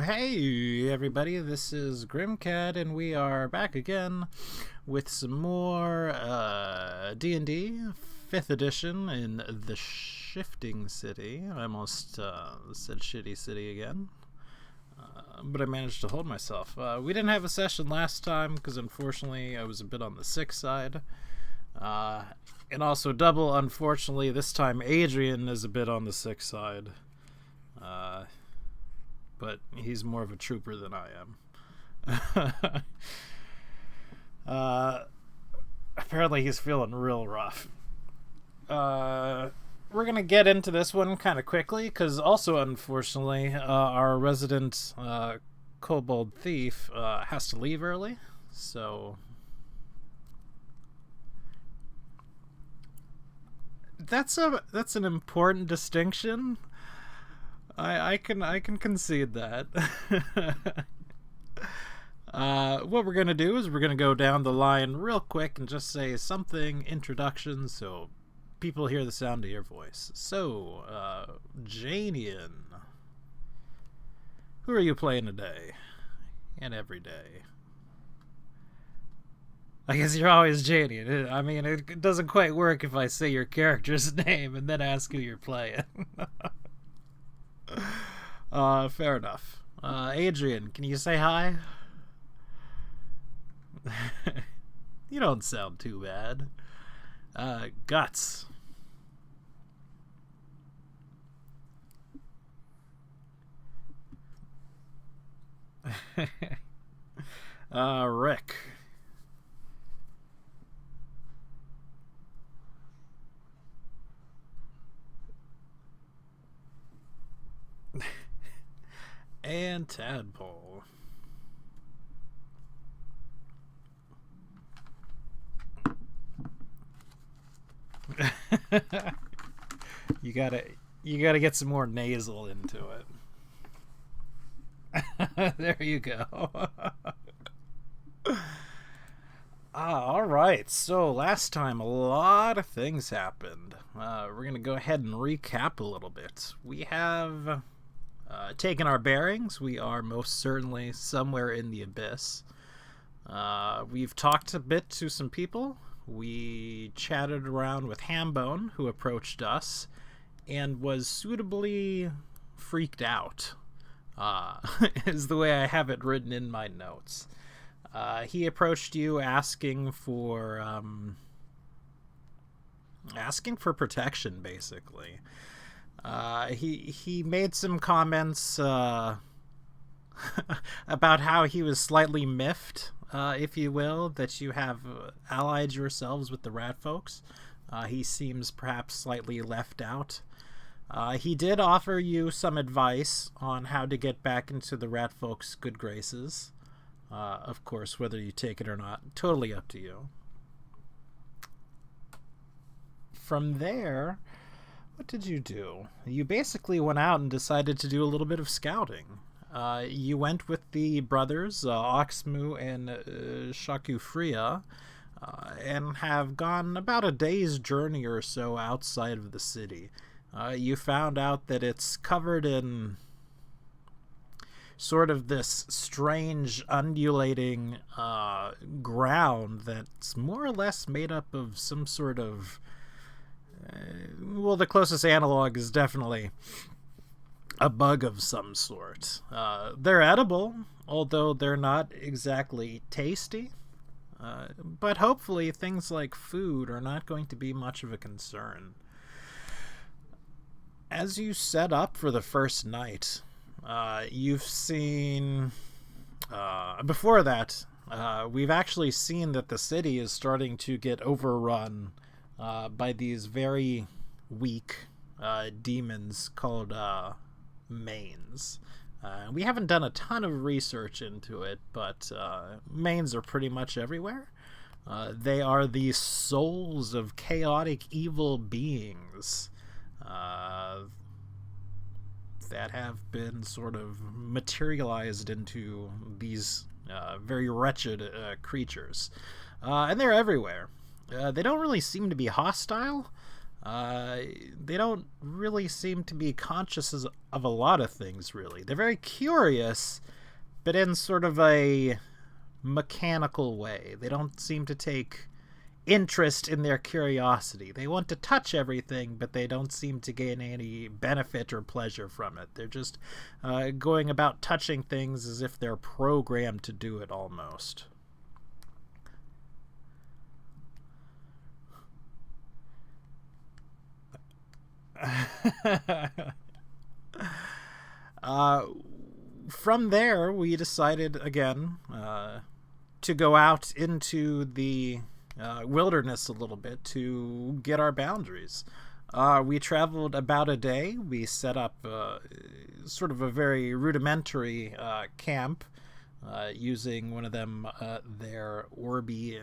Hey everybody, this is Grimcat, and we are back again with some more D&D 5th edition in the Shifting City. I almost said Shitty City again, but I managed to hold myself. We didn't have a session last time because unfortunately I was a bit on the sick side. And also double, unfortunately, this time Adrian is a bit on the sick side. But he's more of a trooper than I am. Apparently he's feeling real rough. We're going to get into this one kind of quickly, because also, unfortunately, our resident kobold thief has to leave early, so... That's an important distinction. I can concede that. What we're gonna do is we're gonna go down the line real quick and just say something introduction so people hear the sound of your voice. So, Janian, who are you playing today and every day? I guess you're always Janian. I mean, it doesn't quite work if I say your character's name and then ask who you're playing. Fair enough. Adrian, can you say hi? You don't sound too bad. Guts. Rick. And Tadpole. You gotta get some more nasal into it. There you go. Alright, so last time a lot of things happened. We're gonna go ahead and recap a little bit. We have taken our bearings. We are most certainly somewhere in the abyss. We've talked a bit to some people. We chatted around with Hambone, who approached us and was suitably freaked out, is the way I have it written in my notes. He approached you asking for protection, basically. He made some comments about how he was slightly miffed, if you will, that you have allied yourselves with the rat folks. He seems perhaps slightly left out. He did offer you some advice on how to get back into the rat folks' good graces. Of course, whether you take it or not, totally up to you. From there, what did you do? You basically went out and decided to do a little bit of scouting. You went with the brothers, Oxmu and Shakufria, and have gone about a day's journey or so outside of the city. You found out that it's covered in sort of this strange undulating ground that's more or less made up of some sort of... well, the closest analog is definitely a bug of some sort. They're edible, although they're not exactly tasty. But hopefully things like food are not going to be much of a concern. As you set up for the first night, you've seen... before that, we've actually seen that the city is starting to get overrun by these very weak demons called Manes. We haven't done a ton of research into it, but Manes are pretty much everywhere. They are the souls of chaotic evil beings that have been sort of materialized into these very wretched creatures. And they're everywhere. They don't really seem to be hostile. Uh, they don't really seem to be conscious of a lot of things, really. They're very curious, but in sort of a mechanical way. They don't seem to take interest in their curiosity. They want to touch everything, but they don't seem to gain any benefit or pleasure from it. They're just going about touching things as if they're programmed to do it almost. uh, from there, we decided again to go out into the wilderness a little bit to get our boundaries. We traveled about a day. We set up sort of a very rudimentary camp using one of them their Orbi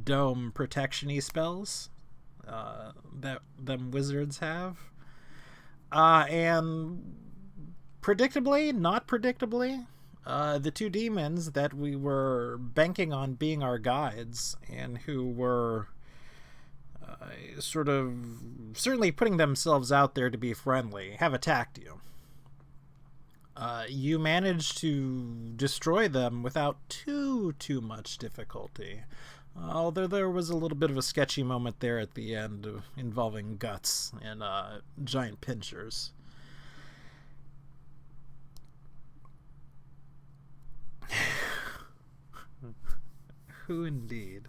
dome protection-y spells that them wizards have. And predictably, not predictably, the two demons that we were banking on being our guides and who were sort of certainly putting themselves out there to be friendly have attacked you. You managed to destroy them without too much difficulty. Although there was a little bit of a sketchy moment there at the end involving guts and giant pinchers. Who indeed?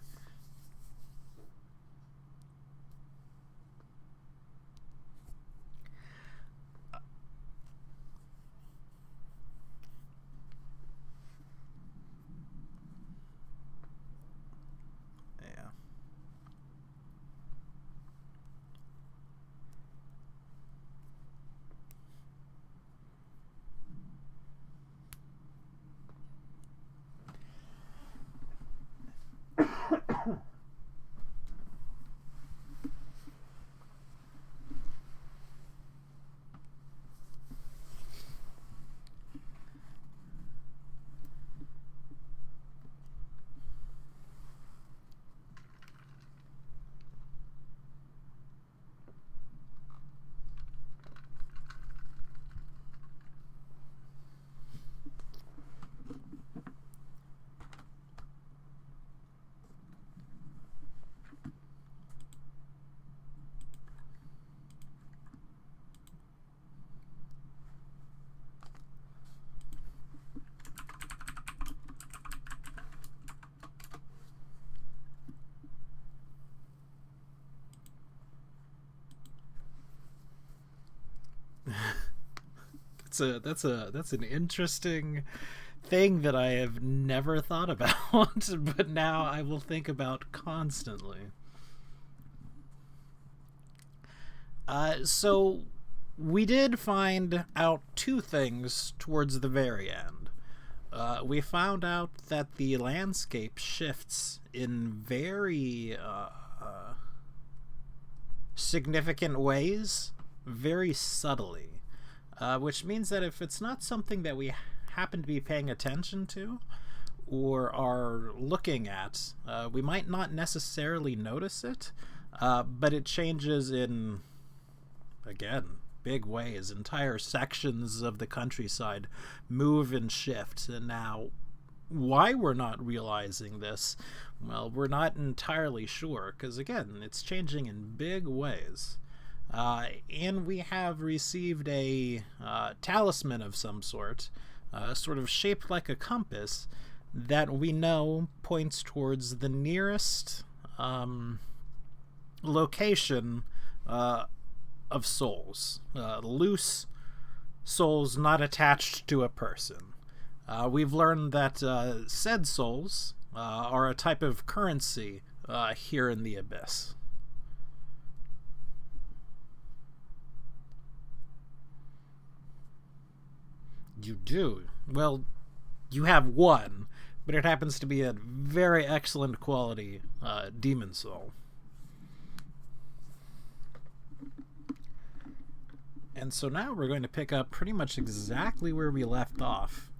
Yeah. That's an interesting thing that I have never thought about, but now I will think about constantly. So we did find out two things towards the very end. We found out that the landscape shifts in very significant ways, very subtly, which means that if it's not something that we happen to be paying attention to or are looking at, we might not necessarily notice it, but it changes in, again, big ways. Entire sections of the countryside move and shift, and now why we're not realizing this, well, we're not entirely sure, because again, it's changing in big ways. And we have received a talisman of some sort of shaped like a compass, that we know points towards the nearest location of souls. Loose souls not attached to a person. We've learned that said souls are a type of currency here in the Abyss. You do. Well, you have one, but it happens to be a very excellent quality demon soul. And so now we're going to pick up pretty much exactly where we left off,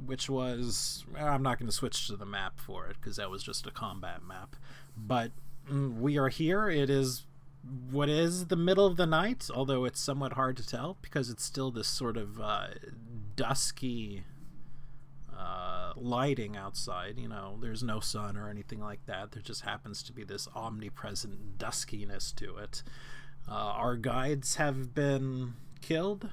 which was, I'm not going to switch to the map for it because that was just a combat map, but We are here. It is what is the middle of the night, although it's somewhat hard to tell because it's still this sort of dusky lighting outside. You know, there's no sun or anything like that. There just happens to be this omnipresent duskiness to it. Our guides have been killed,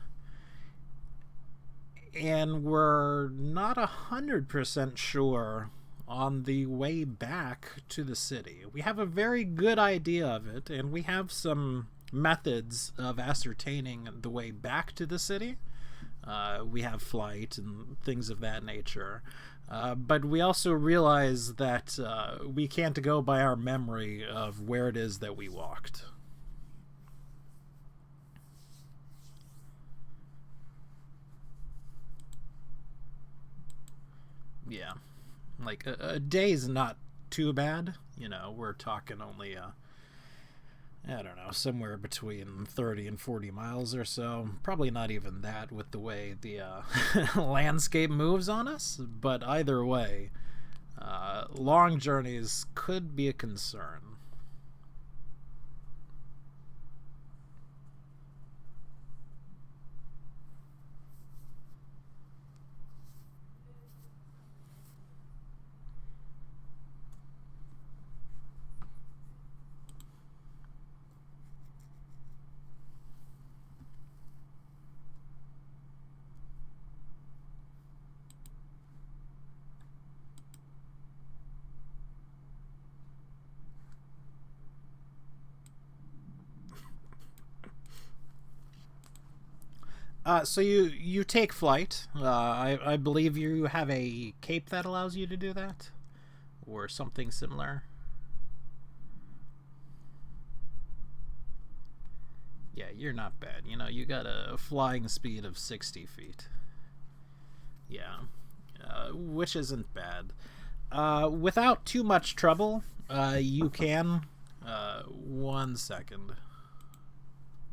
and we're not 100% sure on the way back to the city. We have a very good idea of it, and we have some methods of ascertaining the way back to the city. We have flight and things of that nature. But we also realize that we can't go by our memory of where it is that we walked. Yeah. Like, a day's not too bad. You know, we're talking only I don't know, somewhere between 30 and 40 miles or so. Probably not even that with the way the landscape moves on us. But either way, long journeys could be a concern. So you take flight. I believe you have a cape that allows you to do that, or something similar. Yeah, you're not bad. You know, you got a flying speed of 60 feet. Yeah, which isn't bad. Without too much trouble, you can. 1 second.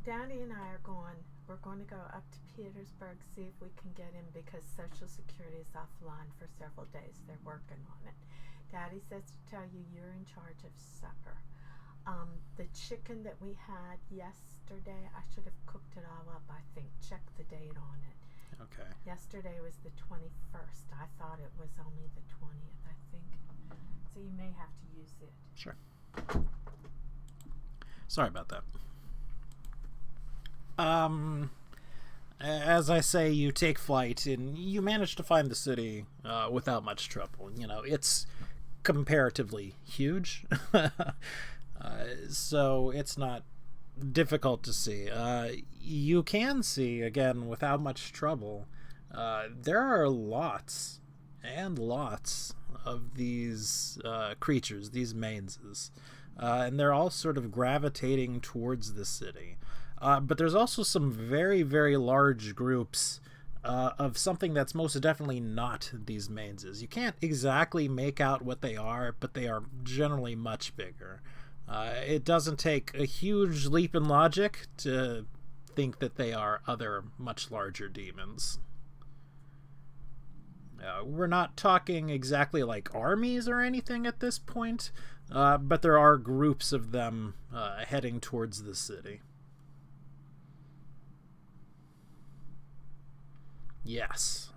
Daddy and I are going. We're going to go up to Petersburg, see if we can get in because Social Security is offline for several days. They're working on it. Daddy says to tell you you're in charge of supper. The chicken that we had yesterday, I should have cooked it all up, I think. Check the date on it. Okay. Yesterday was the 21st. I thought it was only the 20th, I think. So you may have to use it. Sure. Sorry about that. As I say, you take flight and you manage to find the city without much trouble. You know, it's comparatively huge, so it's not difficult to see. You can see, again, without much trouble, there are lots and lots of these creatures, these manses, and they're all sort of gravitating towards the city. But there's also some very, very large groups of something that's most definitely not these manses. You can't exactly make out what they are, but they are generally much bigger. It doesn't take a huge leap in logic to think that they are other much larger demons. We're not talking exactly like armies or anything at this point, but there are groups of them heading towards the city. Yes.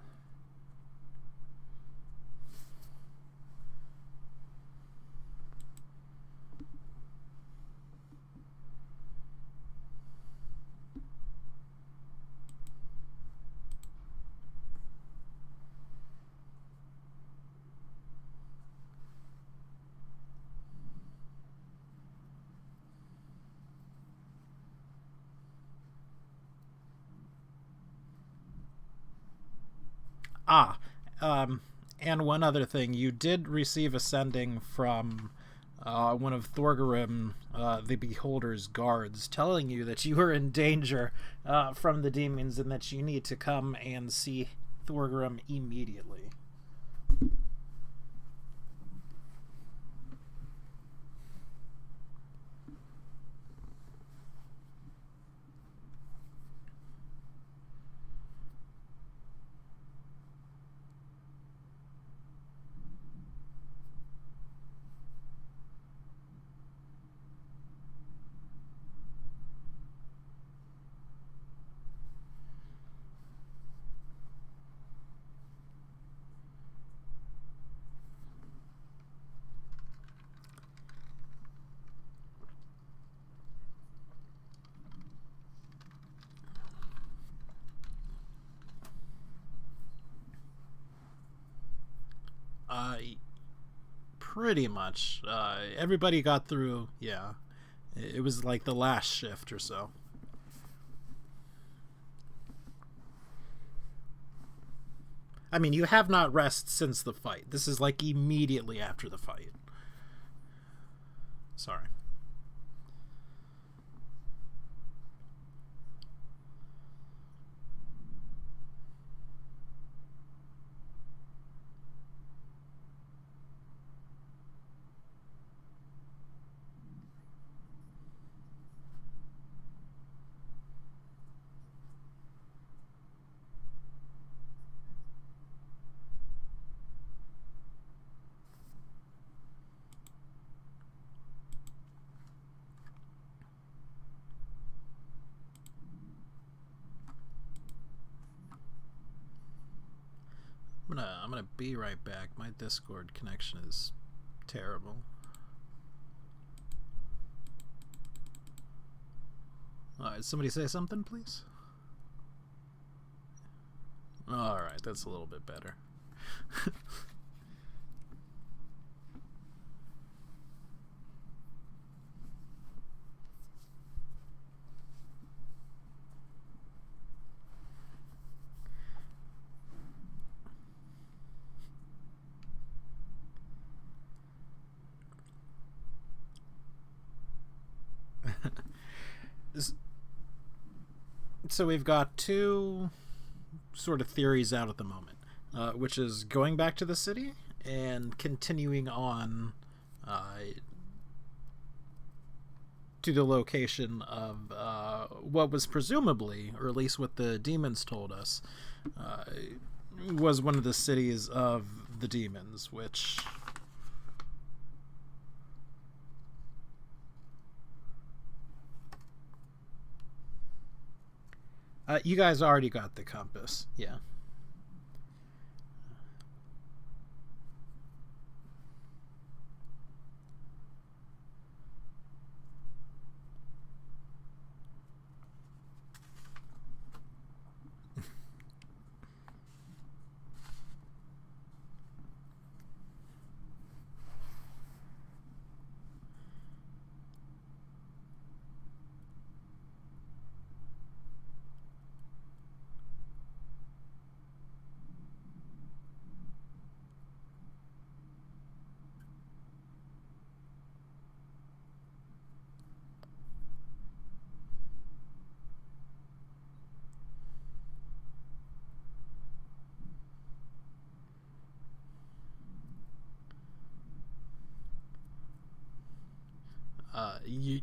Ah, and one other thing, you did receive a sending from one of Thorgrim the Beholder's guards telling you that you are in danger from the demons and that you need to come and see Thorgrim immediately. pretty much. Everybody got through. Yeah, it was like the last shift or so. I mean, you have not rest since the fight. This is like immediately after the fight. Sorry. I'm gonna be right back. My Discord connection is terrible. Somebody say something, please. All right, that's a little bit better. So we've got two sort of theories out at the moment, which is going back to the city and continuing on to the location of what was presumably, or at least what the demons told us, was one of the cities of the demons, which... you guys already got the compass, yeah.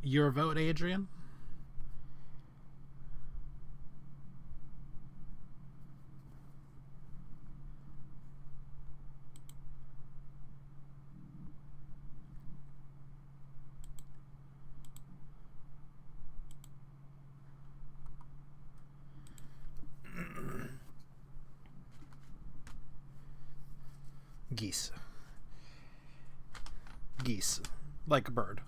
Your vote, Adrian? Geese. Geese. Like a bird.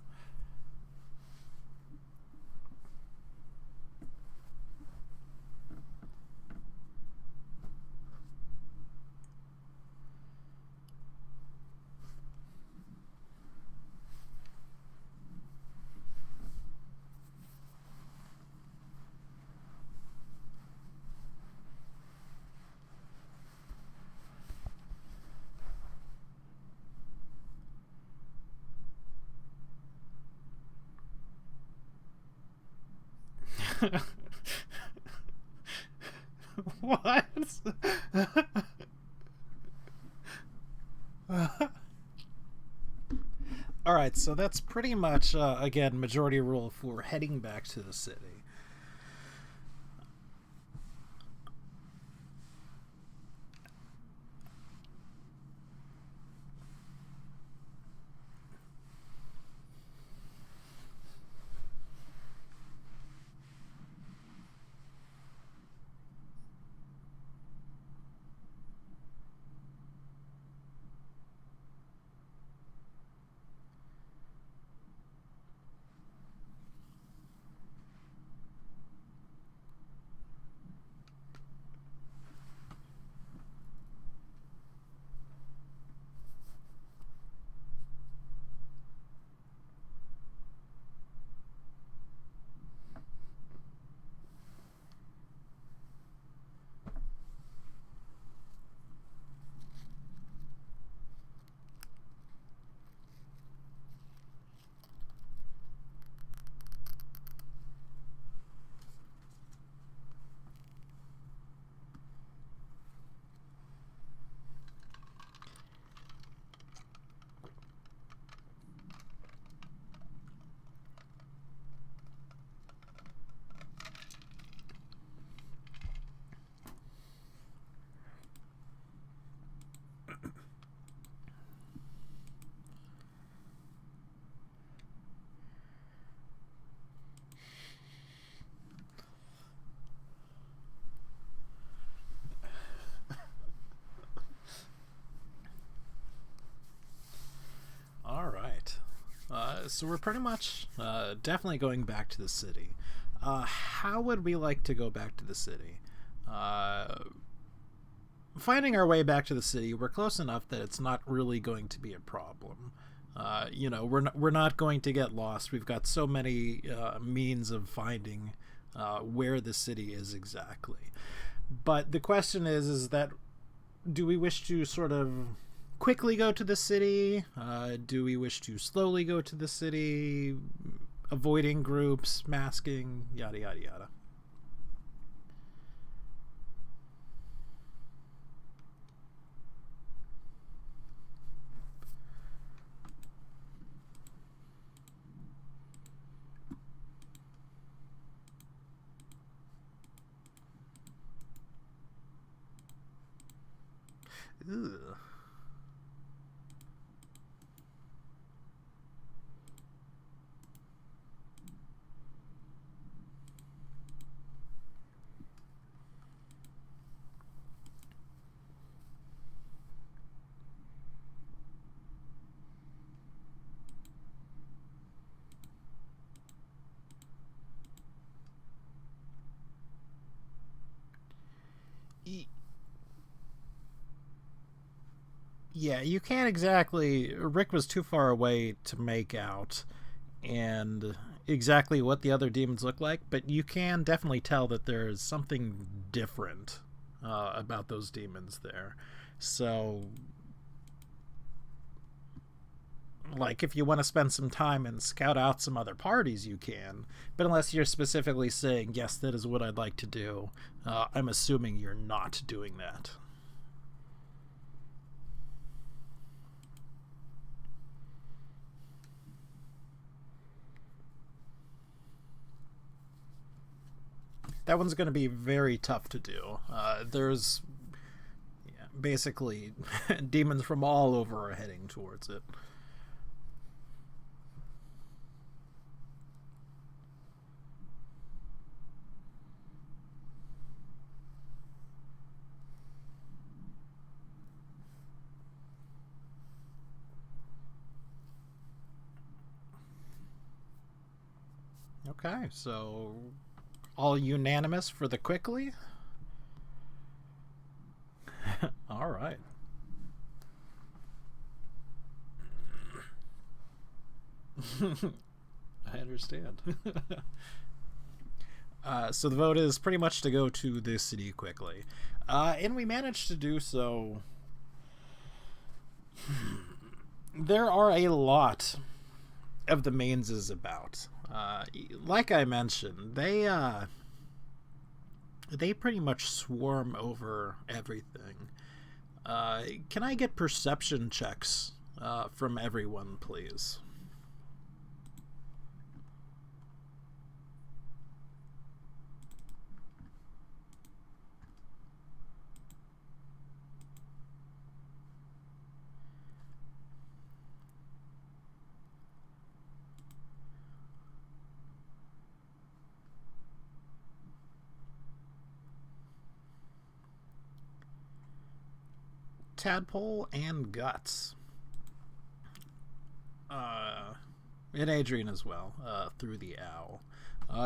What? Alright, so that's pretty much, again, majority rule for heading back to the city. So we're pretty much definitely going back to the city. How would we like to go back to the city? Finding our way back to the city, we're close enough that it's not really going to be a problem. We're not going to get lost. We've got so many means of finding where the city is exactly. But the question is that do we wish to sort of quickly go to the city? Do we wish to slowly go to the city, avoiding groups, masking, yada yada yada? Ugh. Yeah, you can't exactly. Rick was too far away to make out and exactly what the other demons look like, but you can definitely tell that there's something different about those demons there. So, like, if you want to spend some time and scout out some other parties, you can. But unless you're specifically saying, yes, that is what I'd like to do, I'm assuming you're not doing that. That one's going to be very tough to do. There's basically demons from all over are heading towards it. Okay, so all unanimous for the quickly? All right. I understand. So the vote is pretty much to go to the city quickly. And we managed to do so. There are a lot of the mains about. Like I mentioned, they pretty much swarm over everything. Can I get perception checks from everyone, please? Tadpole and Guts. And Adrian as well, through the owl.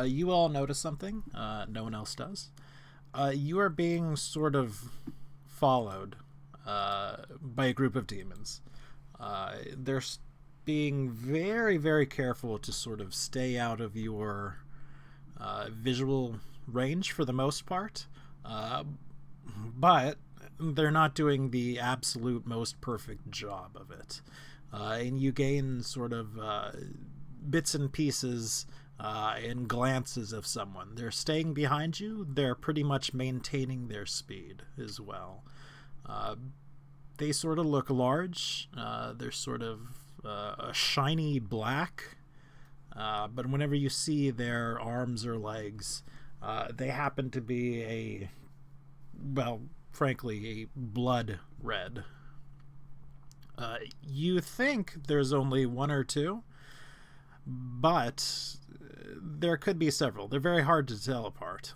You all notice something. No one else does. You are being sort of followed by a group of demons. They're being very, very careful to sort of stay out of your visual range for the most part. But they're not doing the absolute most perfect job of it. And you gain sort of bits and pieces and glances of someone. They're staying behind you. They're pretty much maintaining their speed as well. They sort of look large. They're sort of a shiny black. But whenever you see their arms or legs, they happen to be frankly, a blood red. You think there's only one or two, but there could be several. They're very hard to tell apart.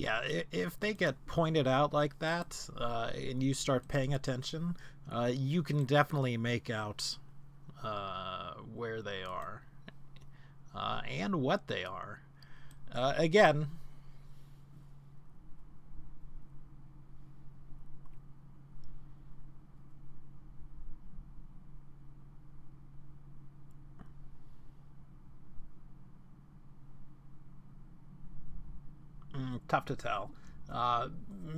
Yeah, if they get pointed out like that, and you start paying attention, you can definitely make out where they are and what they are. Again, tough to tell.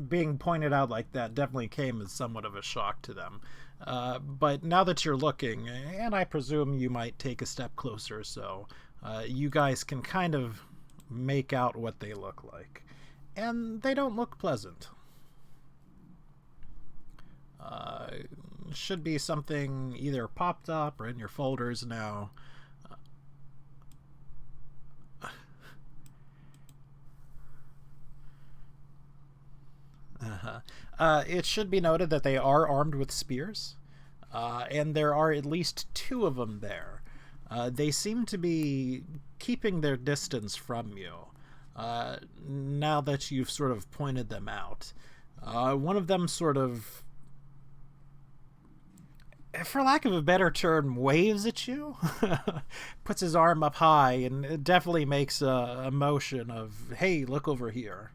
Being pointed out like that definitely came as somewhat of a shock to them. But now that you're looking, and I presume you might take a step closer, so you guys can kind of make out what they look like. And they don't look pleasant. Should be something either popped up or in your folders now. It should be noted that they are armed with spears, and there are at least two of them there. They seem to be keeping their distance from you now that you've sort of pointed them out. One of them sort of, for lack of a better term, waves at you, puts his arm up high, and it definitely makes a motion of, hey, look over here.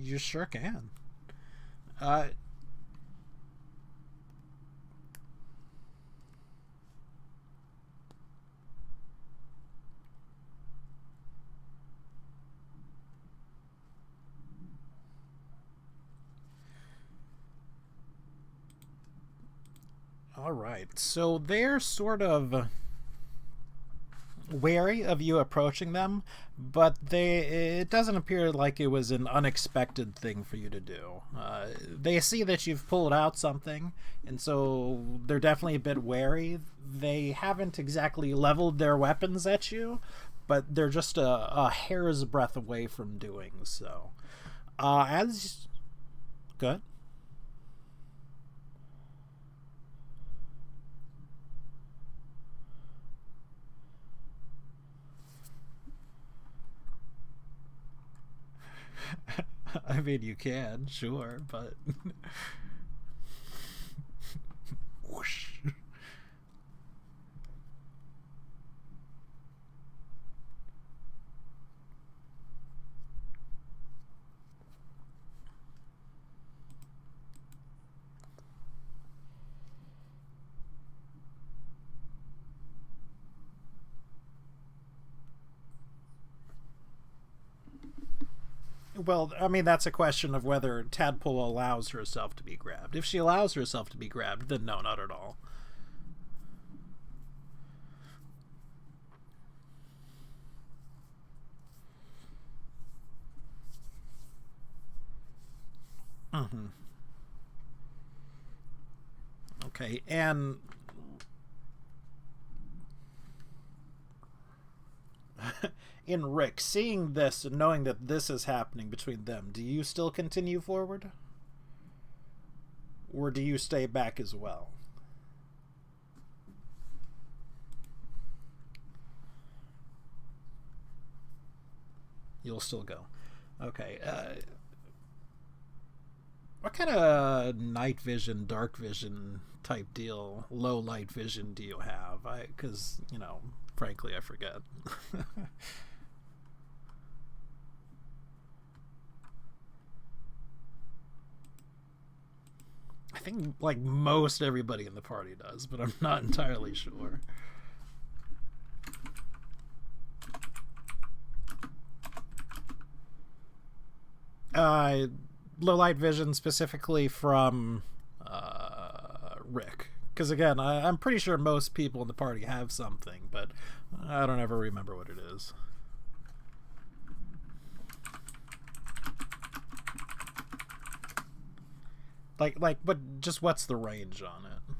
You sure can. Uh, all right. So they're sort of wary of you approaching them, but it doesn't appear like it was an unexpected thing for you to do. They see that you've pulled out something, and so they're definitely a bit wary. They haven't exactly leveled their weapons at you, but they're just a hair's breadth away from doing so. As good. I mean, you can, sure, but whoosh. Well, I mean, that's a question of whether Tadpole allows herself to be grabbed. If she allows herself to be grabbed, then no, not at all. Mm-hmm. Okay, and in Rick, seeing this and knowing that this is happening between them, do you still continue forward? Or do you stay back as well? You'll still go. Okay. What kind of night vision, dark vision type deal, low light vision do you have? Because, frankly, I forget. I think like most everybody in the party does, but I'm not entirely sure. Uh, Low light vision specifically from Rick, because again, I'm pretty sure most people in the party have something, but I don't ever remember what it is. Like, but just what's the range on it?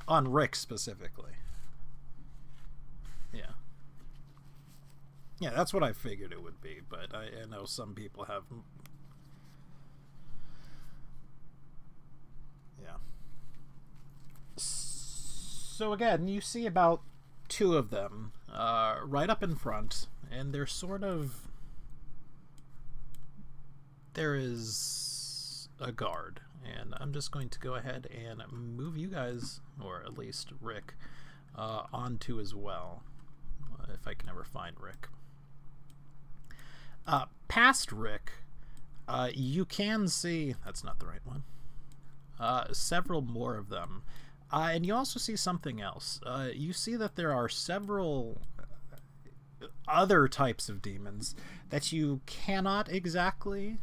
On Rick specifically. Yeah. Yeah, that's what I figured it would be, but I know some people have... Yeah. So again, you see about two of them right up in front, and they're sort of... There is a guard, and I'm just going to go ahead and move you guys, or at least Rick, onto as well, if I can ever find Rick. Past Rick, you can see... That's not the right one. Several more of them. And you also see something else. You see that there are several other types of demons that you cannot exactly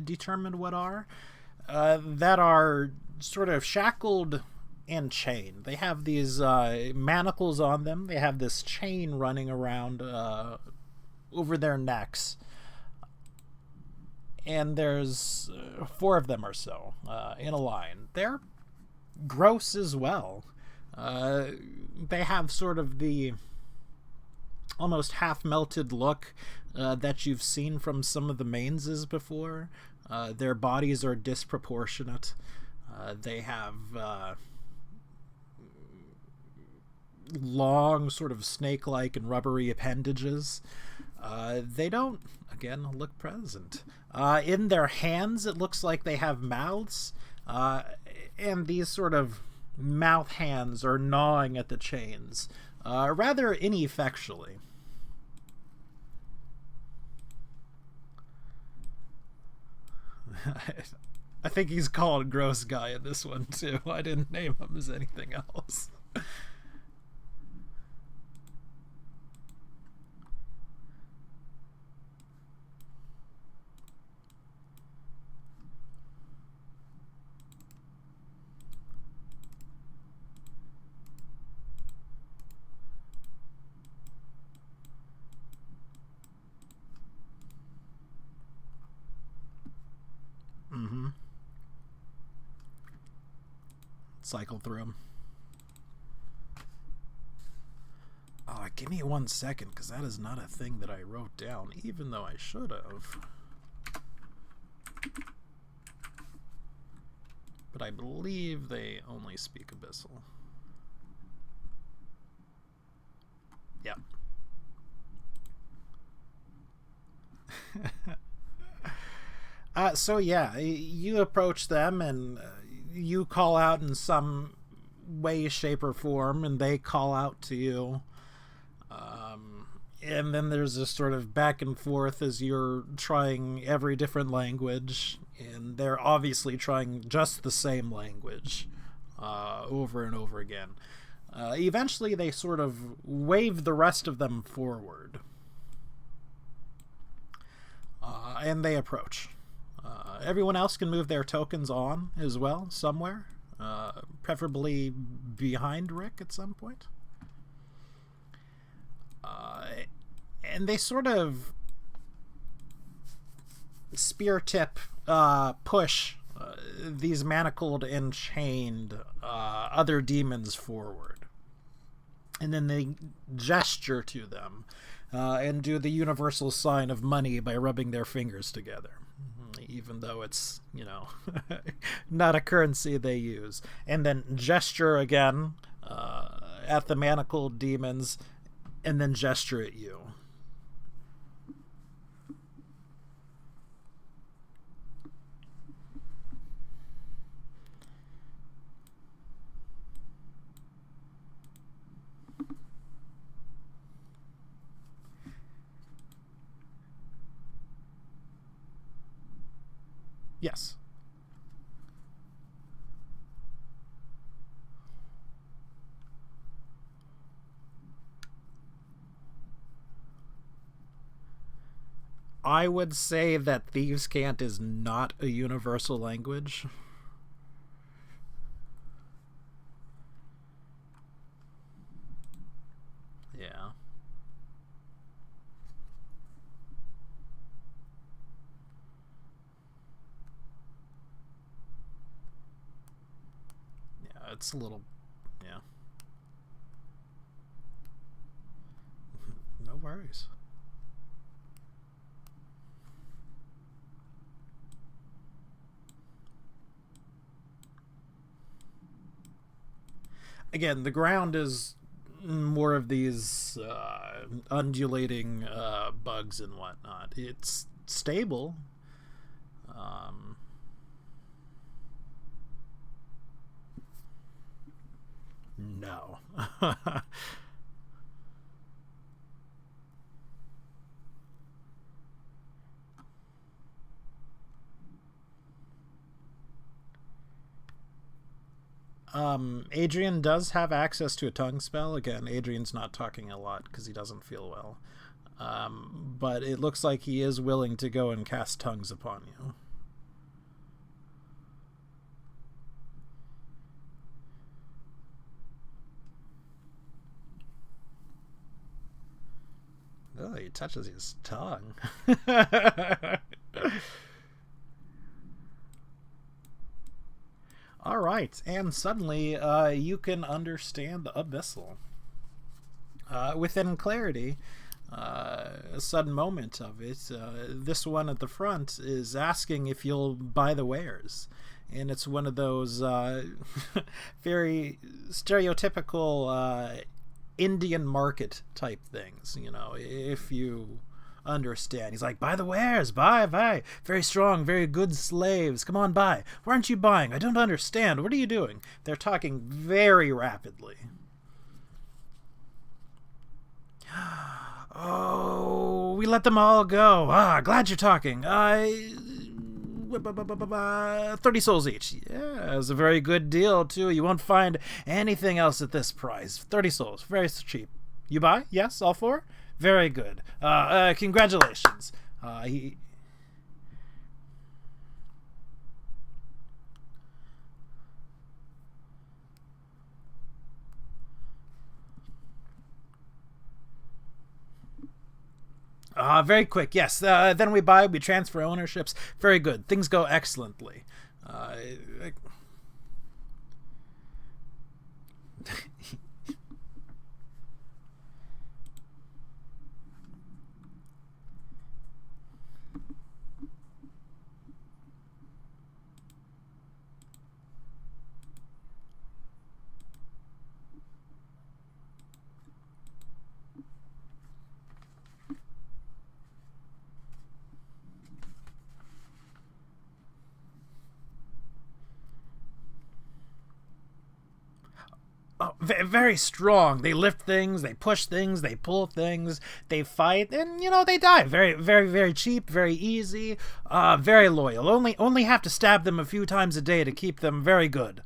determine what are, that are sort of shackled and chained. They have these manacles on them. They have this chain running around over their necks. And there's 4 of them or so in a line. They're gross as well. They have sort of the almost half-melted look that you've seen from some of the Mainses before. Their bodies are disproportionate. They have long, sort of snake-like and rubbery appendages. They don't, again, look present. In their hands, it looks like they have mouths, and these sort of mouth hands are gnawing at the chains, rather ineffectually. I think he's called Gross Guy in this one, too. I didn't name him as anything else. Mm-hmm. Cycle through them. Oh, give me 1 second, because that is not a thing that I wrote down, even though I should have. But I believe they only speak Abyssal. Yep. So yeah, you approach them and you call out in some way, shape, or form, and they call out to you. And then there's this sort of back and forth as you're trying every different language, and they're obviously trying just the same language over and over again. Eventually, they sort of wave the rest of them forward, and they approach. Everyone else can move their tokens on as well, somewhere. Preferably behind Rick at some point. And they sort of spear tip push these manacled and chained other demons forward. And then they gesture to them and do the universal sign of money by rubbing their fingers together. Even though it's, you know, not a currency they use. And then gesture again at the manacled demons, and then gesture at you. Yes. I would say that Thieves' Cant is not a universal language. Yeah. Yeah, it's a little... Yeah. worries. Again, the ground is more of these undulating bugs and whatnot. It's stable. No. Adrian does have access to a tongue spell. Again, Adrian's not talking a lot because he doesn't feel well. But it looks like he is willing to go and cast tongues upon you. Oh, he touches his tongue. All right, and suddenly you can understand Abyssal. Within clarity, a sudden moment of it, this one at the front is asking if you'll buy the wares. And it's one of those very stereotypical Indian market type things, you know, if you understand. He's like, buy the wares, buy. Very strong, very good slaves. Come on, buy. Why aren't you buying? I don't understand. What are you doing? They're talking very rapidly. Oh, we let them all go. Glad you're talking. 30 souls each. Yeah, it's a very good deal, too. You won't find anything else at this price. 30 souls. Very cheap. You buy? Yes? All 4? Very good. Congratulations. Very quick, yes. Then we buy, we transfer ownerships. Very good. Things go excellently. Very strong. They lift things, they push things, they pull things, they fight, and you know, they die. Very, very, very cheap, very easy, very loyal. Only have to stab them a few times a day to keep them very good.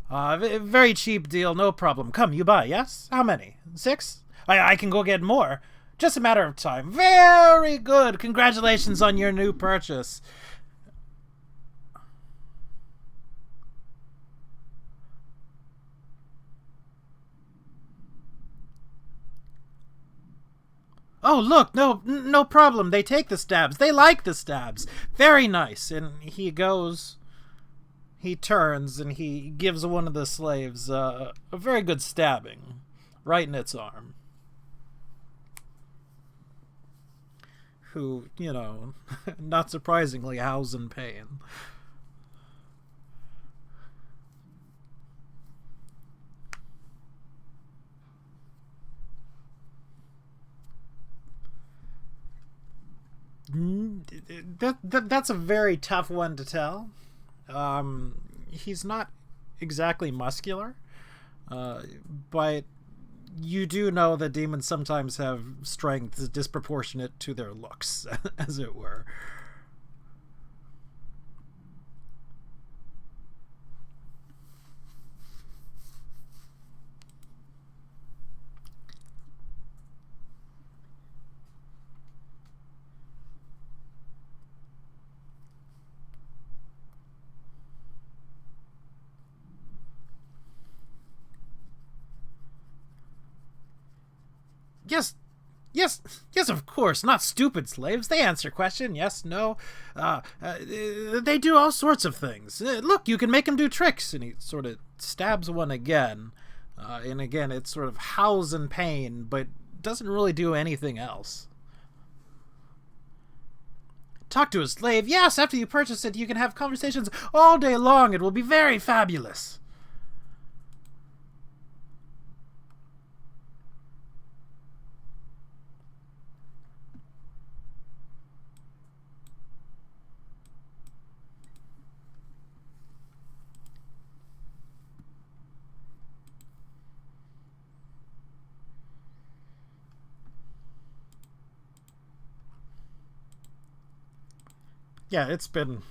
Very cheap deal, no problem. Come, you buy, yes? How many? 6? I can go get more. Just a matter of time. Very good. Congratulations on your new purchase. Oh, look, no problem. They take the stabs. They like the stabs. Very nice. And he goes, he turns, and he gives one of the slaves a very good stabbing right in its arm. Who, you know, not surprisingly, howls in pain. That's a very tough one to tell. He's not exactly muscular, but you do know that demons sometimes have strength disproportionate to their looks, as it were. Yes, of course. Not stupid slaves. They answer question. Yes, no. They do all sorts of things. Look, you can make them do tricks. And he sort of stabs one again. And again, it sort of howls in pain, but doesn't really do anything else. Talk to a slave? Yes, after you purchase it, you can have conversations all day long. It will be very fabulous. Yeah, it's been...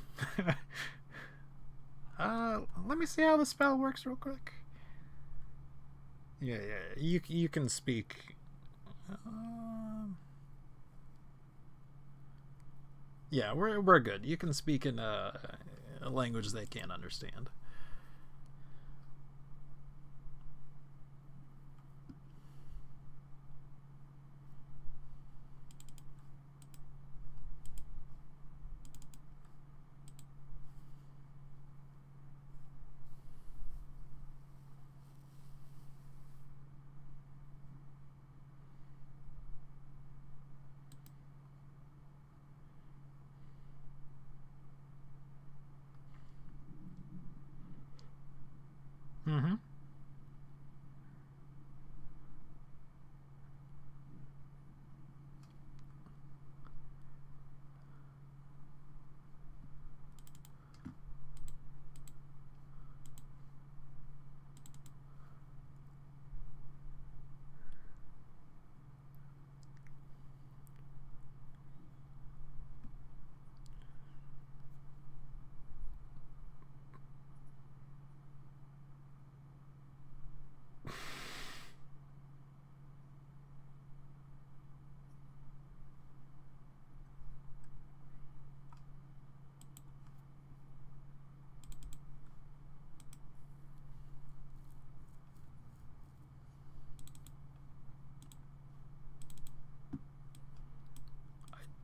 let me see how the spell works real quick. Yeah, you can speak. Yeah, we're good. You can speak in a language they can't understand. Mm-hmm.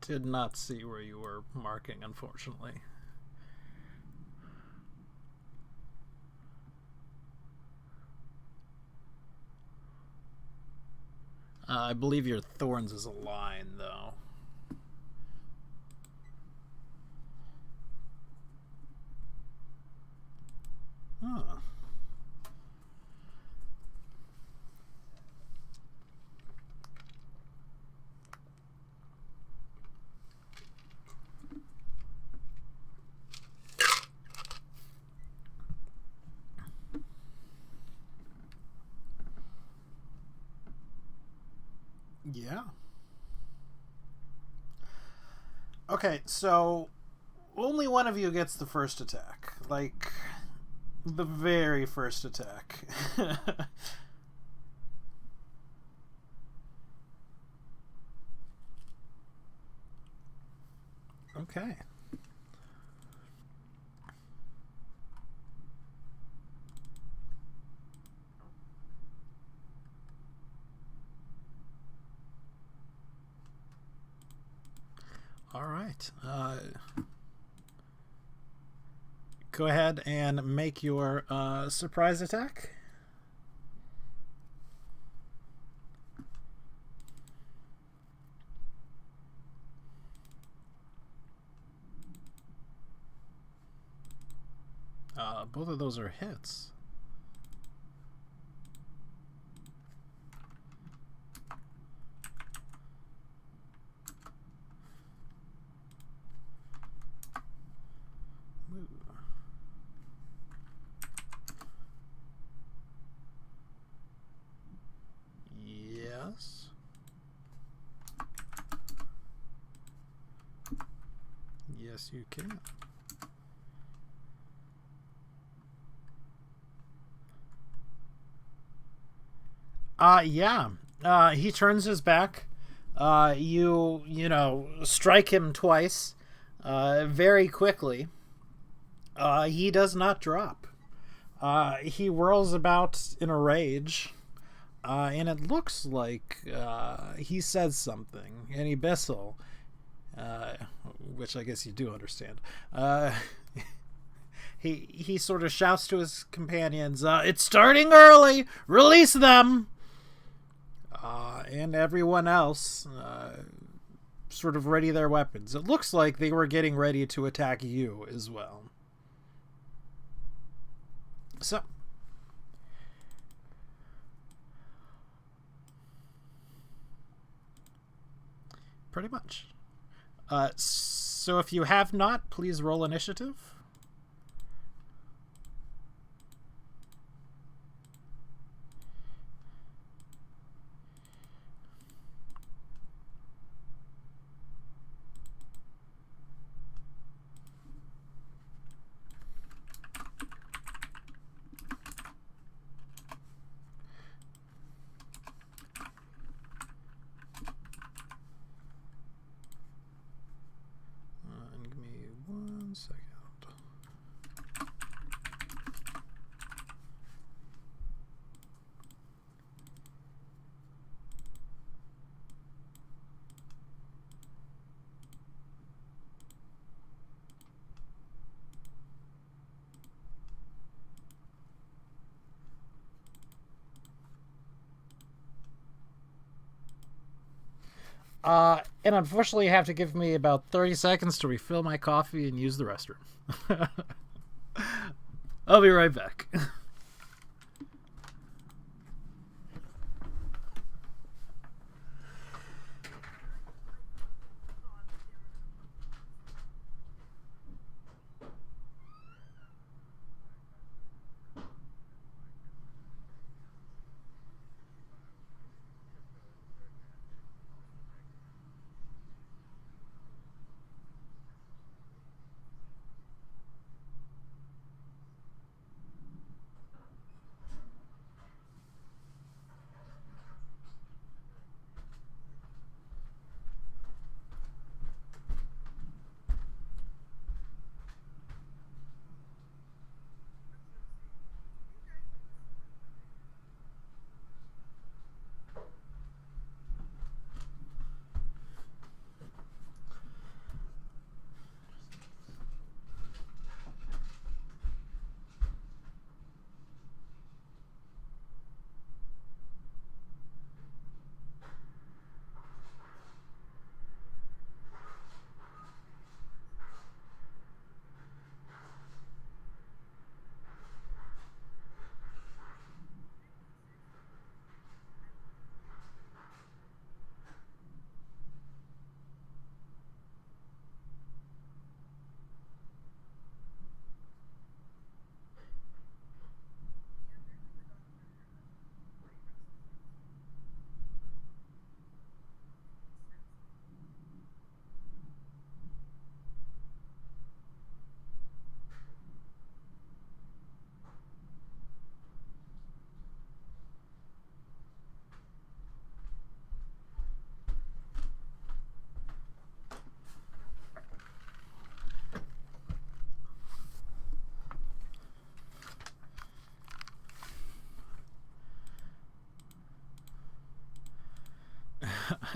Did not see where you were marking, unfortunately. I believe your thorns is a line, though. Huh. Yeah. Okay, so only one of you gets the first attack. Like, the very first attack. Okay. All right. Go ahead and make your surprise attack. Both of those are hits. Yes. Yes, you can. Yeah. He turns his back. You strike him twice, very quickly. He does not drop. He whirls about in a rage, and it looks like he says something, and he Bissell, which I guess you do understand. He sort of shouts to his companions, "It's starting early! Release them!" And everyone else sort of ready their weapons. It looks like they were getting ready to attack you as well. So, pretty much. So if you have not, please roll initiative. Give me 1 second. And unfortunately, you have to give me about 30 seconds to refill my coffee and use the restroom. I'll be right back.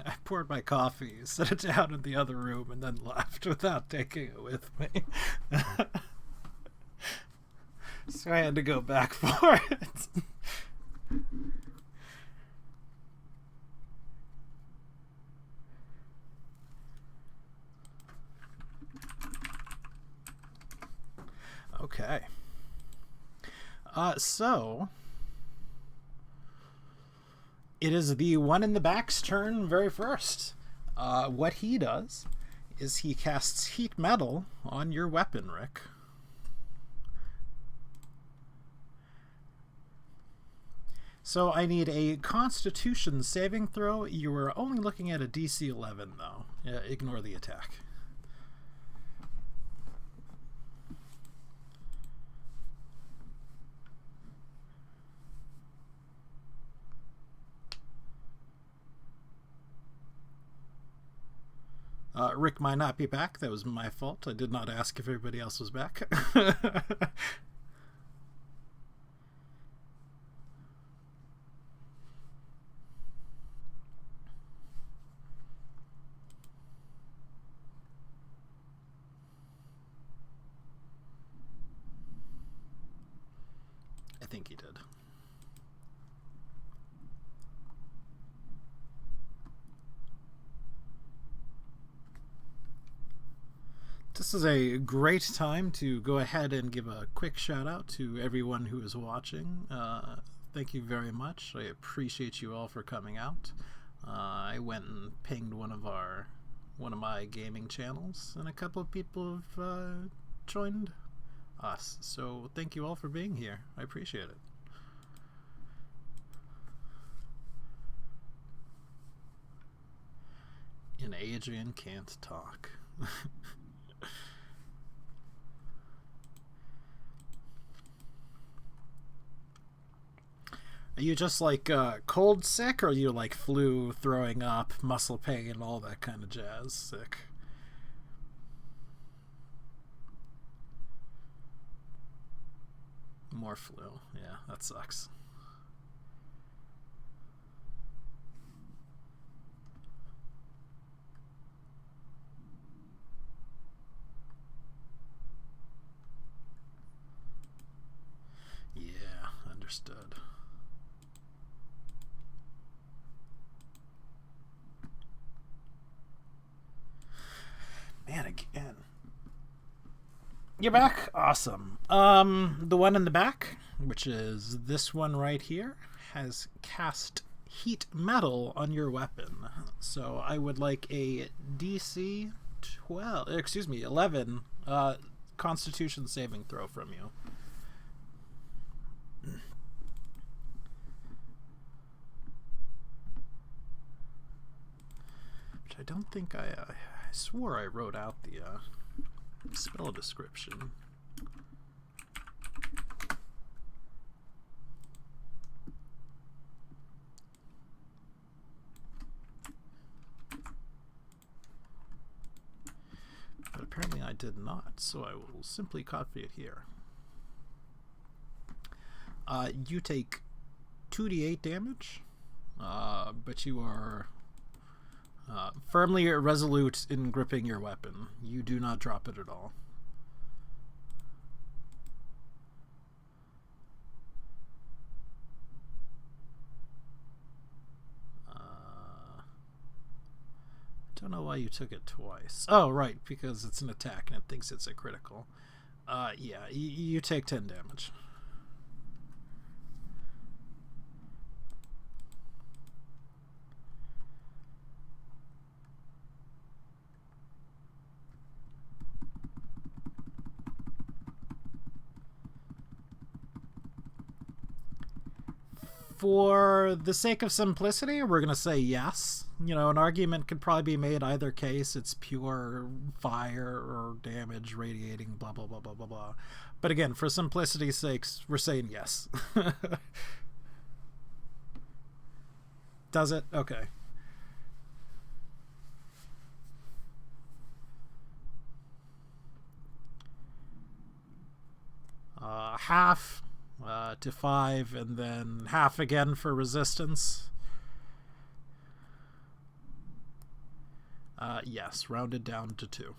I poured my coffee, set it down in the other room, and then left without taking it with me. So I had to go back for it. Okay. So it is the one in the back's turn very first. What he does is he casts Heat Metal on your weapon, Rick. So I need a Constitution saving throw. You are only looking at a DC 11, though. Ignore the attack. Rick might not be back. That was my fault. I did not ask if everybody else was back. I think he did. this is a great time to go ahead and give a quick shout out to everyone who is watching. Thank you very much. I appreciate you all for coming out. I went and pinged one of my gaming channels, and a couple of people have joined us. So thank you all for being here. I appreciate it. And Adrian can't talk. Are you just like cold sick, or are you like flu, throwing up, muscle pain, all that kind of jazz sick? More flu. Yeah, that sucks. Yeah, understood. Man, again. You're back? Awesome. The one in the back, which is this one right here, has cast heat metal on your weapon. So I would like a DC 11 Constitution saving throw from you. Which I don't think I swore I wrote out the spell description. But apparently I did not, so I will simply copy it here. You take 2d8 damage, but you are firmly resolute in gripping your weapon. You do not drop it at all. Don't know why you took it twice. Oh, right, because it's an attack and it thinks it's a critical. Yeah, you take 10 damage. For the sake of simplicity, we're going to say yes. You know, an argument could probably be made either case. It's pure fire or damage radiating, blah, blah, blah, blah, blah, blah. But again, for simplicity's sakes, we're saying yes. Does it? Okay. Half to 5, and then half again for resistance. Yes, rounded down to 2.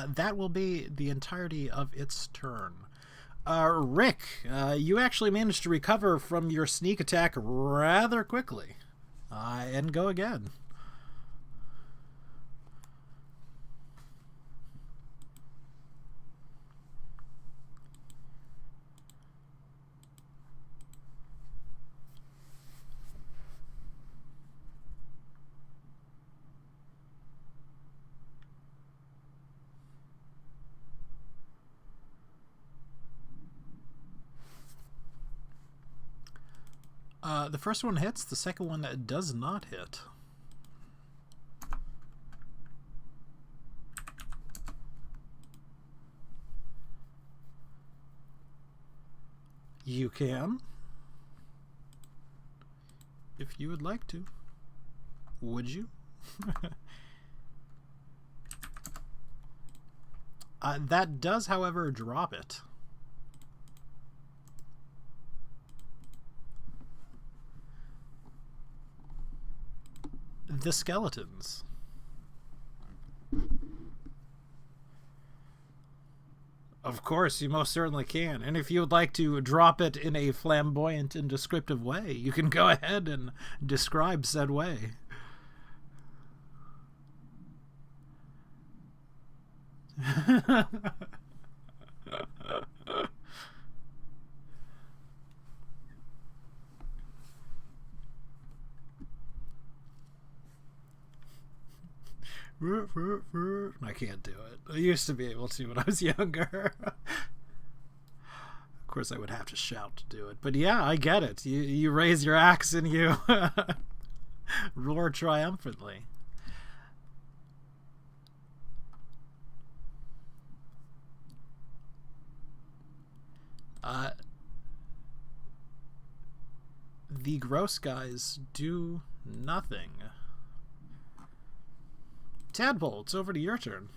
That will be the entirety of its turn. Rick, you actually managed to recover from your sneak attack rather quickly. And go again. The first one hits, the second one does not hit. You can, if you would like to. Would you? That does, however, drop it. The skeletons. Of course, you most certainly can. And if you would like to drop it in a flamboyant and descriptive way, you can go ahead and describe said way. I can't do it. I used to be able to when I was younger. Of course, I would have to shout to do it. But yeah, I get it. You raise your axe and you roar triumphantly. The gross guys do nothing. Tadpole, it's over to your turn.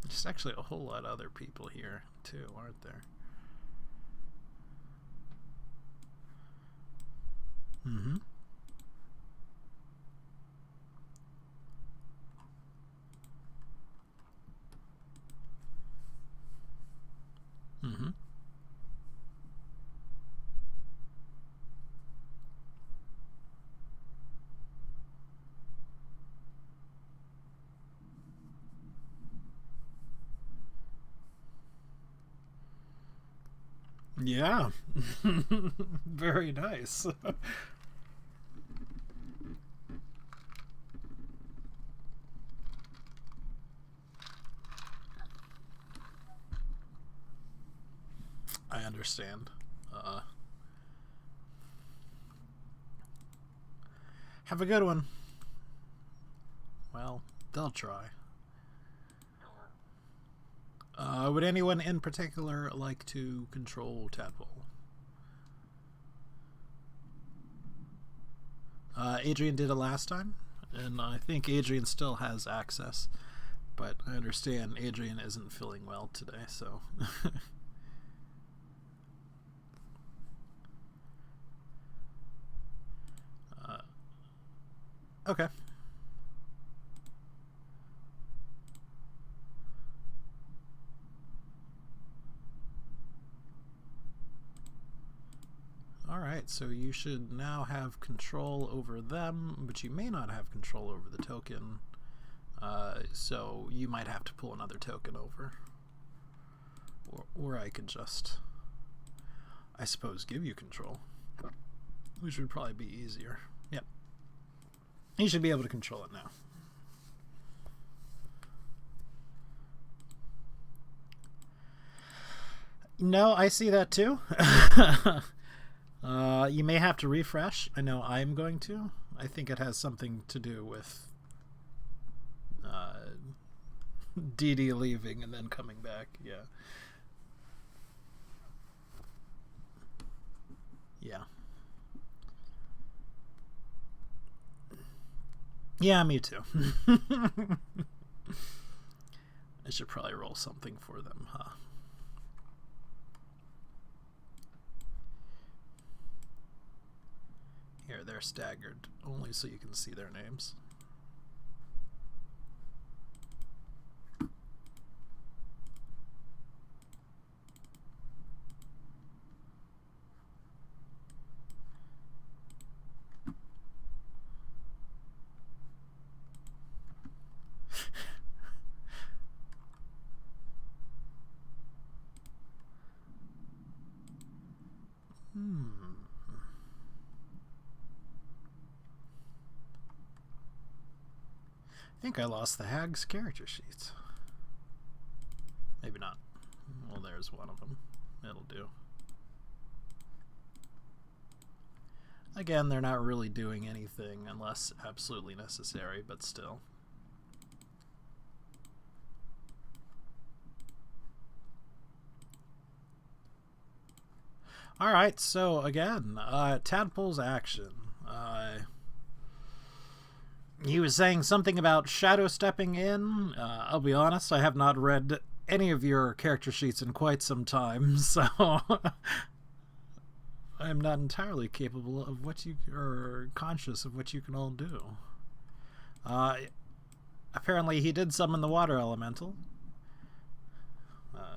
There's actually a whole lot of other people here, too, aren't there? Mm-hmm. Mm-hmm. Yeah. Very nice. I understand. Have a good one. Well, they'll try. Would anyone in particular like to control Tadpole? Adrian did it last time, and I think Adrian still has access, but I understand Adrian isn't feeling well today, so... Okay. Alright, so you should now have control over them, but you may not have control over the token. So you might have to pull another token over. Or I could just, I suppose, give you control, which would probably be easier. Yep. You should be able to control it now. No, I see that too. You may have to refresh. I know I'm going to. I think it has something to do with Dee Dee leaving and then coming back. Yeah. Yeah. Yeah, me too. I should probably roll something for them, huh? Here, they're staggered, only so you can see their names. I think I lost the Hag's character sheets. Maybe not. Well, there's one of them. It'll do. Again, they're not really doing anything unless absolutely necessary, but still. Alright, so again, Tadpole's action. He was saying something about shadow stepping in. I'll be honest, I have not read any of your character sheets in quite some time, so I am not entirely capable of what you are conscious of what you can all do. Apparently he did summon the water elemental,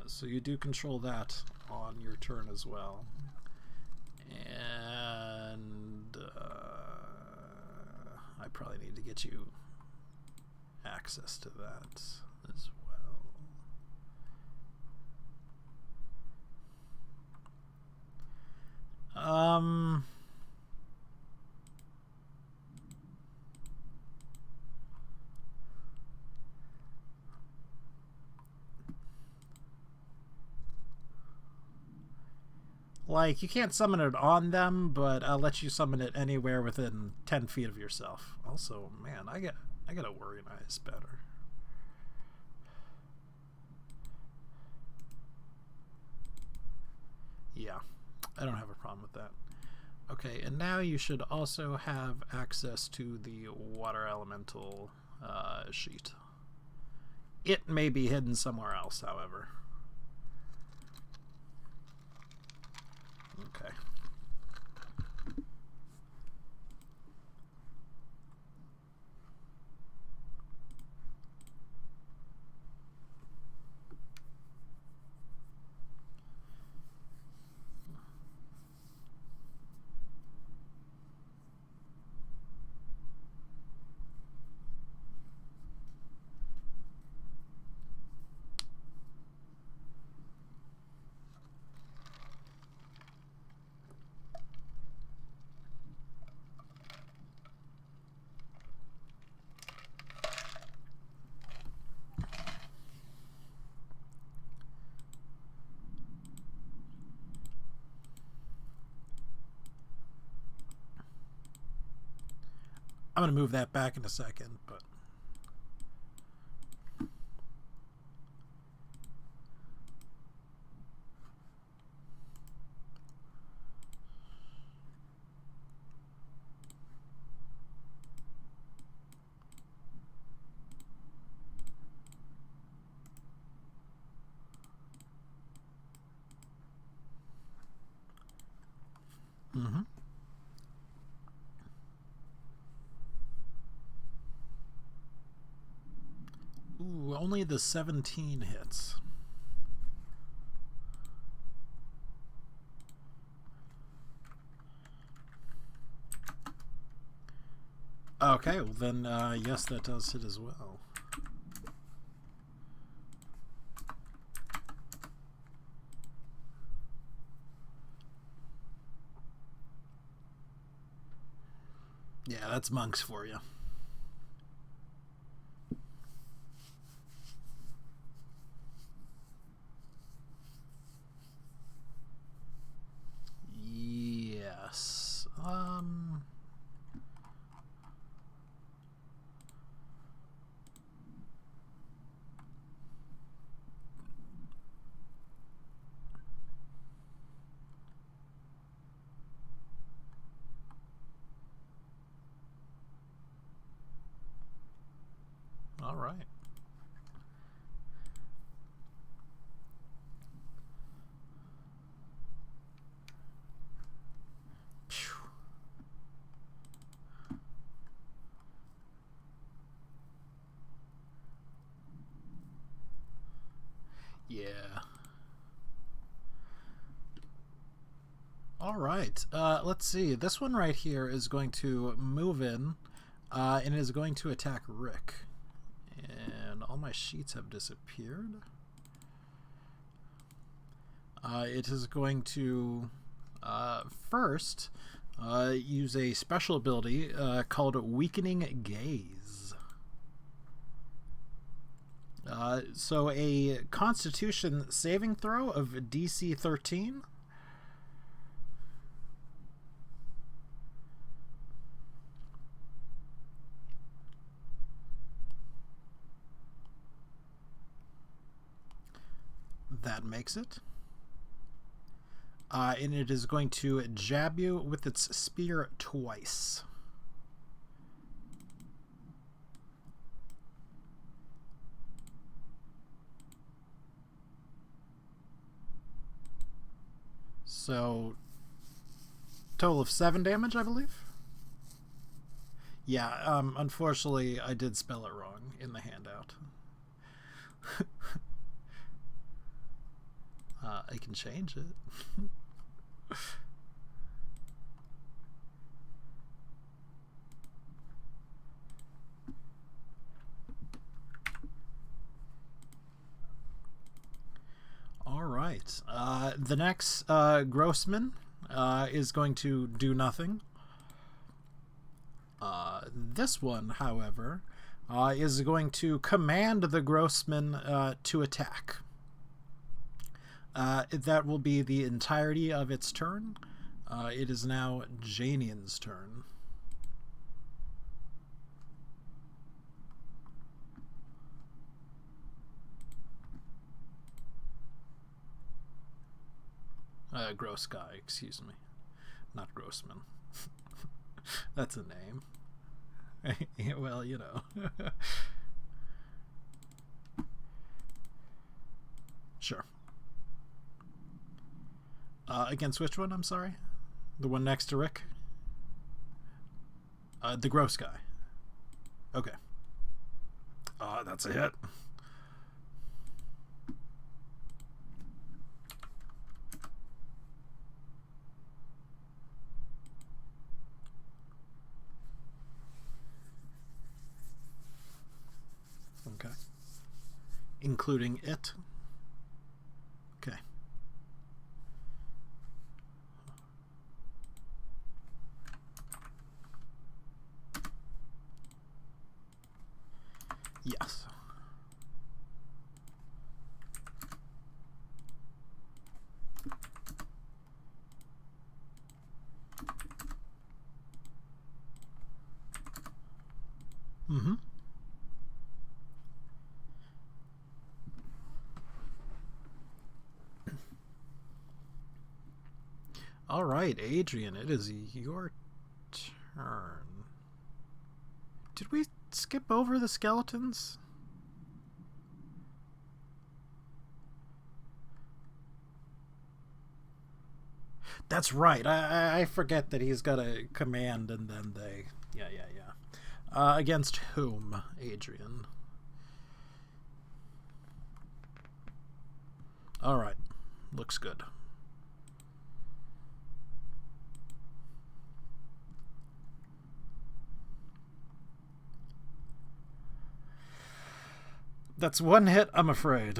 so you do control that on your turn as well. And I probably need to get you access to that as well. Like, you can't summon it on them, but I'll let you summon it anywhere within 10 feet of yourself. Also, man, I gotta organize better. Yeah, I don't have a problem with that. Okay, and now you should also have access to the water elemental sheet. It may be hidden somewhere else, however. Okay. I'm going to move that back in a second, but... Mm-hmm. Ooh, only the 17 hits. Okay, well then, yes, that does hit as well. Yeah, that's monks for you. Yes. All right. Yeah. All right. Let's see. This one right here is going to move in, and is going to attack Rick. And all my sheets have disappeared. It is going to first use a special ability called Weakening Gaze. So a Constitution saving throw of DC 13. That makes it. And it is going to jab you with its spear twice. So, total of 7 damage, I believe? Yeah, unfortunately, I did spell it wrong in the handout. I can change it. All right. The next Grossman is going to do nothing. This one, however, is going to command the Grossman to attack. That will be the entirety of its turn. It is now Janian's turn. Gross guy, excuse me. Not Grossman. That's a name. Well, you know. Sure. Against which one, I'm sorry? The one next to Rick? The gross guy. Okay. That's a hit. Okay. Including it. Okay. Yes. Mm-hmm. All right, Adrian, it is your turn. Did we skip over the skeletons? That's right. I forget that he's got a command and then they... Yeah. Against whom, Adrian? All right. Looks good. That's one hit, I'm afraid.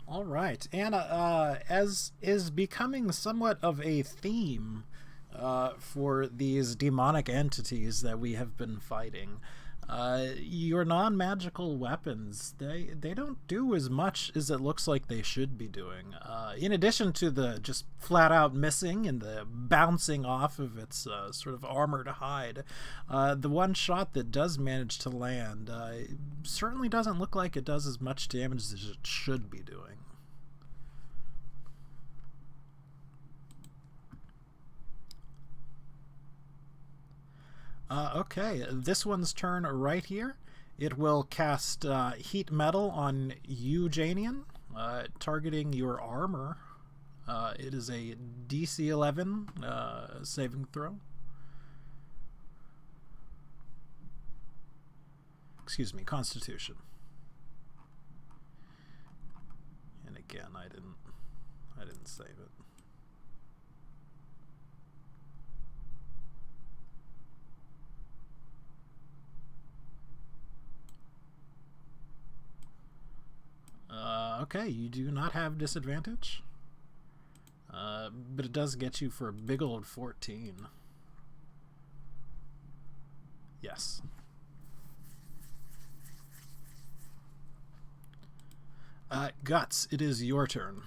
All right, and as is becoming somewhat of a theme for these demonic entities that we have been fighting, your non-magical weapons, they don't do as much as it looks like they should be doing. In addition to the just flat-out missing and the bouncing off of its sort of armored hide, the one shot that does manage to land certainly doesn't look like it does as much damage as it should be doing. Okay, this one's turn right here. It will cast Heat Metal on you, Janian, targeting your armor. It is a DC 11 saving throw. Excuse me, Constitution. And again, I didn't save it. Okay, you do not have disadvantage. But it does get you for a big old 14. Yes. Guts, it is your turn.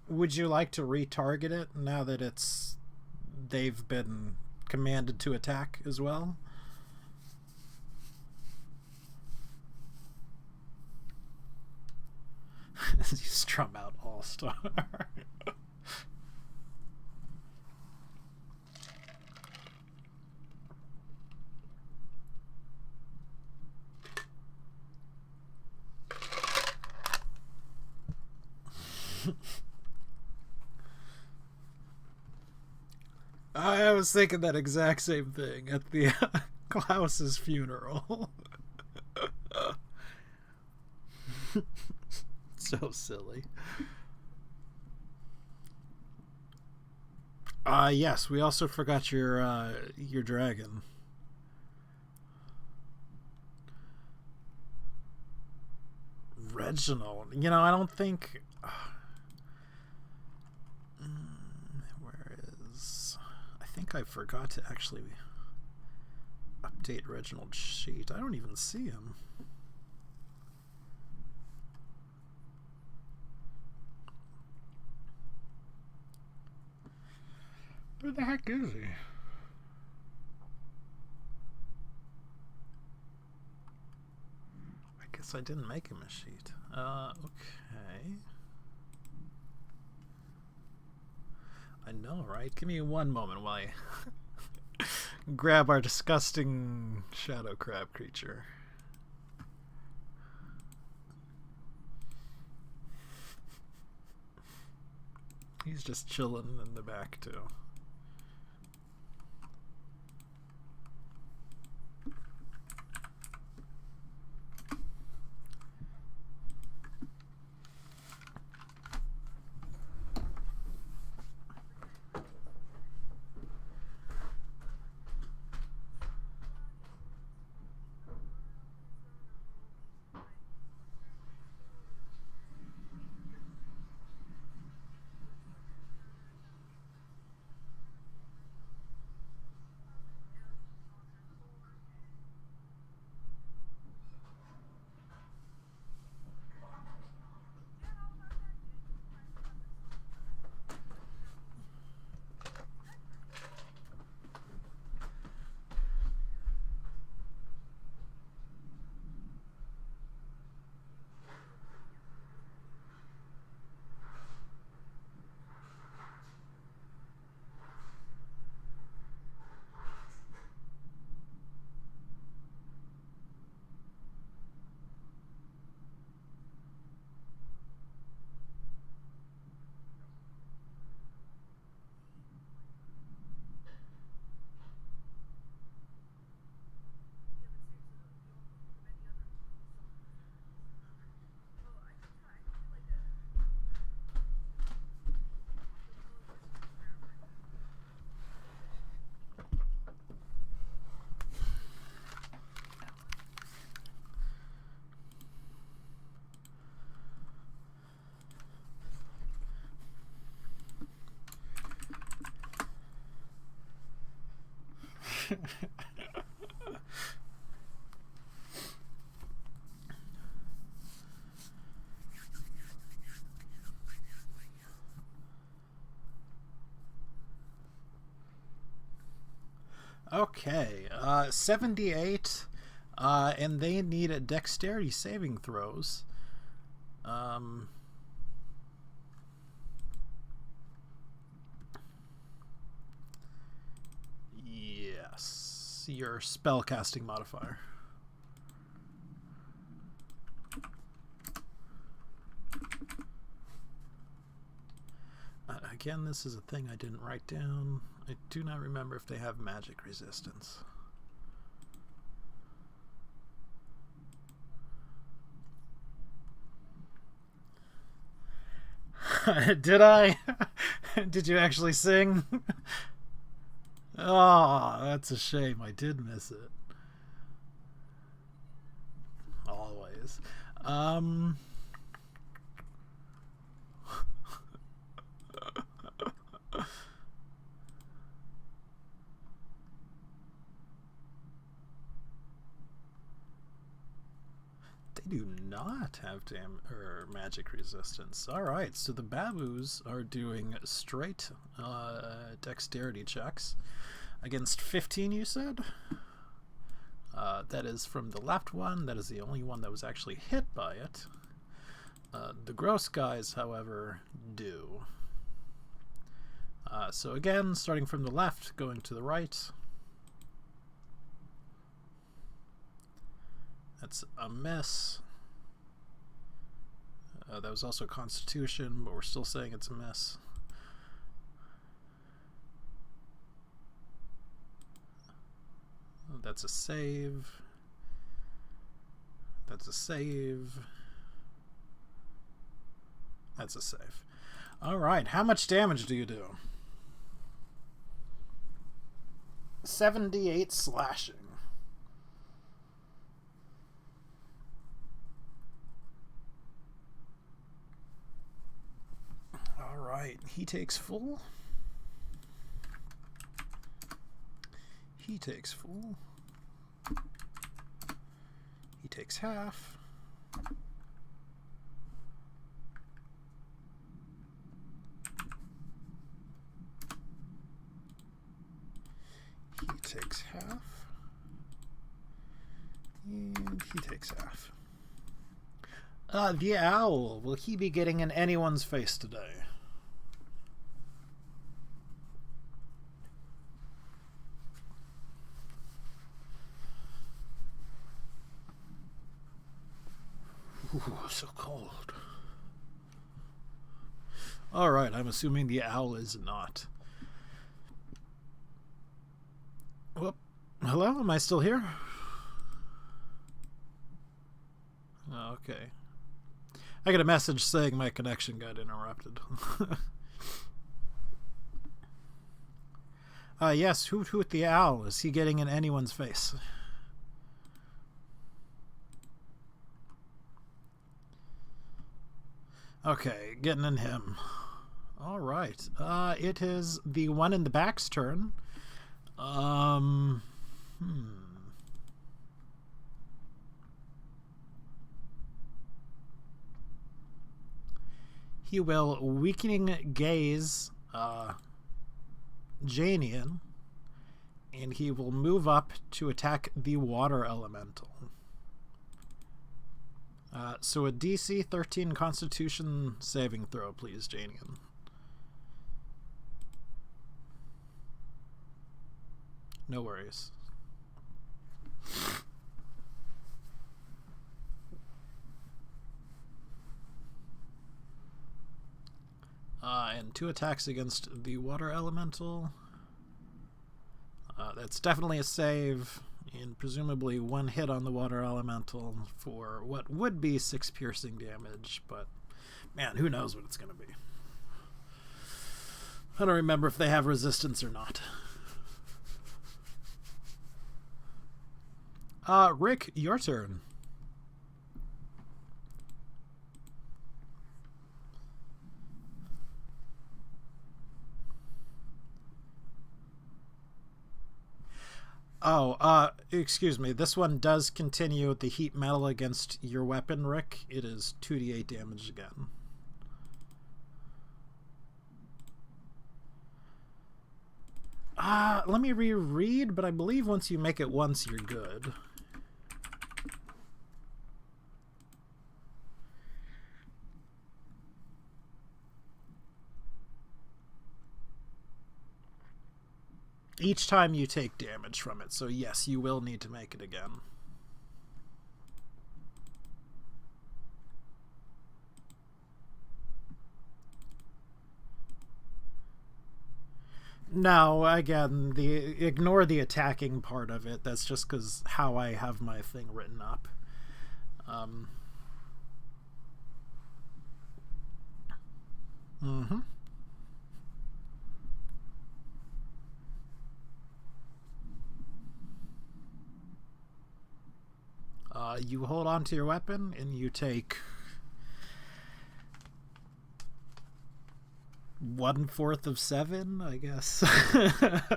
Would you like to retarget it now that they've been commanded to attack as well? As you strum out All Star. I was thinking that exact same thing at the Klaus's funeral. So silly. Yes, we also forgot your dragon. Reginald. You know, I don't think. Where is? I think I forgot to actually update Reginald's sheet. I don't even see him. Where the heck is he? I guess I didn't make him a sheet. Okay. I know, right? Give me one moment while I grab our disgusting shadow crab creature. He's just chilling in the back, too. Okay, 78, and they need a dexterity saving throws. Yes, your spellcasting modifier. Again, this is a thing I didn't write down. I do not remember if they have magic resistance. Did I? Did you actually sing? Oh, that's a shame. I did miss it. Always. They do not have magic resistance. Alright, so the Babus are doing straight dexterity checks. Against 15, you said? That is from the left one. That is the only one that was actually hit by it. The gross guys, however, do. So again, starting from the left, going to the right. That's a miss. That was also Constitution, but we're still saying it's a miss. That's a save. That's a save. That's a save. Alright, how much damage do you do? 78 slashing. Alright, he takes full. He takes full. He takes half. He takes half. And he takes half. The owl. Will he be getting in anyone's face today? Ooh, so cold. Alright, I'm assuming the owl is not. Whoop. Hello? Am I still here? Okay. I got a message saying my connection got interrupted. Yes, Hoot Hoot the owl. Is he getting in anyone's face? Okay, getting in him. Alright. It is the one in the back's turn. He will weakening gaze Janian, and he will move up to attack the water elemental. So a DC 13 Constitution saving throw, please, Janian. No worries. And 2 attacks against the water elemental. That's definitely a save, and presumably 1 hit on the water elemental for what would be 6 piercing damage, but man, who knows what it's going to be. I don't remember if they have resistance or not. Rick, your turn. Oh, excuse me. This one does continue the heat metal against your weapon, Rick. It is 2d8 damage again. Let me reread, but I believe once you make it once, you're good. Each time you take damage from it, so yes, you will need to make it again. No, again, ignore the attacking part of it. That's just because how I have my thing written up. You hold on to your weapon and you take 1/4 of 7, I guess. I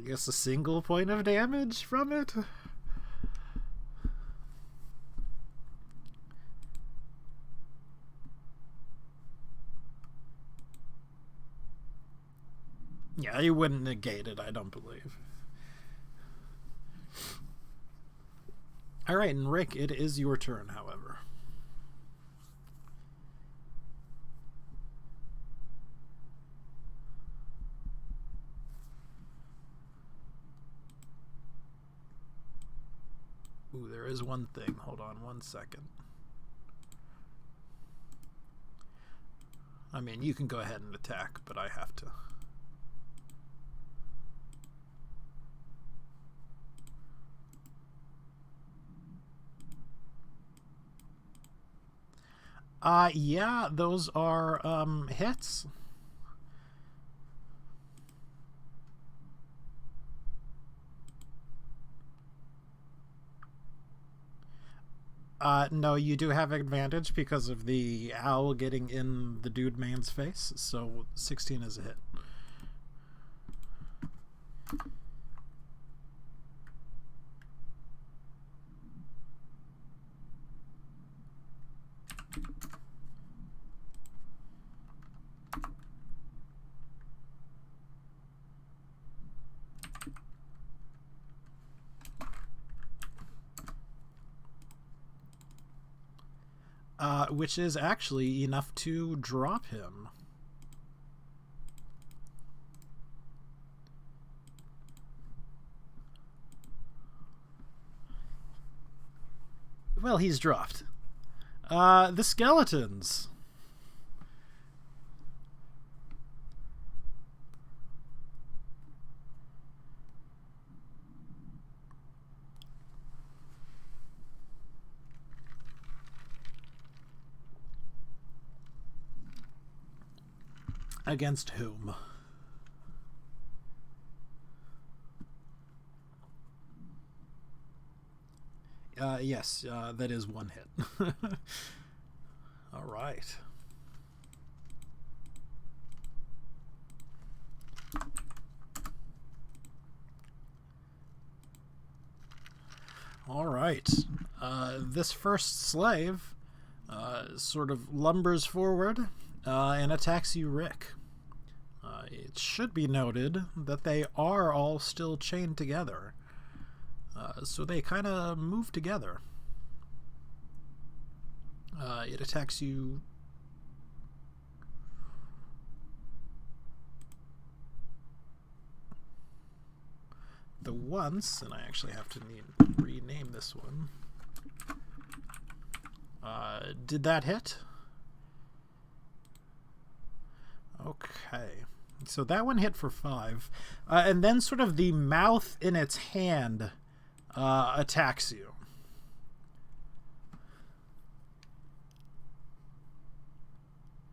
guess a single point of damage from it. Yeah, he wouldn't negate it, I don't believe. Alright, and Rick, it is your turn, however. Ooh, there is one thing. Hold on 1 second. I mean, you can go ahead and attack, but I have to. Yeah, those are hits. No, you do have advantage because of the owl getting in the dude man's face, so 16 is a hit. Which is actually enough to drop him. Well, he's dropped. The skeletons. Against whom? Yes, that is one hit. All right. All right. This first slave sort of lumbers forward and attacks you, Rick. It should be noted that they are all still chained together. So they kind of move together. It attacks you the once, and I actually have to rename this one. Did that hit? Okay. So that one hit for 5. And then sort of the mouth in its hand attacks you.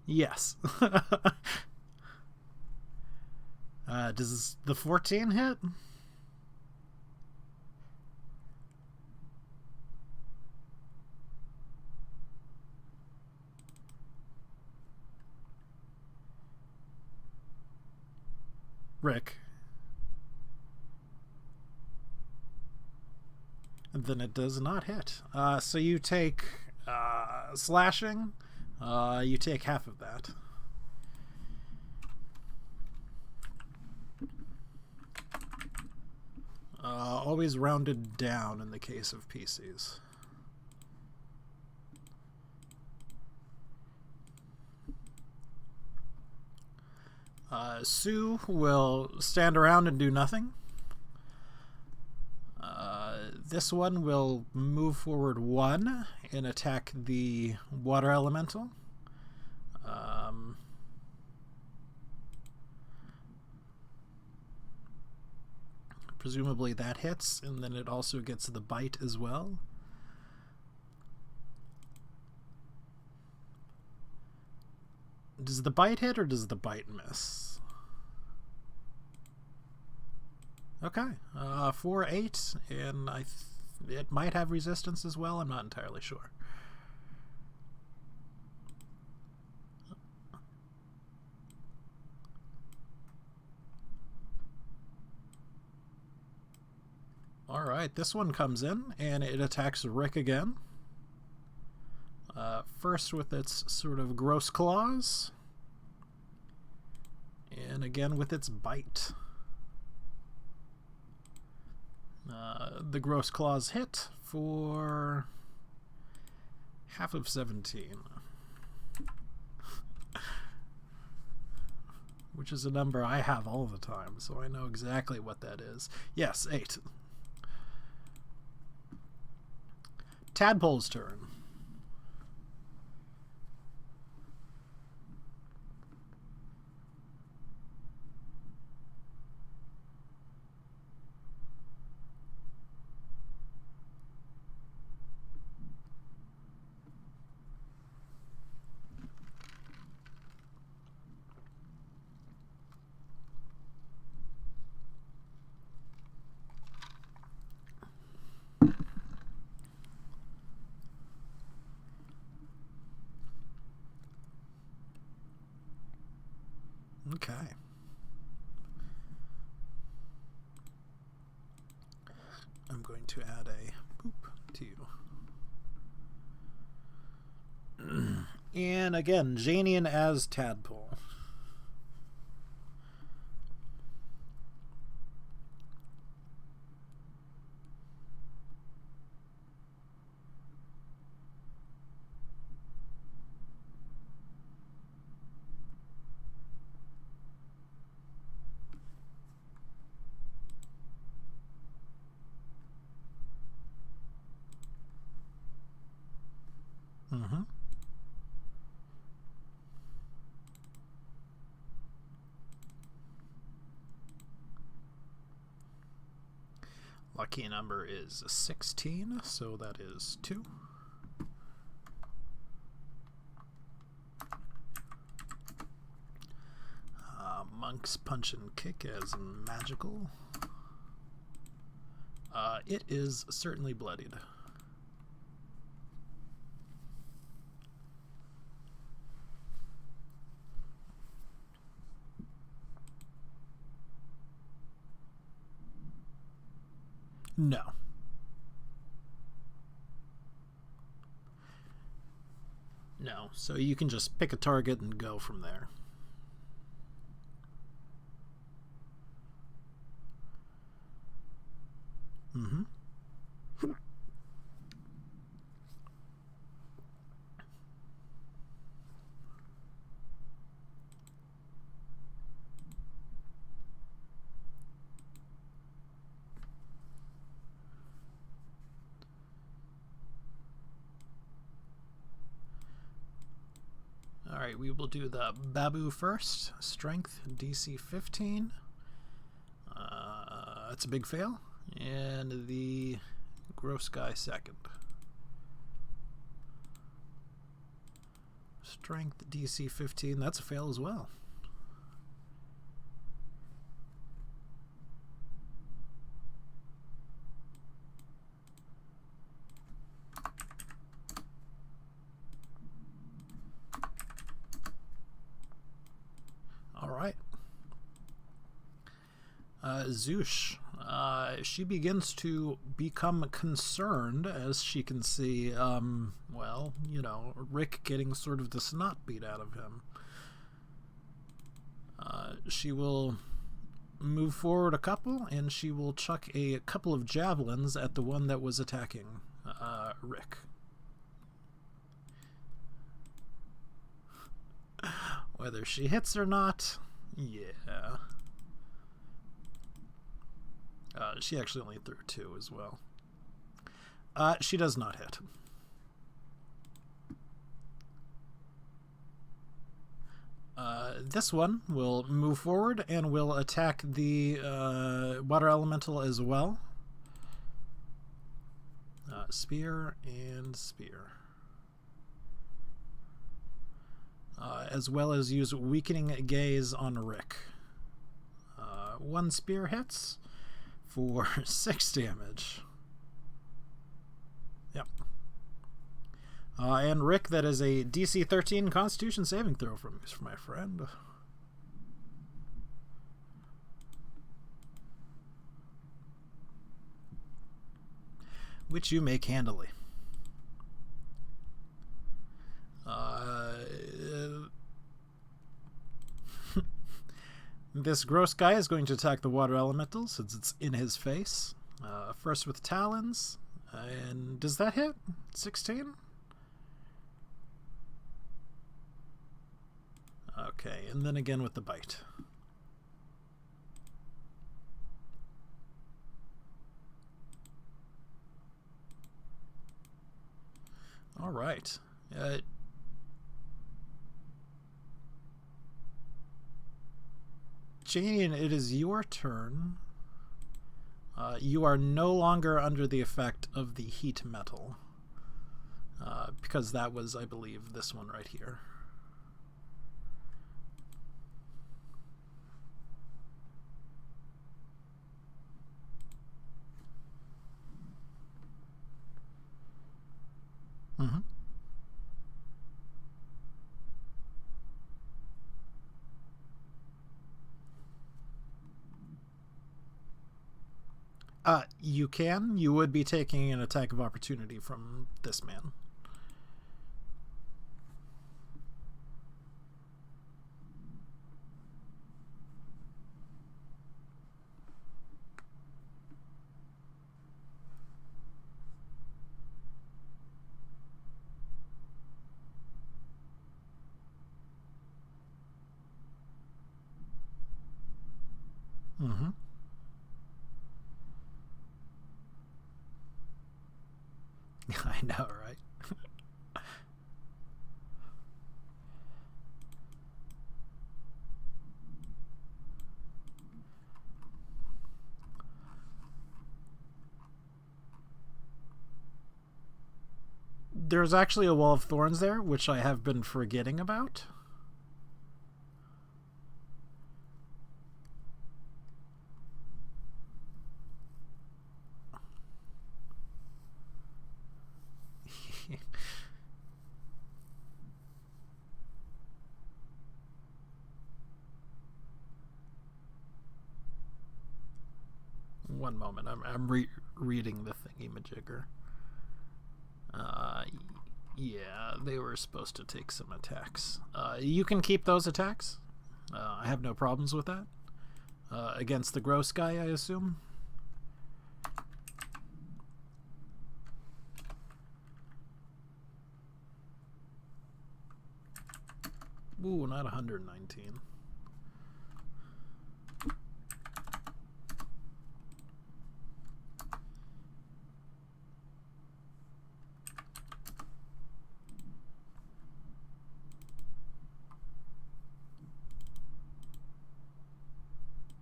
Yes. Does the 14 hit? Rick. And then it does not hit. So you take slashing. You take half of that. Always rounded down in the case of PCs. Sue will stand around and do nothing. This one will move forward 1 and attack the water elemental. Presumably that hits, and then it also gets the bite as well. Does the bite hit or does the bite miss? Okay, 4, 8, and it might have resistance as well. I'm not entirely sure. All right, this one comes in and it attacks Rick again. First with its sort of gross claws. And again with its bite. The Gross Claws hit for half of 17. Which is a number I have all the time, so I know exactly what that is. Yes, 8. Tadpole's turn. Okay. I'm going to add a boop to you. And again, Janian as Tadpole. Mm-hmm. Lucky number is 16, so that is 2. Monk's Punch and Kick as magical. It is certainly bloodied. No. No, so you can just pick a target and go from there. Mm-hmm. Alright, we will do the Babu first. Strength, DC 15. That's a big fail. And the Gross Guy second. Strength, DC 15. That's a fail as well. Alright. Zoosh. She begins to become concerned as she can see, well, you know, Rick getting sort of the snot beat out of him. She will move forward a couple, and she will chuck a couple of javelins at the one that was attacking Rick. Whether she hits or not, yeah. She actually only threw 2 as well. She does not hit. This one will move forward and will attack the water elemental as well. Spear and spear. As well as use Weakening Gaze on Rick. 1 spear hits for 6 damage. Yep. And Rick, that is a DC 13 Constitution saving throw from my friend. Which you make handily. This gross guy is going to attack the water elemental since it's in his face. First with talons. And does that hit? 16? Okay, and then again with the bite. All right. Janian, it is your turn. You are no longer under the effect of the heat metal. Because that was, I believe, this one right here. Mm-hmm. You can. You would be taking an attack of opportunity from this man. Mm-hmm. I know, right? There's actually a wall of thorns there, which I have been forgetting about. One moment, I'm reading the thingy-majigger. Yeah, they were supposed to take some attacks. You can keep those attacks. I have no problems with that. Against the gross guy, I assume. Ooh, not 119.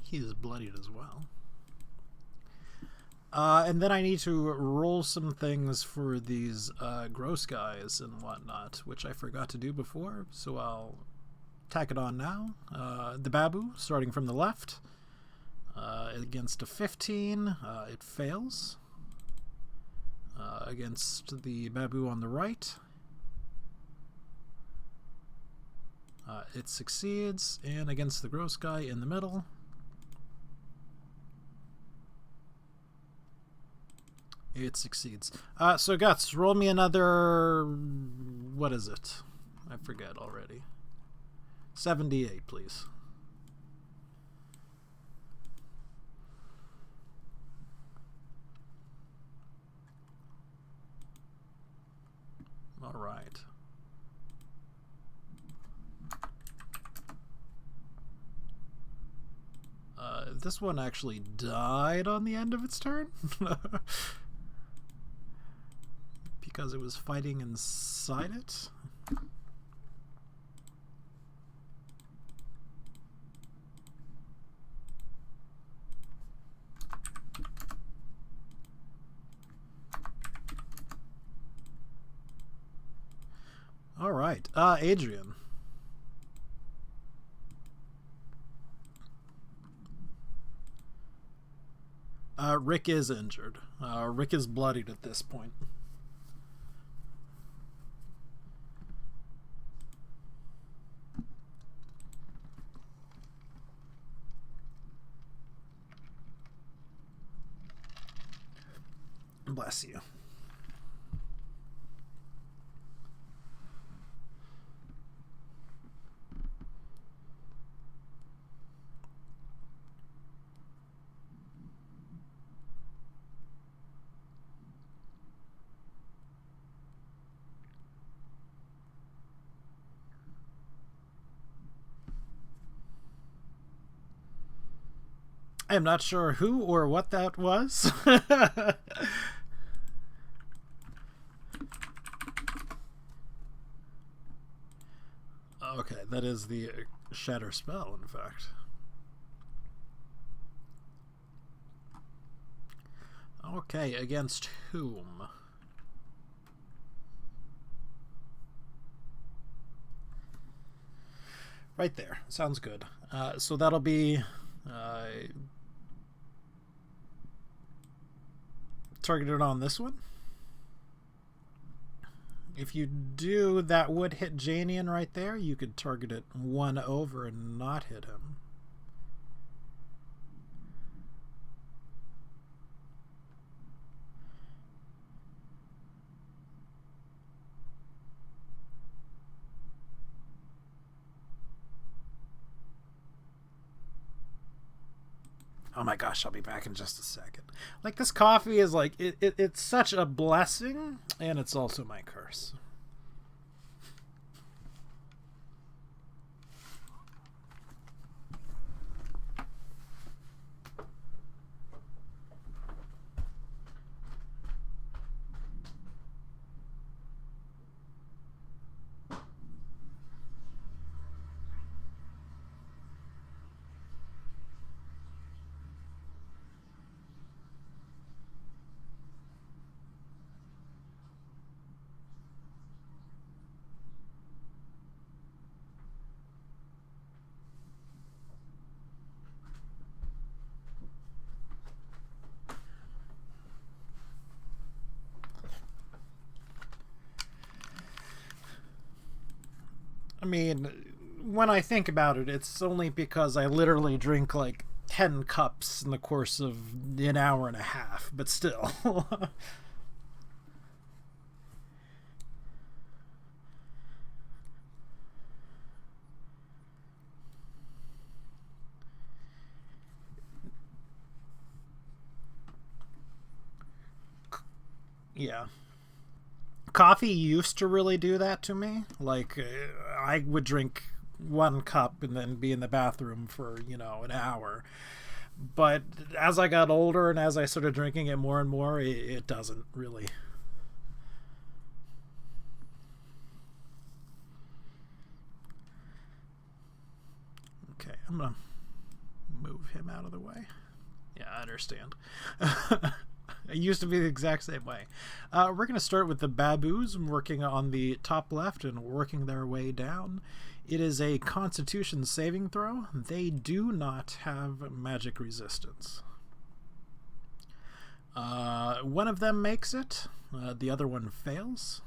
He is bloodied as well. And then I need to roll some things for these gross guys and whatnot, which I forgot to do before, so I'll tack it on now. The Babu, starting from the left, against a 15, it fails. Against the Babu on the right, it succeeds, and against the gross guy in the middle, it succeeds. So Guts, roll me another... What is it? I forget already. 78, please. All right. This one actually died on the end of its turn. Because it was fighting inside it. All right, Adrian. Rick is injured. Rick is bloodied at this point. Bless you. I am not sure who or what that was. Okay, that is the shatter spell, in fact. Okay, against whom? Right there. Sounds good. So that'll be targeted on this one. If you do, that would hit Janian right there. You could target it 1 over and not hit him. Oh my gosh, I'll be back in just a second. Like, this coffee is like, it's such a blessing, and it's also my curse. I mean, when I think about it, it's only because I literally drink like 10 cups in the course of an hour and a half, but still. Yeah. Coffee used to really do that to me. Like, I would drink 1 cup and then be in the bathroom for, an hour. But as I got older and as I started drinking it more and more, it doesn't really. Okay, I'm gonna move him out of the way. Yeah, I understand. It used to be the exact same way. We're going to start with the baboos, working on the top left and working their way down. It is a Constitution saving throw. They do not have magic resistance. One of them makes it. The other one fails.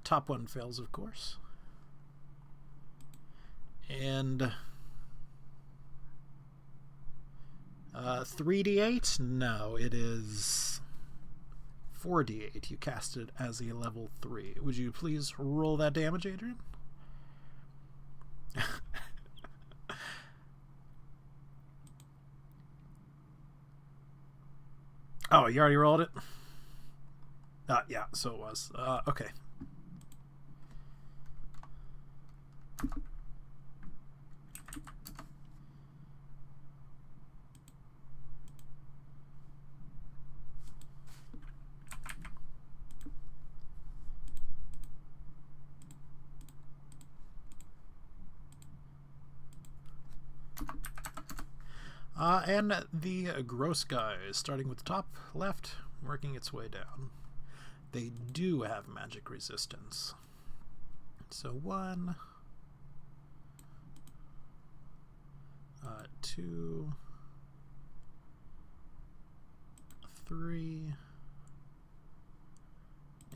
Top one fails, of course. And 3d8? No, it is 4d8. You cast it as a level 3. Would you please roll that damage, Adrian? Oh, you already rolled it? Yeah, so it was. Okay. And the gross guys, starting with the top left, working its way down. They do have magic resistance. So 1, 2, 3,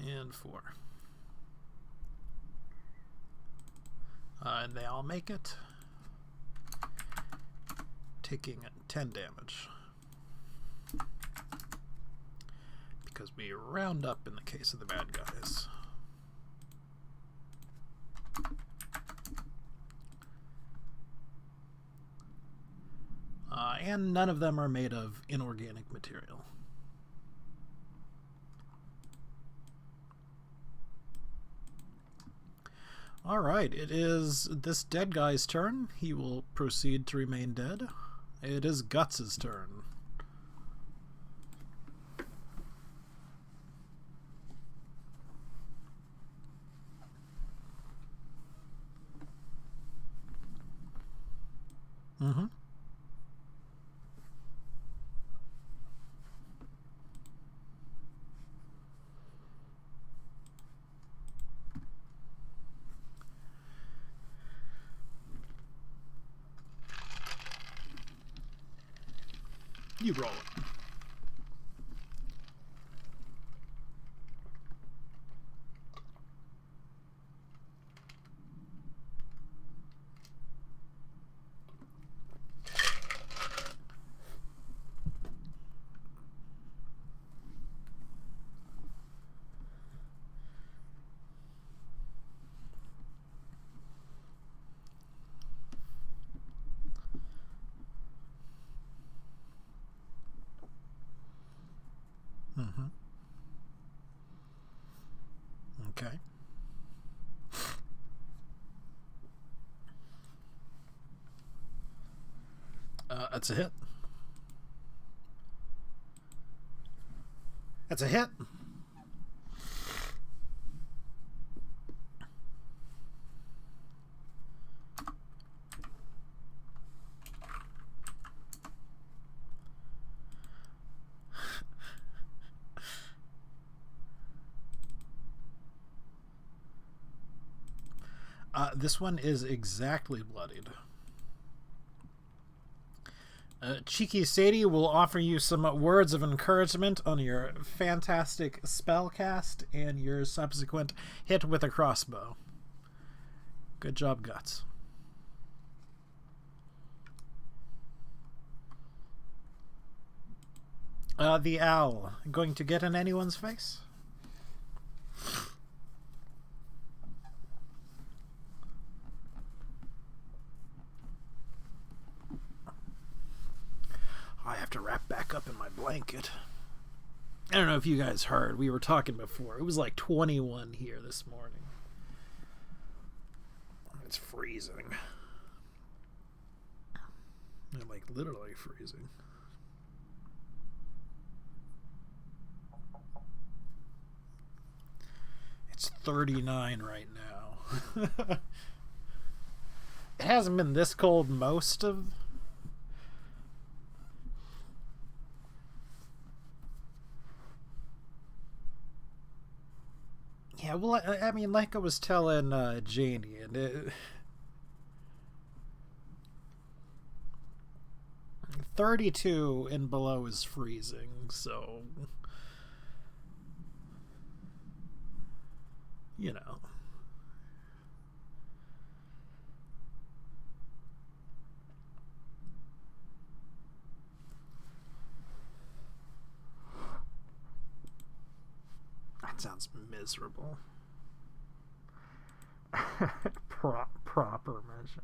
and 4. And they all make it, taking 10 damage. Because we round up in the case of the bad guys. And none of them are made of inorganic material. Alright, it is this dead guy's turn. He will proceed to remain dead. It is Guts' turn. Mm-hmm. You roll it. Mm-hmm. Okay. That's a hit. That's a hit. This one is exactly bloodied. Cheeky Sadie will offer you some words of encouragement on your fantastic spell cast and your subsequent hit with a crossbow. Good job, Guts. The owl. Going to get in anyone's face? I have to wrap back up in my blanket. I don't know if you guys heard. We were talking before. It was like 21 here this morning. It's freezing. Like literally freezing. It's 39 right now. It hasn't been this cold most of... Yeah, well, I mean, like I was telling Janie, and 32 and below is freezing, so... You know. That sounds miserable. Proper measure.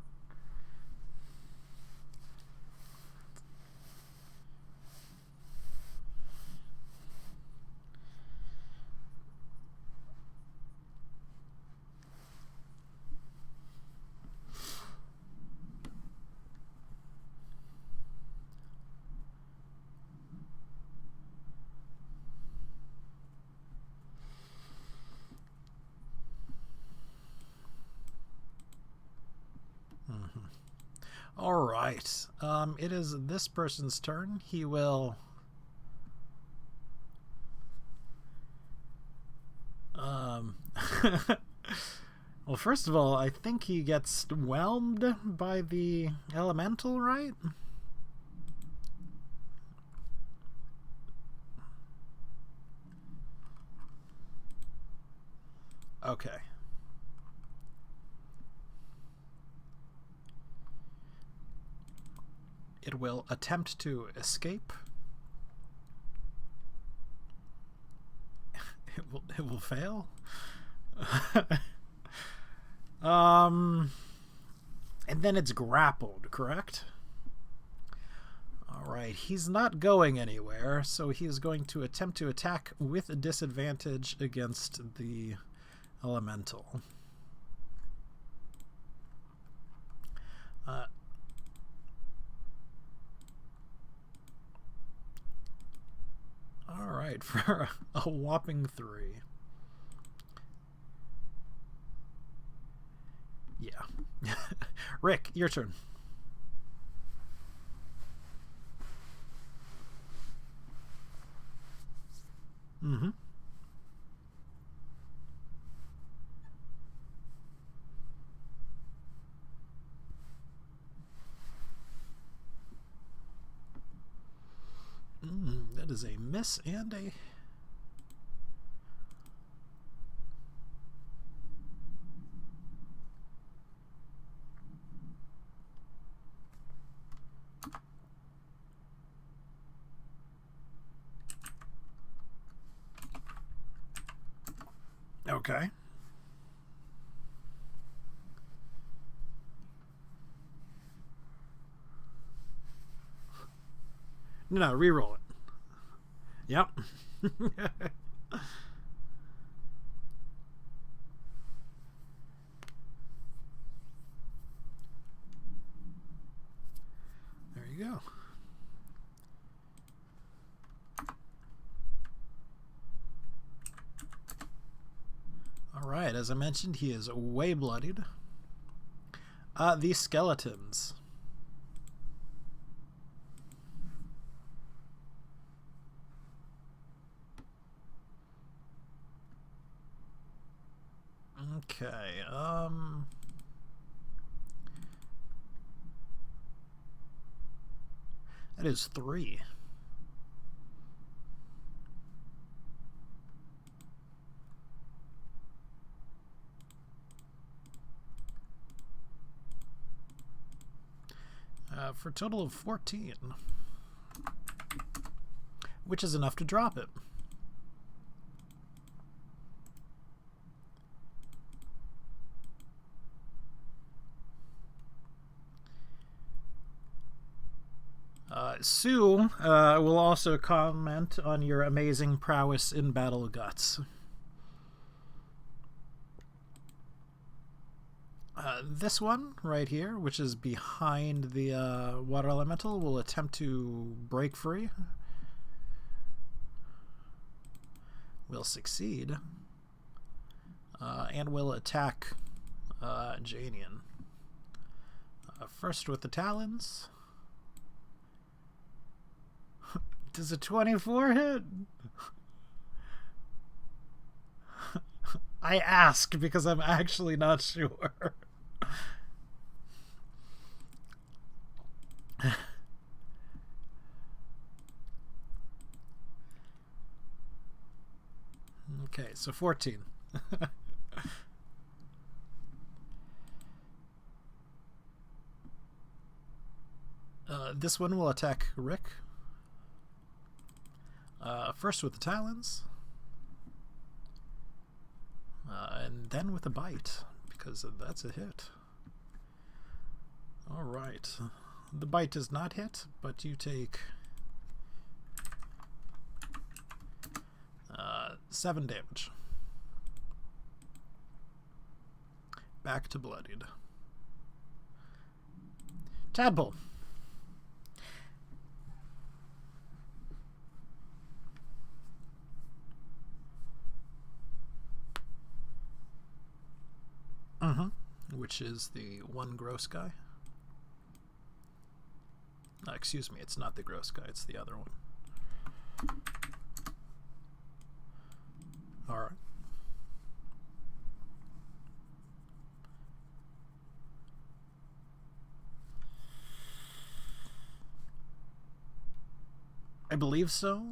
All right. It is this person's turn. He will... Well, first of all, I think he gets whelmed by the elemental, right? Okay. It will attempt to escape. It will fail. And then it's grappled, correct? All right, he's not going anywhere, so he is going to attempt to attack with a disadvantage against the elemental. right, for a whopping 3. Yeah. Rick, your turn. Mm-hmm. That is a miss and a... Okay. No, re-roll it. Yep. There you go. All right, as I mentioned, he is way bloodied. These skeletons. Okay, that is 3. For a total of 14. Which is enough to drop it. Sue will also comment on your amazing prowess in Battle Guts. This one right here, which is behind the water elemental, will attempt to break free. Will succeed. And will attack Janian. First with the talons. Does a 24 hit? I ask because I'm actually not sure. Okay, so 14. This one will attack Rick. First with the talons. And then with a bite, because that's a hit. Alright. The bite does not hit, but you take 7 damage. Back to bloodied. Tadpole. Which is the one gross guy. Excuse me, it's not the gross guy, it's the other one. Alright. I believe so.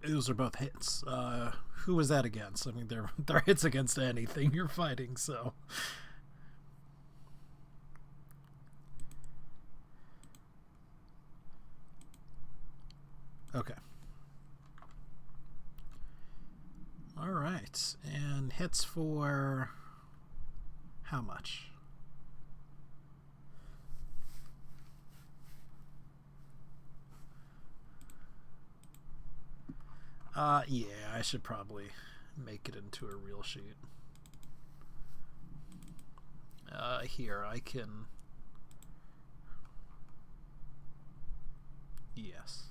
Those are both hits. Who was that against? I mean, they're hits against anything you're fighting, so. Okay. Alright, and hits for how much? Yeah, I should probably make it into a real sheet. Here, I can... Yes.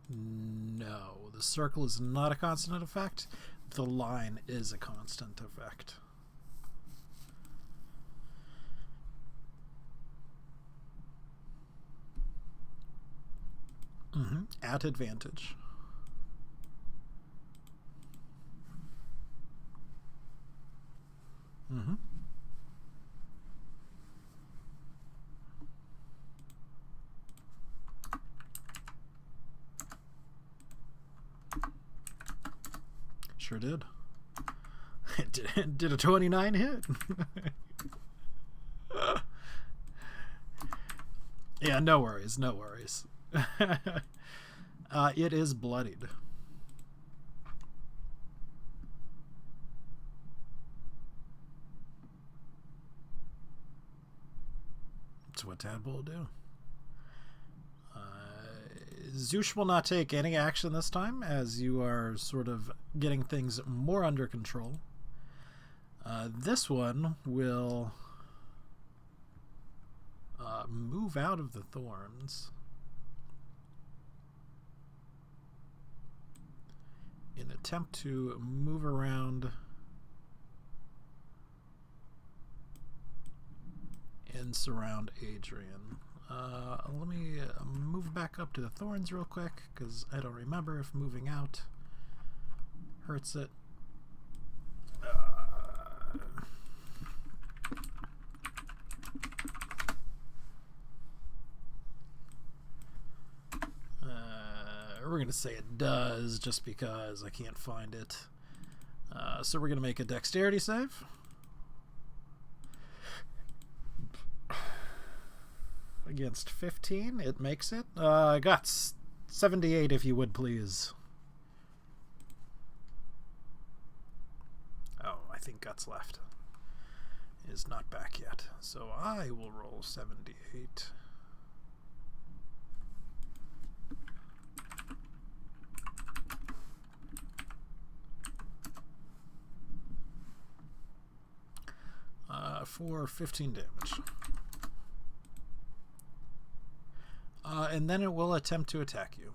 No, the circle is not a constant effect. The line is a constant effect. At advantage. Sure did. Did a 29 hit? Yeah, no worries, no worries. It is bloodied. That's what Tadpole will do. Zoosh will not take any action this time, as you are sort of getting things more under control. This one will move out of the thorns in attempt to move around and surround Adrian. Let me move back up to the thorns real quick, because I don't remember if moving out hurts it. We're going to say it does, just because I can't find it. So we're going to make a dexterity save. Against 15, it makes it. I got 78, if you would please. Oh, I think Guts left. Is not back yet. So I will roll 78. For 15 damage. And then it will attempt to attack you.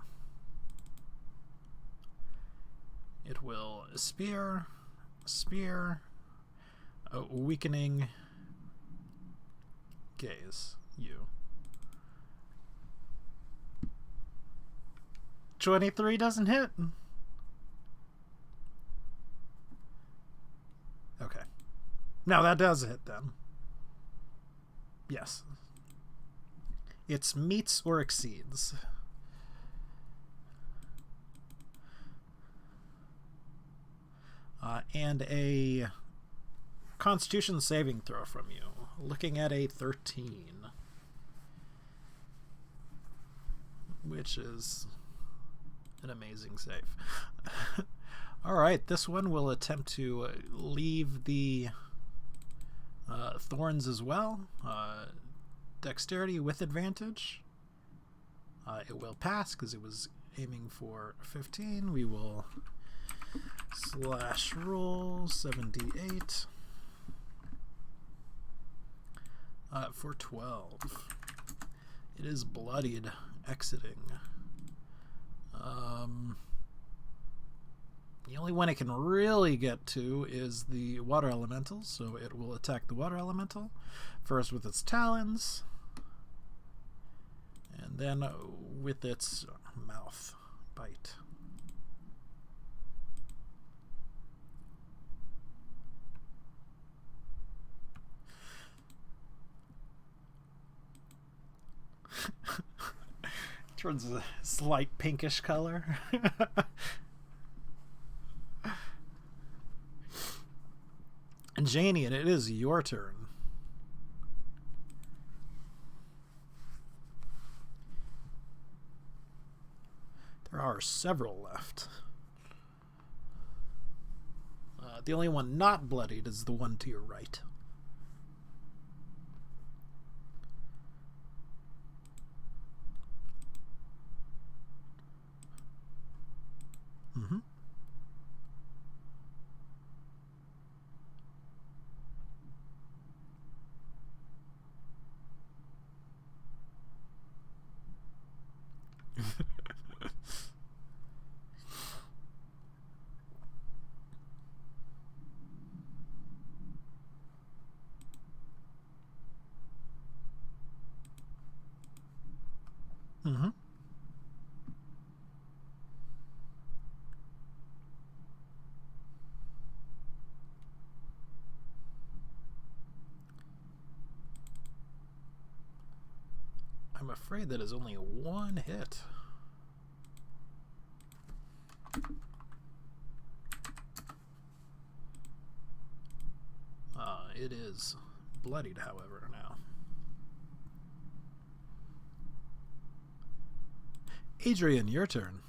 It will spear, weakening, gaze you. 23 doesn't hit. Okay. Now that does hit then. Yes. It's meets or exceeds. And a Constitution saving throw from you. Looking at a 13. Which is an amazing save. Alright, this one will attempt to leave the thorns as well. Dexterity with advantage. It will pass because it was aiming for 15. We will slash roll 78 for 12. It is bloodied, exiting. The only one it can really get to is the water elemental, so it will attack the water elemental first with its talons, and then with its mouth bite. Turns a slight pinkish color. Janie, and it is your turn. There are several left. The only one not bloodied is the one to your right. Mm-hmm. Mm-hmm. I'm afraid that is only one hit. It is bloodied, however, now. Adrian, your turn.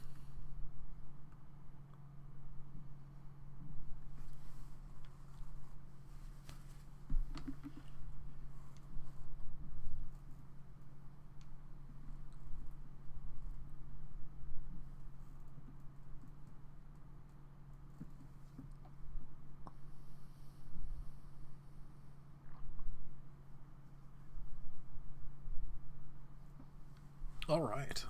All right.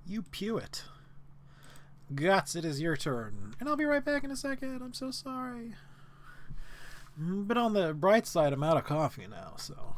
You pew it. Guts, it is your turn. And I'll be right back in a second. I'm so sorry. But on the bright side, I'm out of coffee now, so...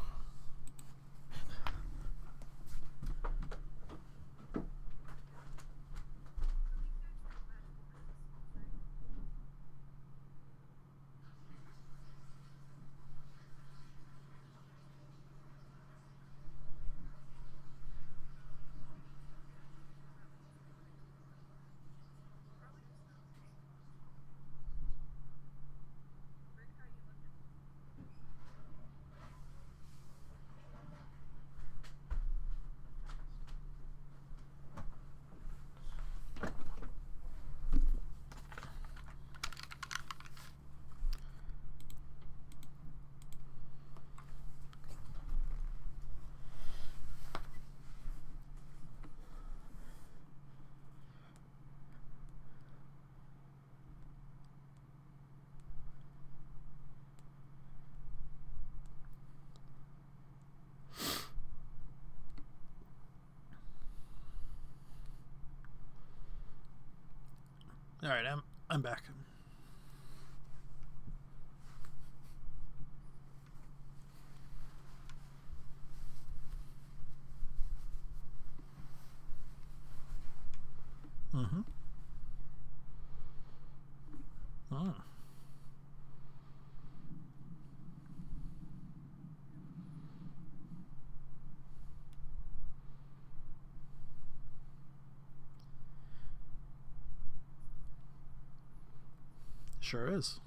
All right, I'm back. Mm-hmm. Oh. Sure is.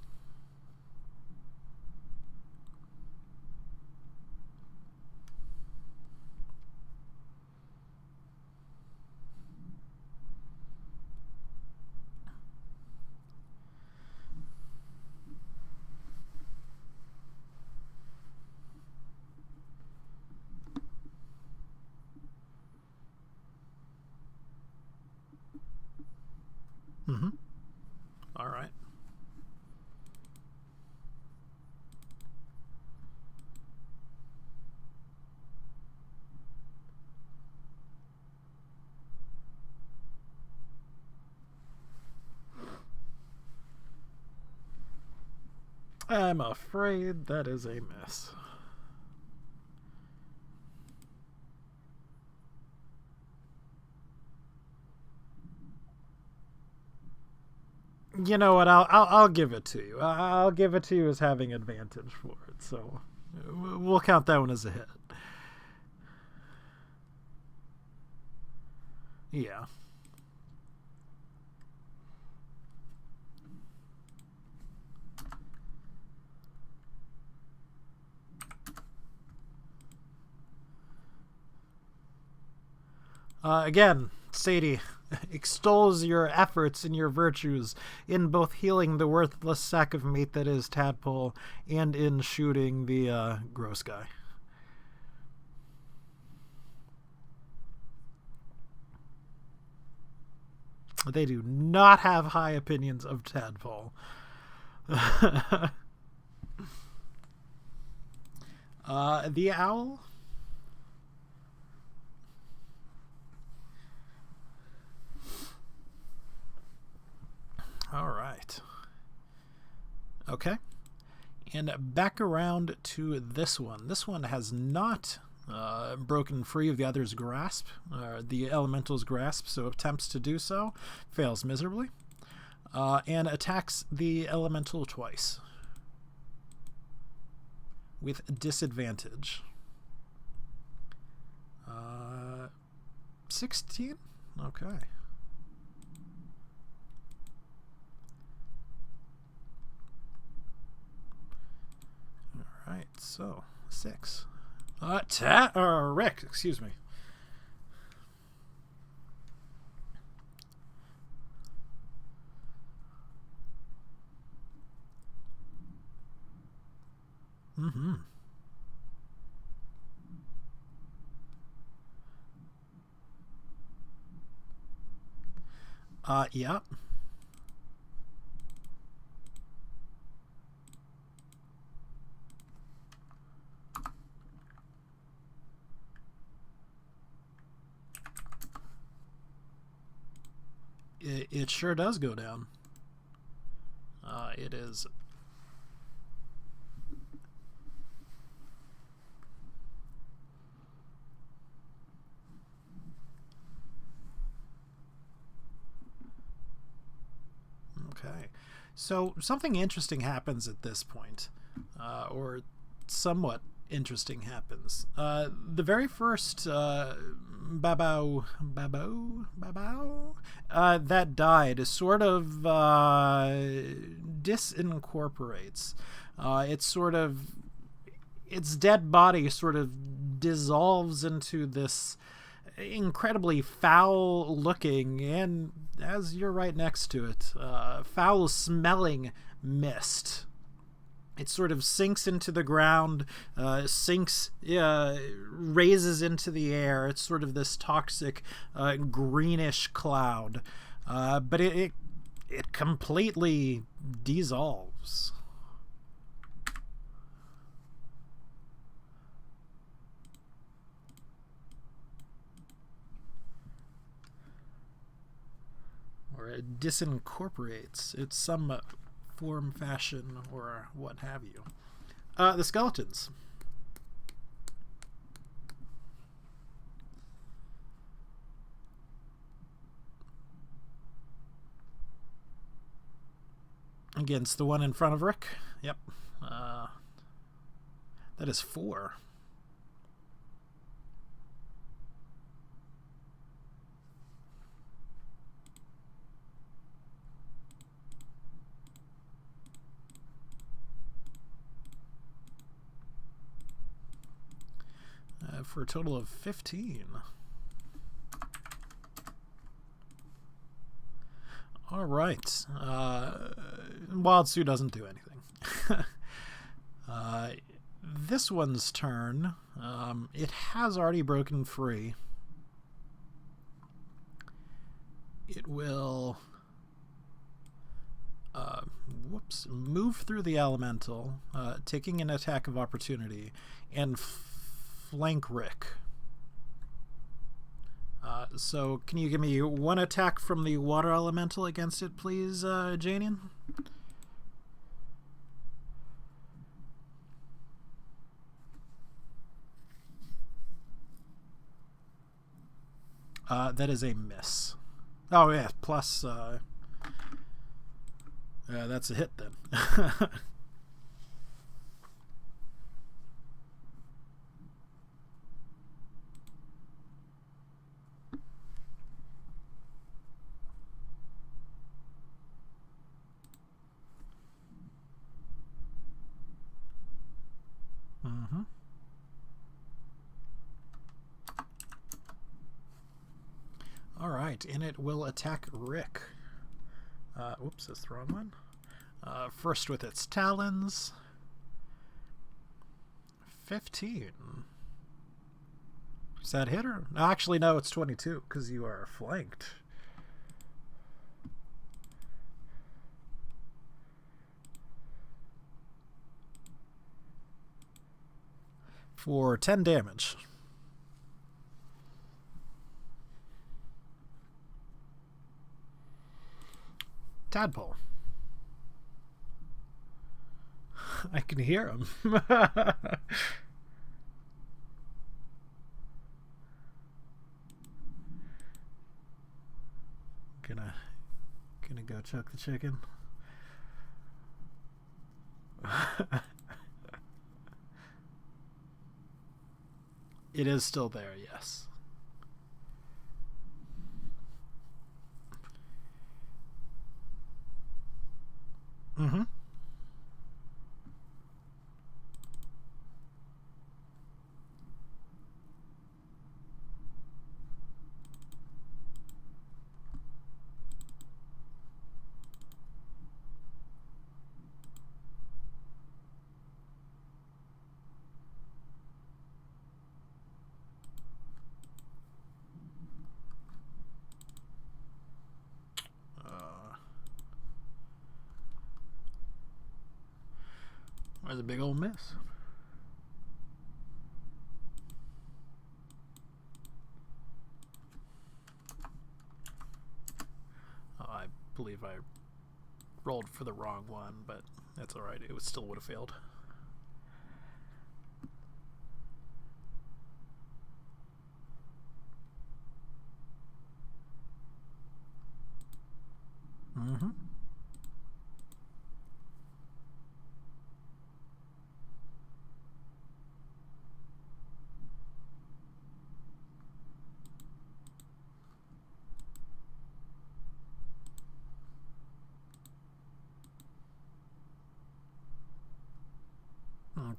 Mm-hmm. All right. I'm afraid that is a miss. You know what? I'll give it to you. I'll give it to you as having advantage for it. So we'll count that one as a hit. Yeah. Again, Sadie extols your efforts and your virtues in both healing the worthless sack of meat that is Tadpole and in shooting the gross guy. They do not have high opinions of Tadpole. The owl? All right. Okay. And back around to this one. This one has not broken free of the other's grasp, the elemental's grasp, so attempts to do so, fails miserably, and attacks the elemental twice with disadvantage. 16? Okay. Alright, so 6. Rick, excuse me. Mm-hmm. Yeah. It sure does go down. It is. Okay. So something interesting happens at this point, or somewhat interesting happens. The very first babao that died is sort of disincorporates. It's sort of its dead body sort of dissolves into this incredibly foul looking, and as you're right next to it, foul smelling mist. It sort of sinks into the ground, raises into the air. It's sort of this toxic greenish cloud, but it completely dissolves. Or it disincorporates. It's some form, fashion, or what have you. The skeletons. Against the one in front of Rick. Yep. That is 4. For a total of 15. All right. Wild Sue doesn't do anything. This one's turn. It has already broken free. It will move through the elemental, taking an attack of opportunity, and flank Rick. So can you give me one attack from the water elemental against it, please, Janian? That is a miss. Oh yeah, plus that's a hit then. Mm-hmm. All right, and it will attack Rick. Oops, that's the wrong one. First with its talons. 15. Is that hit or? No, actually, no, it's 22 because you are flanked. For 10 damage. Tadpole. I can hear him. Gonna go chuck the chicken. It is still there, yes. Mm-hmm. There's a big old miss. Oh, I believe I rolled for the wrong one, but that's alright. It still would have failed. Mm-hmm.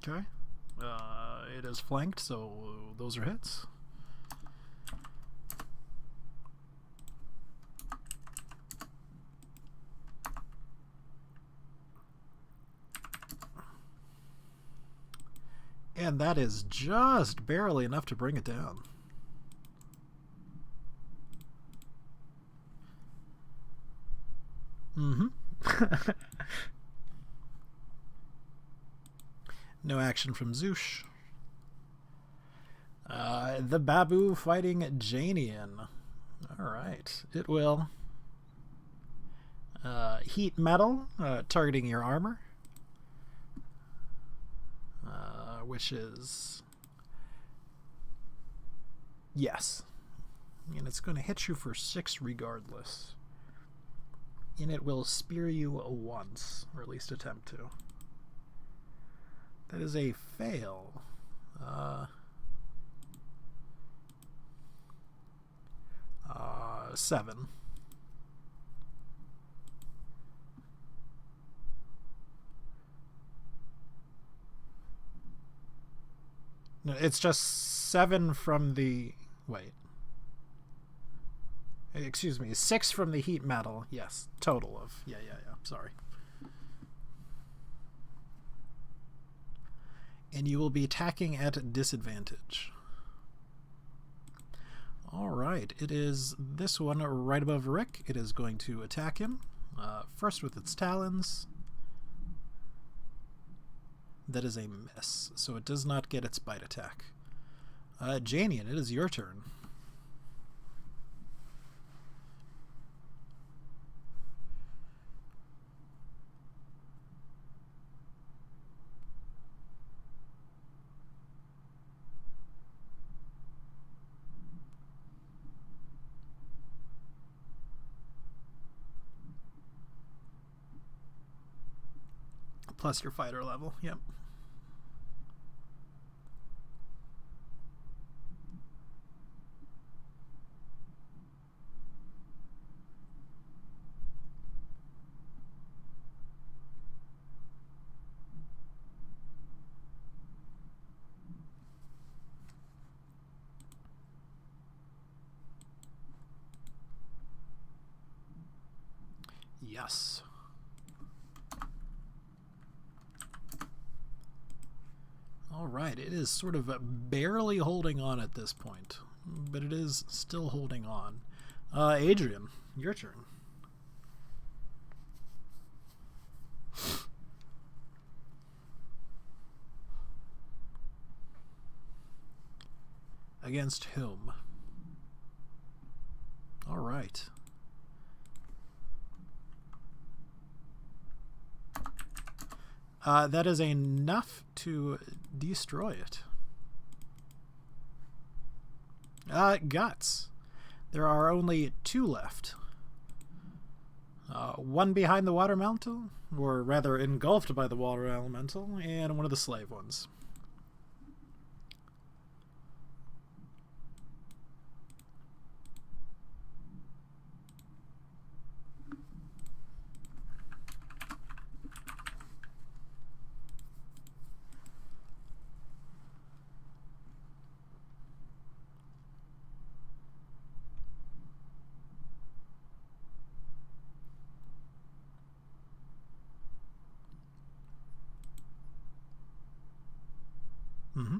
Okay. It is flanked, so those are hits. And that is just barely enough to bring it down. Mm-hmm. No action from Zoosh. The Babu fighting Janian. Alright. It will heat metal, targeting your armor. Which is... yes. And it's going to hit you for 6 regardless. And it will spear you once, or at least attempt to. That is a fail. 7. No, it's just 7 from the... wait. Excuse me, 6 from the heat metal. Yes, total of... yeah, sorry. And you will be attacking at disadvantage. Alright, it is this one right above Rick. It is going to attack him. First with its talons. That is a miss, so it does not get its bite attack. Janian, it is your turn. Plus your fighter level, yep. Yes. All right, it is sort of barely holding on at this point, but it is still holding on. Adrian, your turn. Against whom? All right. That is enough to destroy it. Guts. There are only 2 left. One behind the water elemental, or rather engulfed by the water elemental, and one of the slave ones. Mm-hmm.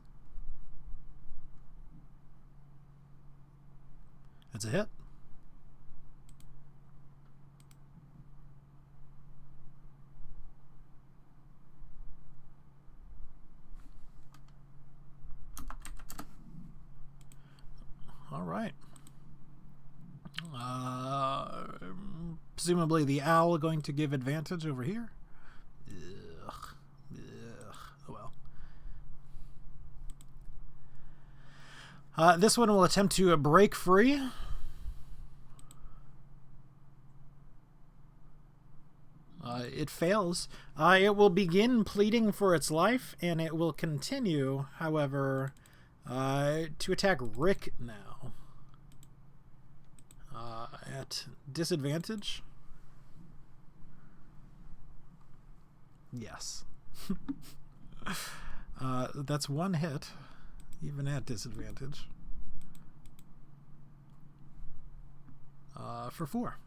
That's a hit. All right. Presumably the owl going to give advantage over here. Ugh. Ugh. Oh well. This one will attempt to break free. It fails. It will begin pleading for its life, and it will continue, however, to attack Rick now. At disadvantage. Yes. That's 1 hit, even at disadvantage. For 4.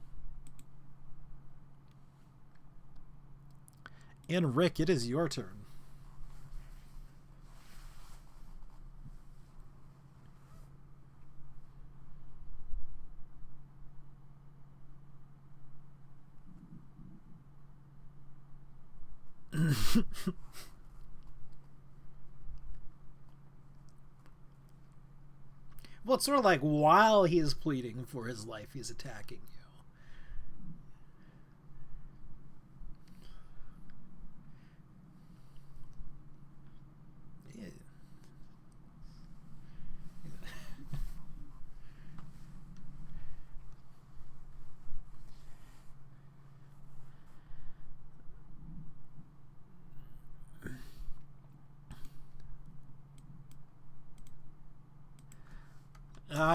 And Rick, it is your turn. Well, it's sort of like while he is pleading for his life, he's attacking you.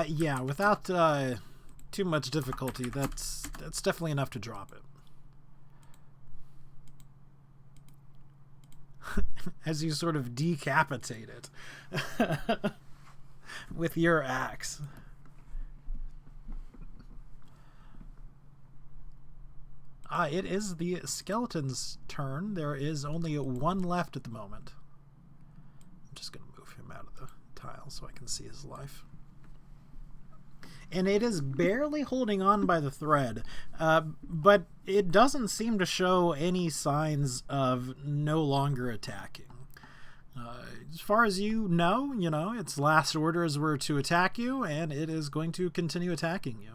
Yeah, without too much difficulty, that's definitely enough to drop it. As you sort of decapitate it with your axe. It is the skeleton's turn. There is only 1 left at the moment. I'm just going to move him out of the tile so I can see his life. And it is barely holding on by the thread, but it doesn't seem to show any signs of no longer attacking. As far as you know, its last orders were to attack you, and it is going to continue attacking you.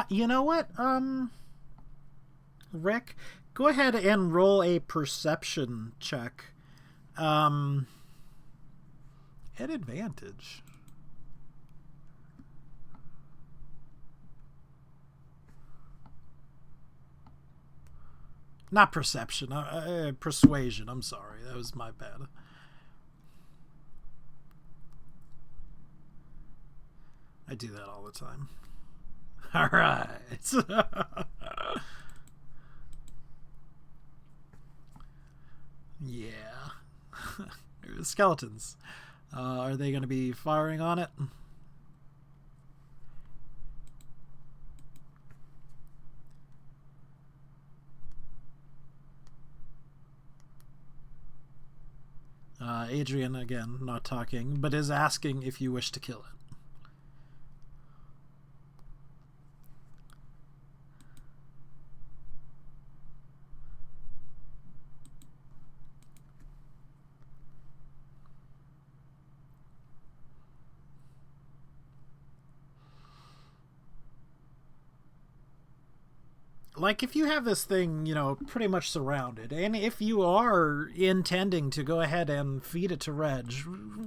You know what? Rick, go ahead and roll a perception check. At advantage. Not perception, persuasion. I'm sorry, that was my bad. I do that all the time. All right. Yeah. Skeletons. Are they going to be firing on it? Adrian, again, not talking, but is asking if you wish to kill it. Like, if you have this thing, pretty much surrounded, and if you are intending to go ahead and feed it to Reg,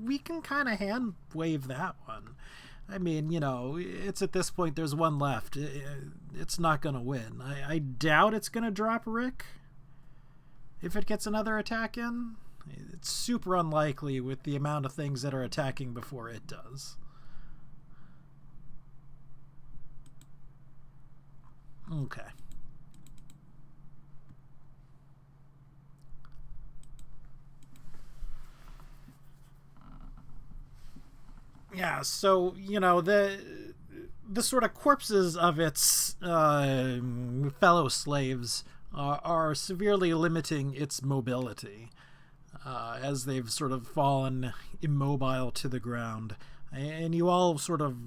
we can kind of hand wave that one. I mean, it's at this point, there's one left. It's not going to win. I doubt it's going to drop Rick if it gets another attack in. It's super unlikely with the amount of things that are attacking before it does. Okay. Yeah, so, the sort of corpses of its fellow slaves are severely limiting its mobility as they've sort of fallen immobile to the ground. And you all sort of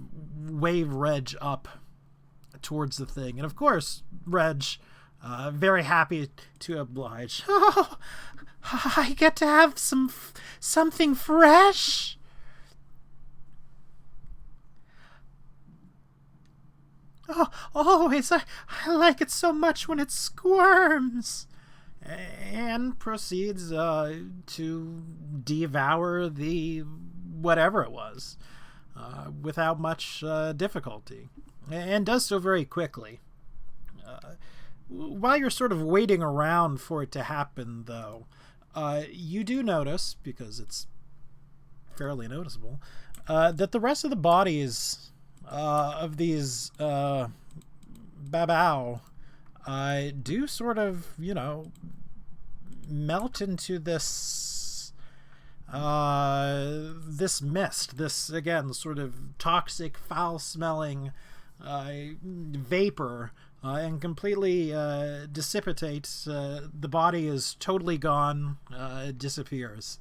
wave Reg up towards the thing. And of course, Reg, very happy to oblige. Oh, I get to have something fresh. Oh, always. I like it so much when it squirms. And proceeds to devour the whatever it was without much difficulty. And does so very quickly. While you're sort of waiting around for it to happen, though, you do notice, because it's fairly noticeable, that the rest of the bodies of these Babao do sort of, melt into this this mist, this, again, sort of toxic, foul-smelling vapor, and completely dissipates. The body is totally gone, disappears.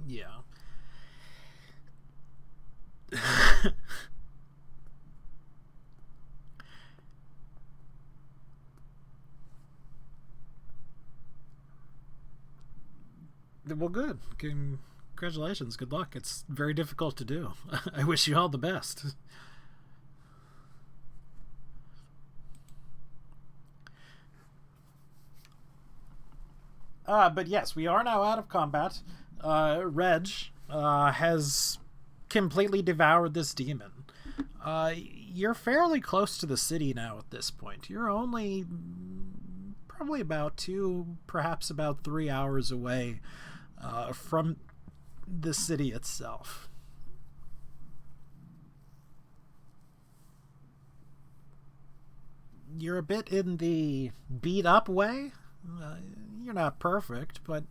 Yeah. Well, good. Congratulations. Good luck. It's very difficult to do. I wish you all the best. But yes, we are now out of combat. Reg has completely devoured this demon. You're fairly close to the city now at this point. You're only probably about 2, perhaps about 3 hours away from the city itself. You're a bit in the beat up way. You're not perfect, but,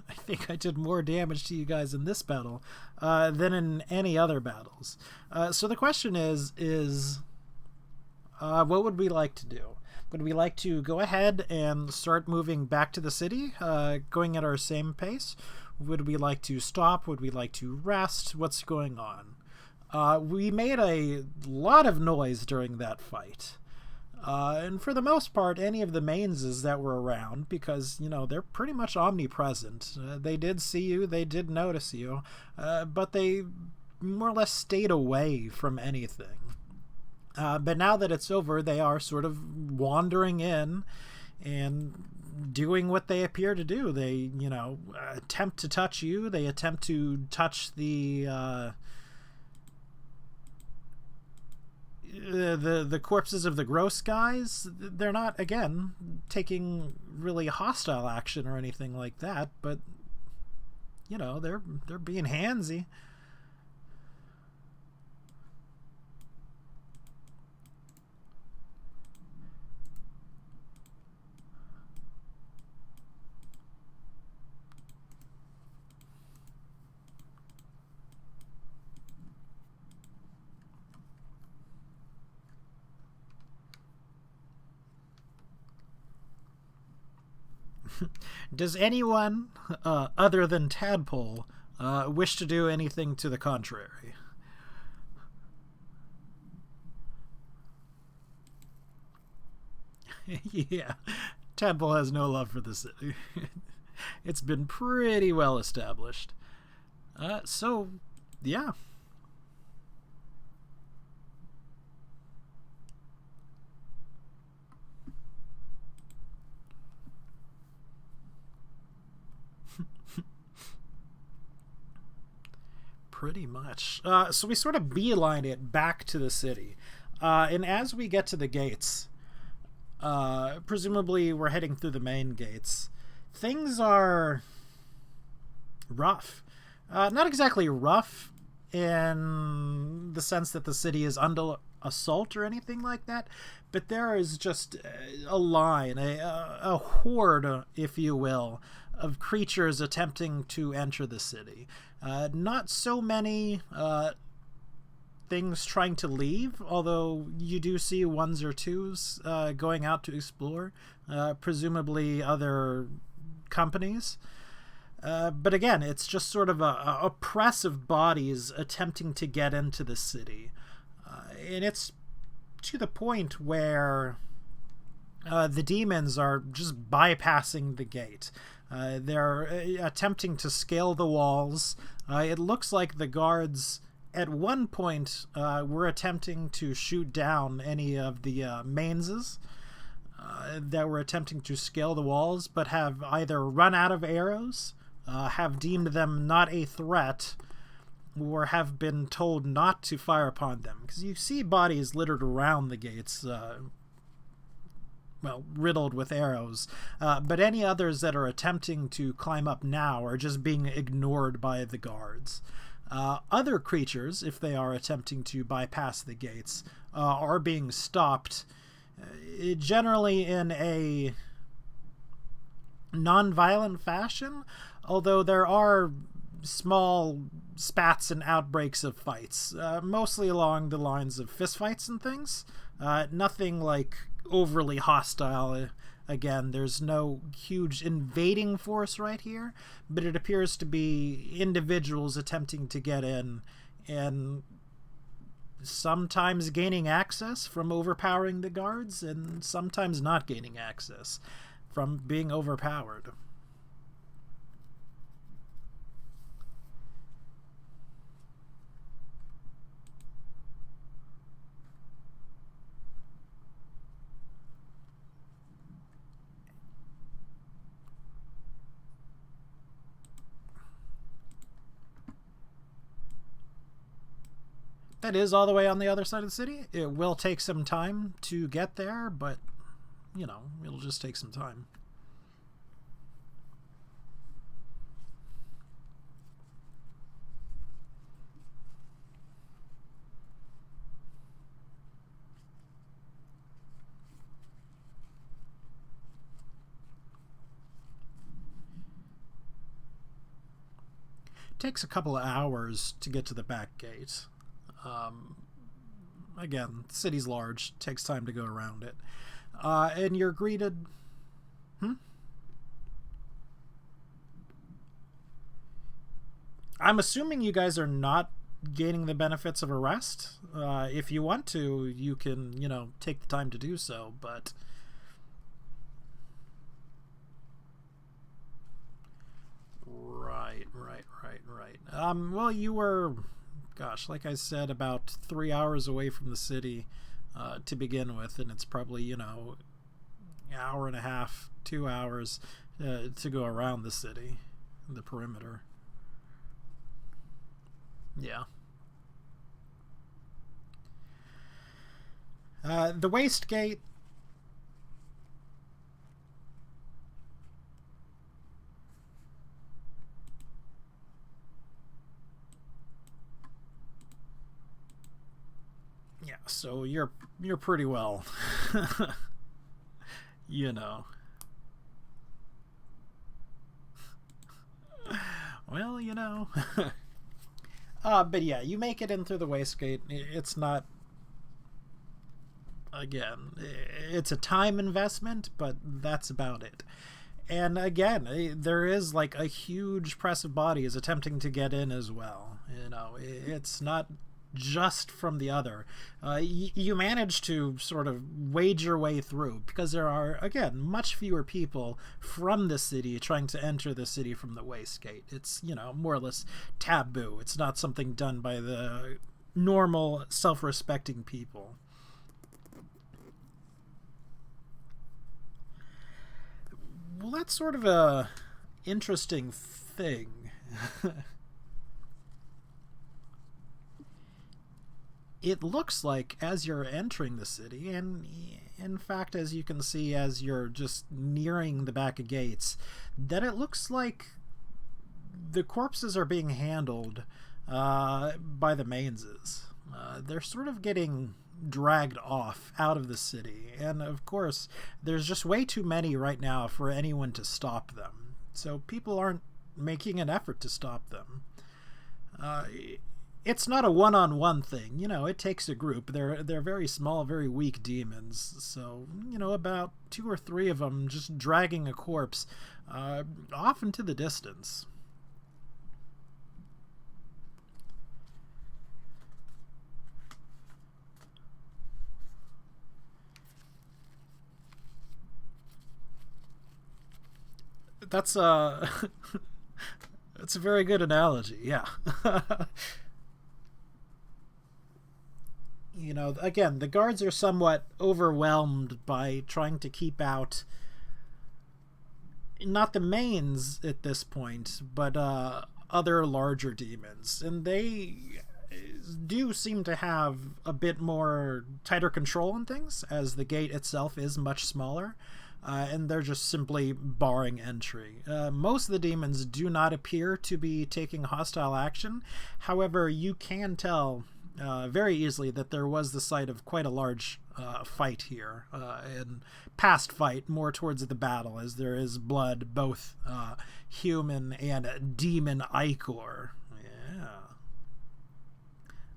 I think I did more damage to you guys in this battle than in any other battles. So the question is what would we like to do? Would we like to go ahead and start moving back to the city, going at our same pace? Would we like to stop? Would we like to rest? What's going on? We made a lot of noise during that fight. And for the most part, any of the Mainses that were around, because, they're pretty much omnipresent. They did see you, they did notice you, but they more or less stayed away from anything. But now that it's over, they are sort of wandering in and doing what they appear to do. They, attempt to touch you, they attempt to touch the corpses of the gross guys. They're not, again, taking really hostile action or anything like that, but they're being handsy. Does anyone other than Tadpole wish to do anything to the contrary? Yeah, Tadpole has no love for the city. It's been pretty well established. So, yeah. Pretty much. So we sort of beeline it back to the city. And as we get to the gates, presumably we're heading through the main gates, things are rough. Not exactly rough in the sense that the city is under assault or anything like that, but there is just a line, a horde, if you will, of creatures attempting to enter the city. Not so many things trying to leave, although you do see ones or twos going out to explore, presumably other companies. But again, it's just sort of a press of bodies attempting to get into the city. And it's to the point where the demons are just bypassing the gate. They're attempting to scale the walls. It looks like the guards at one point were attempting to shoot down any of the Mainses that were attempting to scale the walls, but have either run out of arrows, have deemed them not a threat, or have been told not to fire upon them. Because you see bodies littered around the gates, riddled with arrows. But any others that are attempting to climb up now are just being ignored by the guards. Other creatures, if they are attempting to bypass the gates, are being stopped, generally in a non-violent fashion, although there are small spats and outbreaks of fights, mostly along the lines of fistfights and things. Nothing like overly hostile. Again, there's no huge invading force right here, but it appears to be individuals attempting to get in and sometimes gaining access from overpowering the guards and sometimes not gaining access from being overpowered. That is all the way on the other side of the city. It will take some time to get there, but, it'll just take some time. It takes a couple of hours to get to the back gate. Again, the city's large, takes time to go around it. And you're greeted... I'm assuming you guys are not gaining the benefits of a rest. If you want to, you can, take the time to do so, but... Right. Well, you were, gosh, like I said, about 3 hours away from the city to begin with, and it's probably, an hour and a half, 2 hours to go around the city, the perimeter. Yeah. The Waste Gate. Yeah, so you're pretty well. you know. Well, but yeah, you make it in through the Wastegate. It's not, again, it's a time investment, but that's about it. And again, there is like a huge press of bodies attempting to get in as well. It's not just from the other. You manage to sort of wade your way through because there are, again, much fewer people from the city trying to enter the city from the Wastegate. It's, more or less taboo. It's not something done by the normal, self-respecting people. Well, that's sort of a interesting thing. It looks like as you're entering the city, and in fact, as you can see as you're just nearing the back of gates, that it looks like the corpses are being handled by the Mainses. They're sort of getting dragged off out of the city, and of course, there's just way too many right now for anyone to stop them. So people aren't making an effort to stop them. It's not a one-on-one thing, it takes a group. They're very small, very weak demons, so, about 2 or 3 of them just dragging a corpse off into the distance. That's that's a very good analogy, yeah. Again, the guards are somewhat overwhelmed by trying to keep out not the mains at this point, but other larger demons. And they do seem to have a bit more tighter control on things, as the gate itself is much smaller. And they're just simply barring entry. Most of the demons do not appear to be taking hostile action. However, you can tell very easily that there was the site of quite a large fight here, and past fight more towards the battle, as there is blood, both human and demon ichor.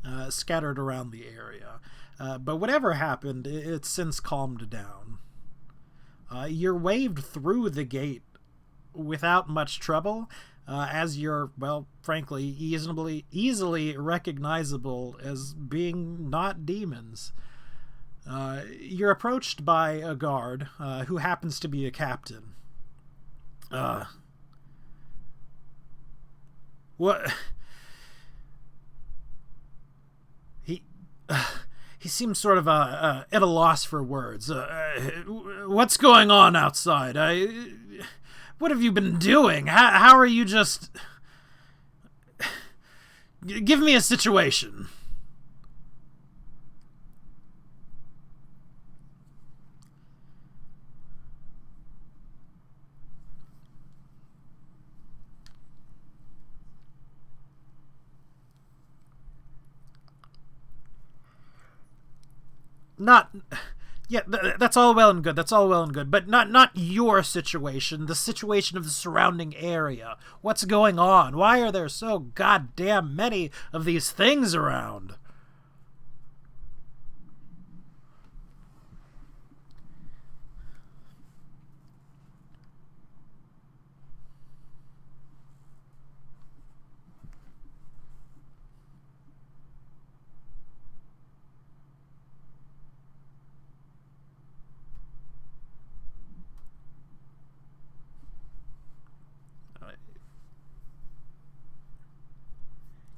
Yeah. Scattered around the area. But whatever happened, it's since calmed down. You're waved through the gate without much trouble, as you're, well, frankly, easily recognizable as being not demons. You're approached by a guard who happens to be a captain. What? He seems sort of at a loss for words. What's going on outside? What have you been doing? How are you just... Give me a situation. That's all well and good. But not your situation. The situation of the surrounding area. What's going on? Why are there so goddamn many of these things around?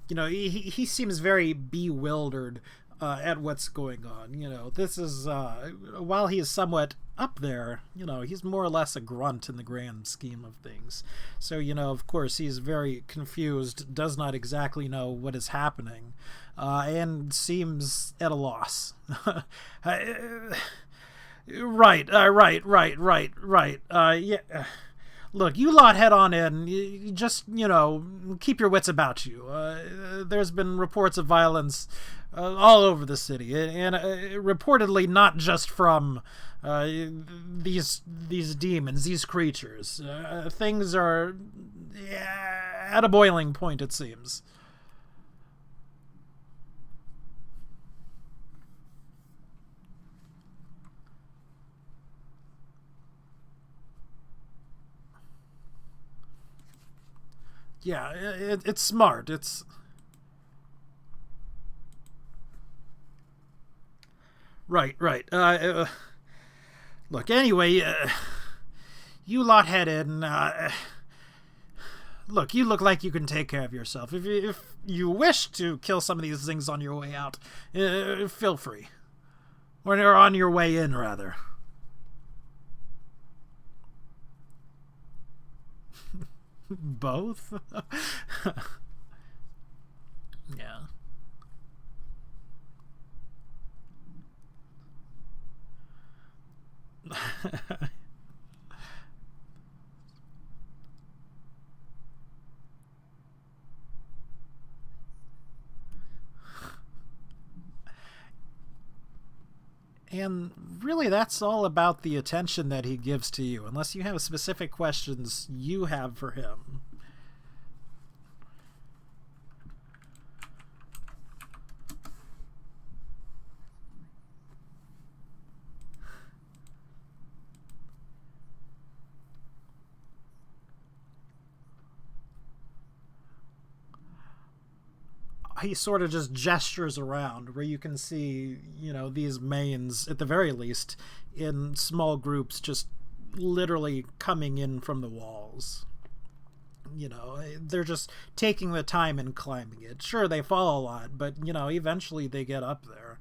he seems very bewildered at what's going on. This is while he is somewhat up there, he's more or less a grunt in the grand scheme of things. So, of course, he's very confused, does not exactly know what is happening, and seems at a loss. Right. Yeah. Look, you lot head on in. You just, keep your wits about you. There's been reports of violence all over the city, and reportedly not just from these demons, these creatures. Things are at a boiling point, it seems. Yeah, it's smart. It's right. Look, anyway, you lot head in. Look, you look like you can take care of yourself. If you wish to kill some of these things on your way out, feel free. Or on your way in, rather. Both? Yeah. And really, that's all about the attention that he gives to you, unless you have specific questions you have for him. He sort of just gestures around where you can see, these mains, at the very least, in small groups, just literally coming in from the walls. They're just taking the time and climbing it. Sure, they fall a lot, but, eventually they get up there.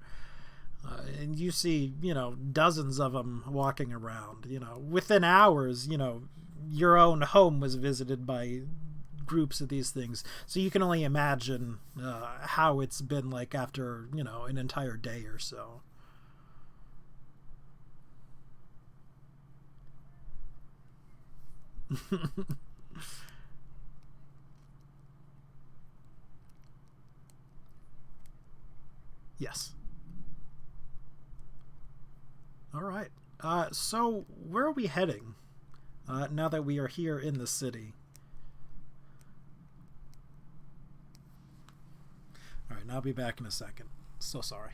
And you see, dozens of them walking around. Within hours, your own home was visited by groups of these things, so you can only imagine how it's been like after an entire day or so. Yes. All right. So where are we heading now that we are here in the city? All right, I'll be back in a second. So sorry.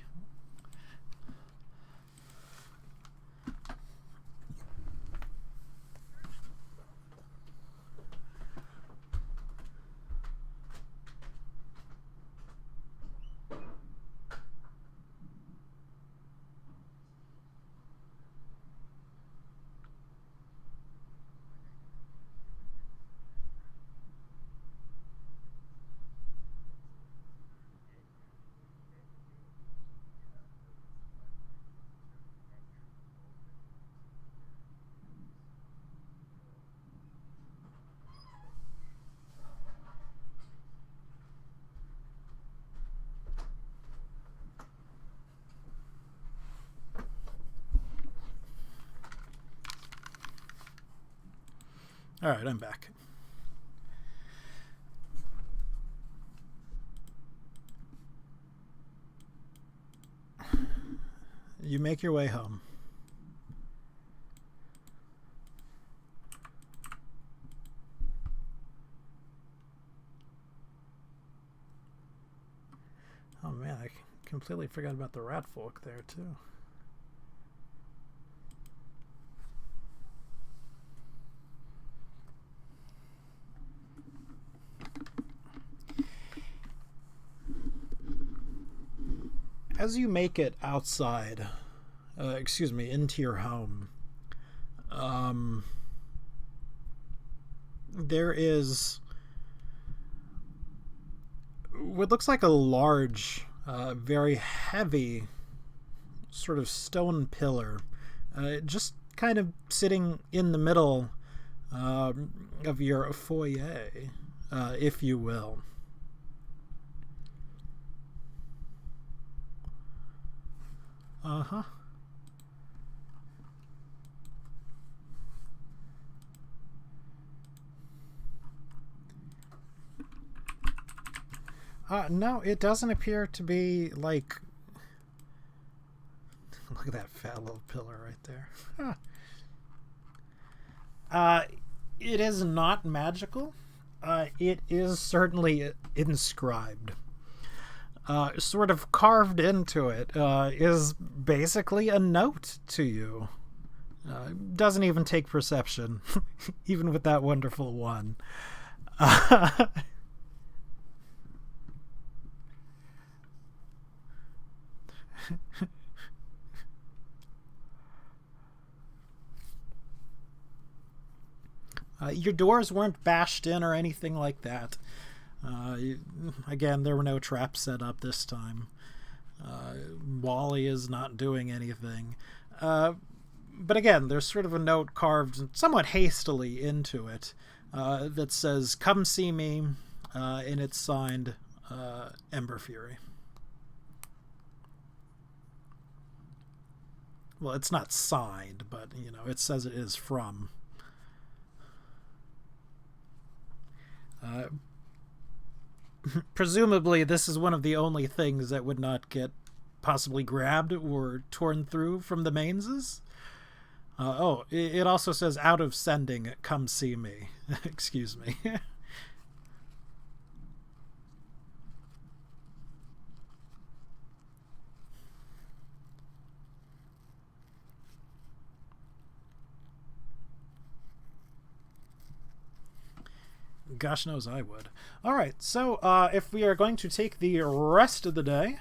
All right, I'm back. You make your way home. Oh man, I completely forgot about the rat folk there too. As you make it outside, into your home, um, there is what looks like a large, very heavy sort of stone pillar, just kind of sitting in the middle of your foyer, if you will. Uh-huh. No, it doesn't appear to be, like... Look at that fat little pillar right there. It is not magical. It is certainly inscribed. Sort of carved into it is basically a note to you. Doesn't even take perception, even with that wonderful one. Your doors weren't bashed in or anything like that. Again, there were no traps set up this time. Wally is not doing anything. But again, there's sort of a note carved somewhat hastily into it that says, "Come see me," and it's signed Ember Fury. Well, it's not signed, but, it says it is from. Presumably, this is one of the only things that would not get possibly grabbed or torn through from the Mainses. It also says, "Out of sending, come see me." Excuse me. Gosh knows I would. Alright, so if we are going to take the rest of the day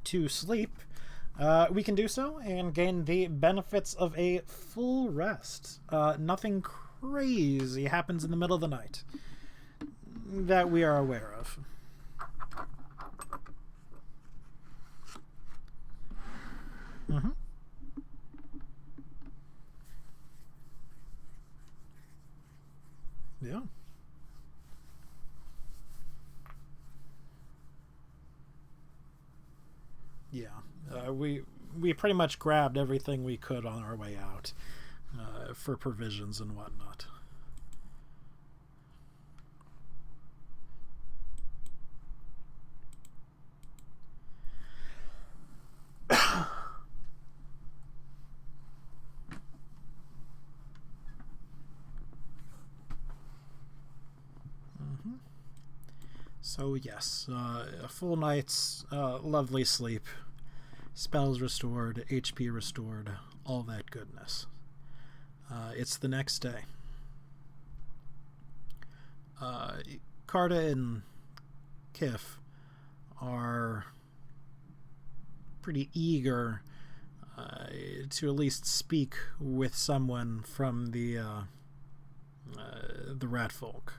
to sleep, we can do so and gain the benefits of a full rest. Nothing crazy happens in the middle of the night that we are aware of. Mm-hmm. Yeah. Yeah, we pretty much grabbed everything we could on our way out for provisions and whatnot. So yes, a full night's lovely sleep, spells restored, HP restored, all that goodness. It's the next day. Carta and Kif are pretty eager to at least speak with someone from the rat folk.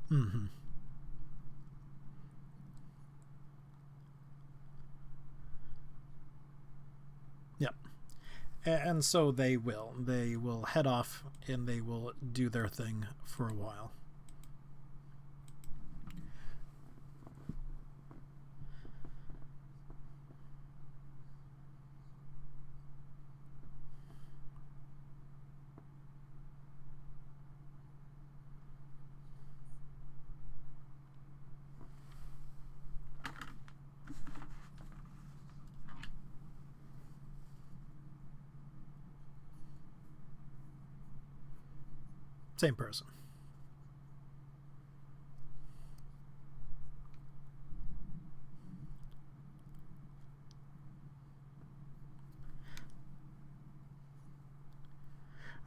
Mm-hmm. Yep. And so they will. They will head off and they will do their thing for a while. Same person.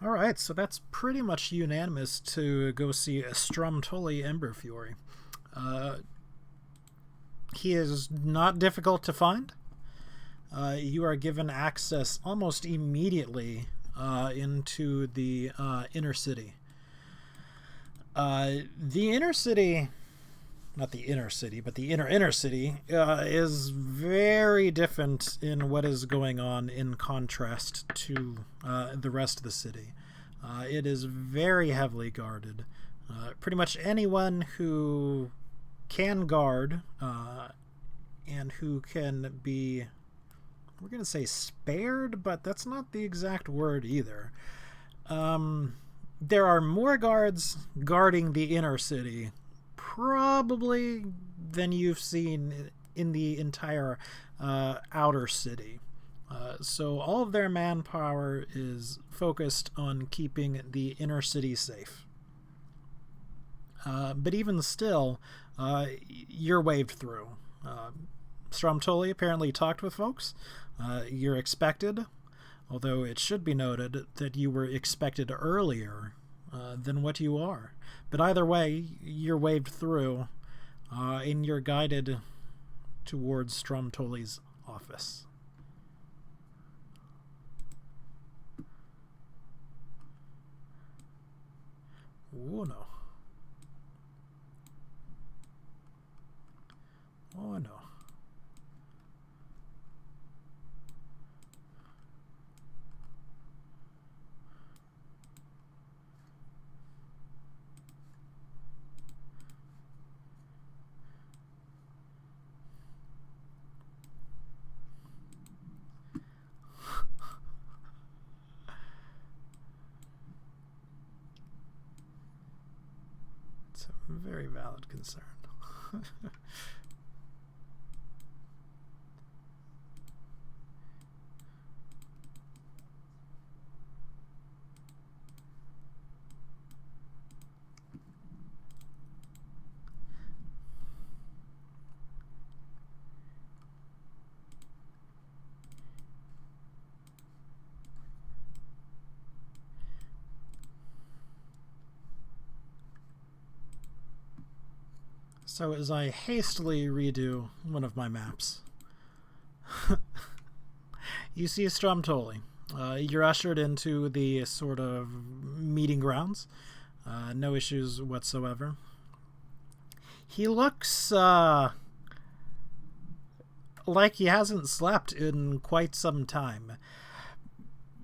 Alright, so that's pretty much unanimous to go see Stromtoli Emberfury. He is not difficult to find. you are given access almost immediately into the inner city. The inner city, not the inner city, but the inner city, is very different in what is going on in contrast to the rest of the city. It is very heavily guarded. Pretty much anyone who can guard and who can be, we're going to say spared, but that's not the exact word either. There are more guards guarding the inner city probably than you've seen in the entire outer city. So all of their manpower is focused on keeping the inner city safe. But even still, you're waved through. Stromtoli apparently talked with folks. You're expected, although it should be noted that you were expected earlier than what you are. But either way, you're waved through, and you're guided towards Stromtoli's office. Oh no. Oh no. It's a very valid concern. So as I hastily redo one of my maps, you see Stromtoli. You're ushered into the sort of meeting grounds. No issues whatsoever. He looks like he hasn't slept in quite some time.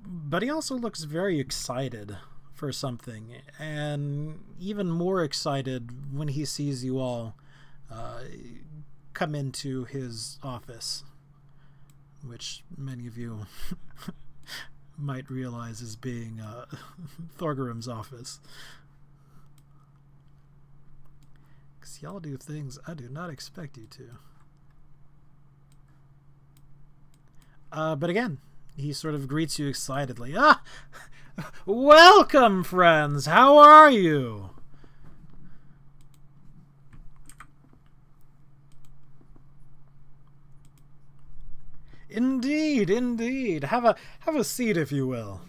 But he also looks very excited for something, and even more excited when he sees you all come into his office, which many of you might realize as being Thorgrim's office. Because y'all do things I do not expect you to. But again, he sort of greets you excitedly. Ah! Welcome, friends! How are you? Indeed, indeed. Have a seat, if you will.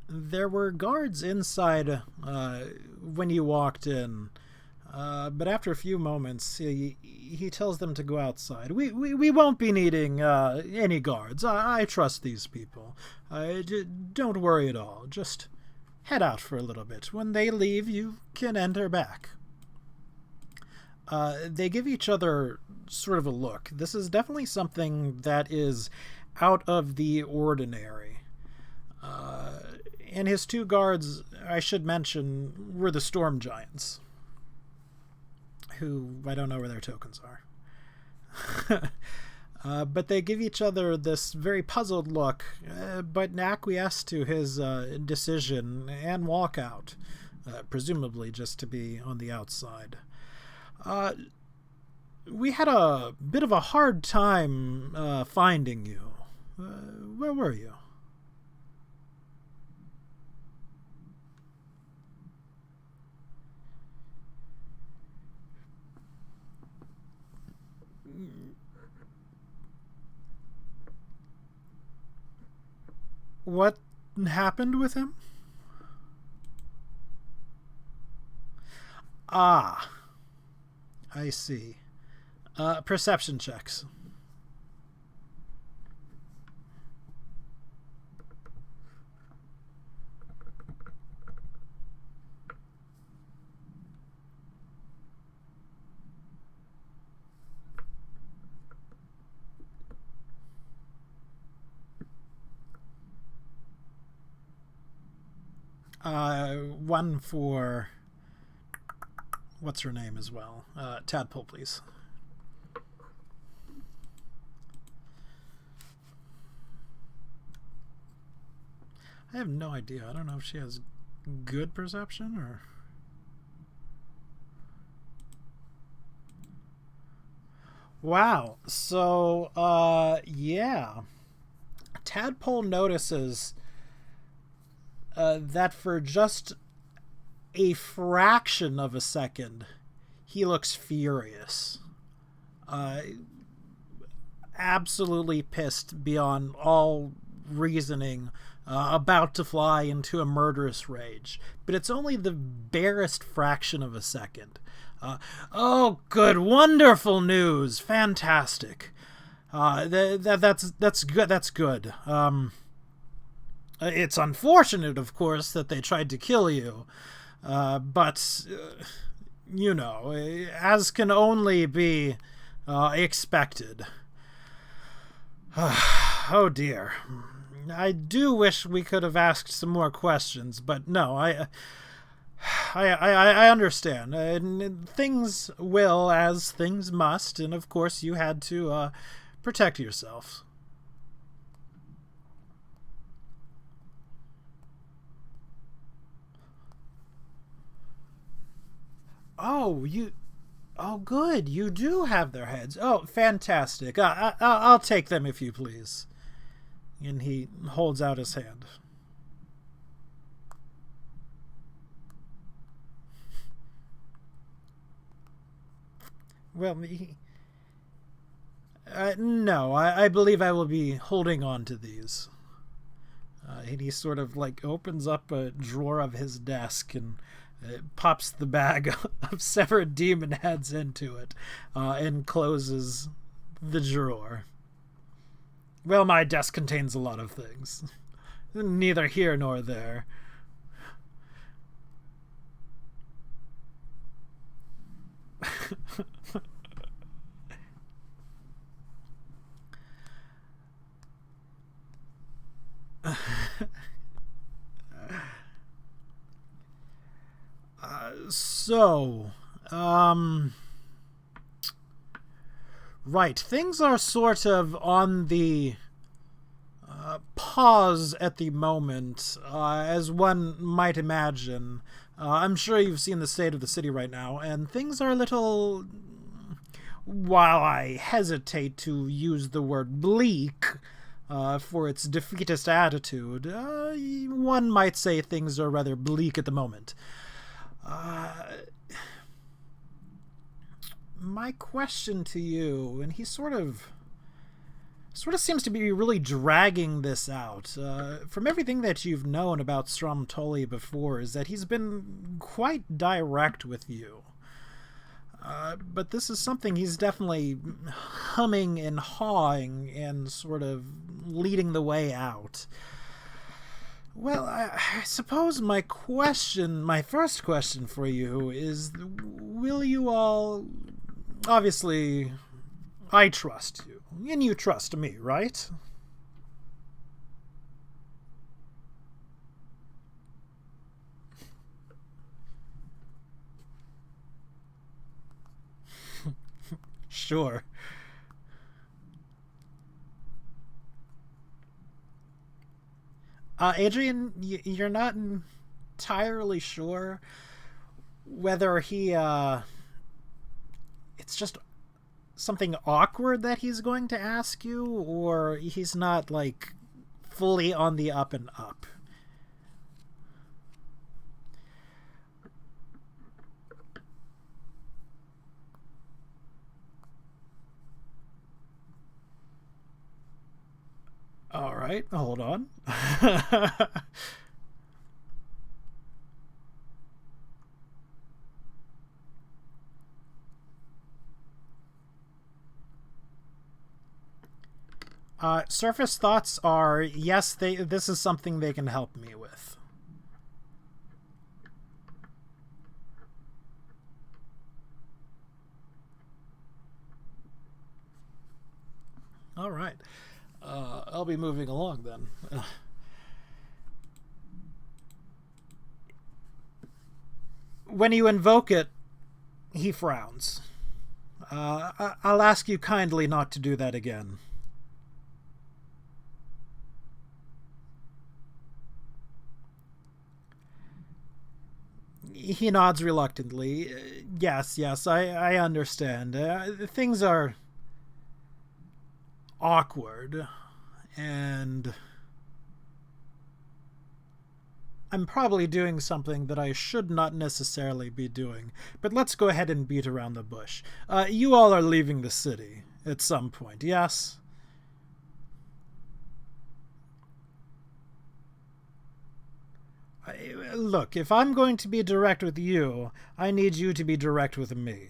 There were guards inside when you walked in, but after a few moments, he tells them to go outside. We won't be needing any guards. I trust these people. Don't worry at all. Just head out for a little bit. When they leave, you can enter back. They give each other sort of a look. This is definitely something that is out of the ordinary. And his two guards, I should mention, were the Storm Giants, who I don't know where their tokens are. But they give each other this very puzzled look, but acquiesce to his decision and walk out, presumably just to be on the outside. We had a bit of a hard time finding you. Where were you? What happened with him? Ah, I see. Perception checks. One for what's her name as well. Tadpole, please. I have no idea. I don't know if she has good perception or... Wow. So, yeah. Tadpole notices that for just a fraction of a second, he looks furious. Absolutely pissed beyond all reasoning, about to fly into a murderous rage. But it's only the barest fraction of a second. Oh, good, wonderful news, fantastic. That's good. That's good. It's unfortunate, of course, that they tried to kill you, but you know, as can only be expected. Oh dear. I do wish we could have asked some more questions, but no, I understand. Things will as things must, and of course you had to protect yourself. Oh, oh, good. You do have their heads. Oh, fantastic. I'll take them if you please. And he holds out his hand. Well, no, I believe I will be holding on to these. And he sort of like opens up a drawer of his desk and pops the bag of severed demon heads into it and closes the drawer. Well, my desk contains a lot of things. Neither here nor there. So, right, things are sort of on the pause at the moment, as one might imagine. I'm sure you've seen the state of the city right now, and things are a little, while I hesitate to use the word bleak for its defeatist attitude, one might say things are rather bleak at the moment. My question to you, and he sort of seems to be really dragging this out. From everything that you've known about Stromtoli before, is that he's been quite direct with you. But this is something he's definitely humming and hawing and sort of leading the way out. Well, I suppose my first question for you is, will you all... Obviously, I trust you, and you trust me, right? Sure. Adrian, you're not entirely sure whether he, it's just something awkward that he's going to ask you, or he's not, like, fully on the up and up. All right, hold on. Surface thoughts are, yes, this is something they can help me with. All right. I'll be moving along then. When you invoke it, he frowns. I'll ask you kindly not to do that again. He nods reluctantly. Yes, I understand. Things are awkward, and I'm probably doing something that I should not necessarily be doing, but let's go ahead and beat around the bush. You all are leaving the city at some point, yes? Look, if I'm going to be direct with you, I need you to be direct with me.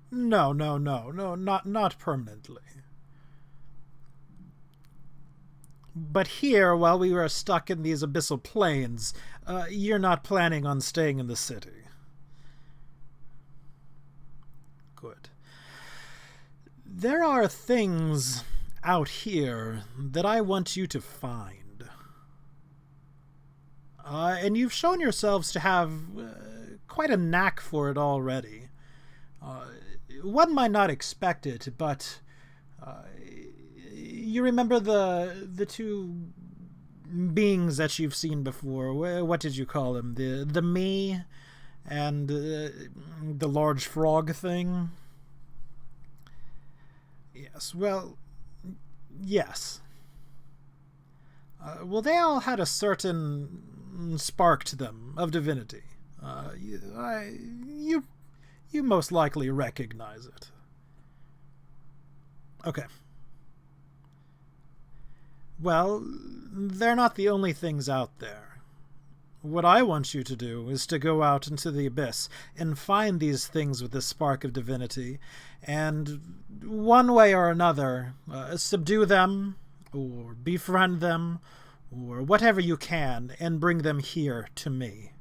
No, not permanently. But here, while we were stuck in these abyssal plains, you're not planning on staying in the city. Good. There are things out here that I want you to find. And you've shown yourselves to have quite a knack for it already. One might not expect it, but you remember the two beings that you've seen before. What did you call them? The me and the large frog thing? Yes, well, yes. Well, they all had a certain spark to them of divinity. You most likely recognize it. Okay. Well, they're not the only things out there. What I want you to do is to go out into the abyss and find these things with the spark of divinity, and one way or another, subdue them, or befriend them, or whatever you can, and bring them here to me.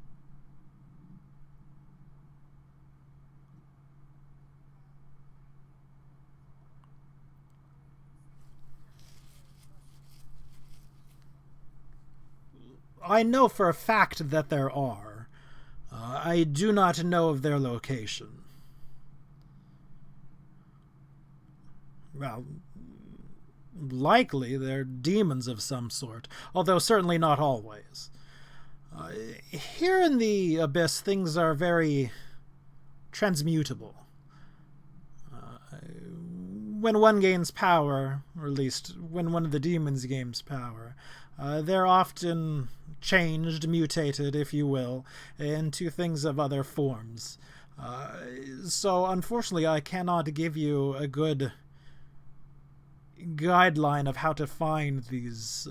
I know for a fact that there are. I do not know of their location. Well, likely they're demons of some sort, although certainly not always. Here in the Abyss, things are very transmutable. When one gains power, or at least when one of the demons gains power, they're often changed, mutated, if you will, into things of other forms. So unfortunately I cannot give you a good guideline of how to find these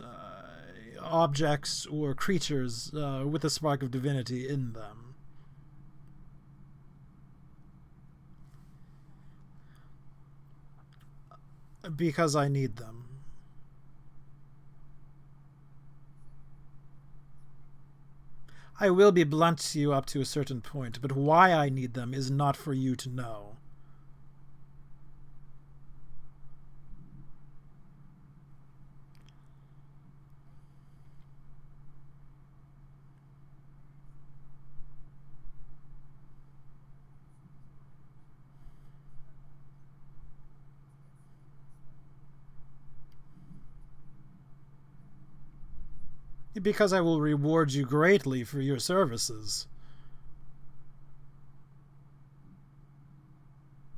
objects or creatures with a spark of divinity in them. Because I need them. I will be blunt to you up to a certain point, but why I need them is not for you to know. Because I will reward you greatly for your services.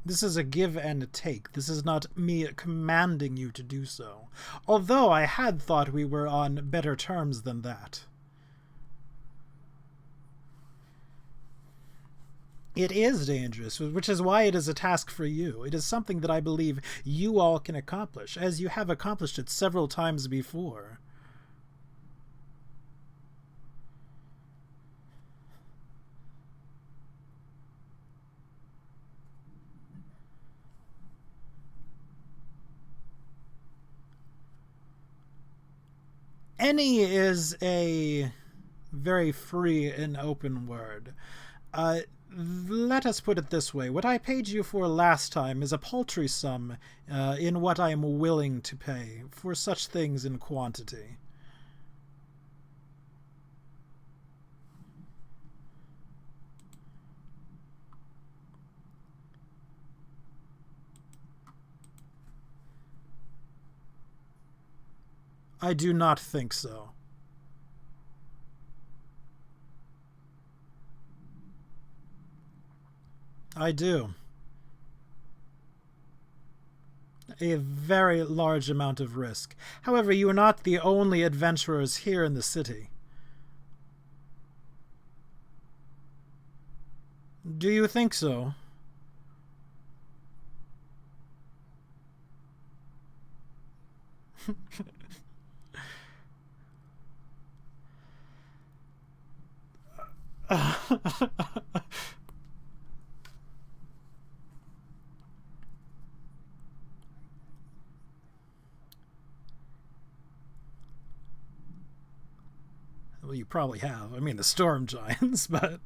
This is a give and a take. This is not me commanding you to do so. Although I had thought we were on better terms than that. It is dangerous, which is why it is a task for you. It is something that I believe you all can accomplish, as you have accomplished it several times before. Any is a very free and open word. Let us put it this way. What I paid you for last time is a paltry sum in what I am willing to pay for such things in quantity. I do not think so. I do. A very large amount of risk. However, you are not the only adventurers here in the city. Do you think so? Well, you probably have. I mean, the storm giants, but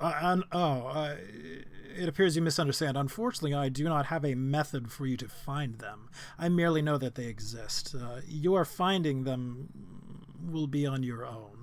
it appears you misunderstand. Unfortunately, I do not have a method for you to find them. I merely know that they exist. Your finding them will be on your own.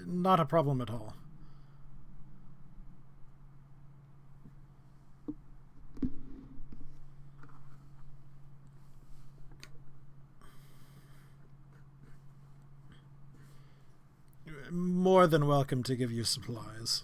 Not a problem at all. More than welcome to give you supplies.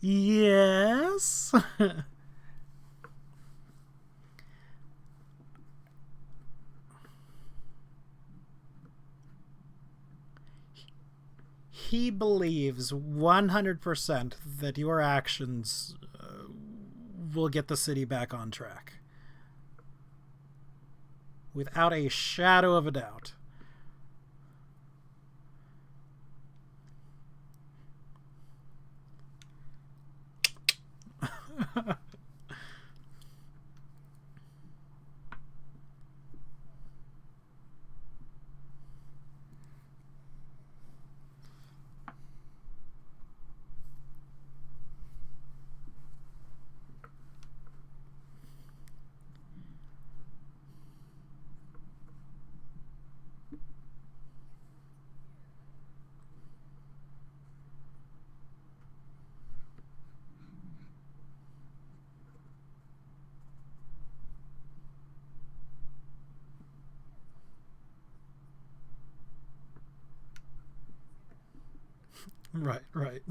Yes. He believes 100% that your actions will get the city back on track. Without a shadow of a doubt. Right, right.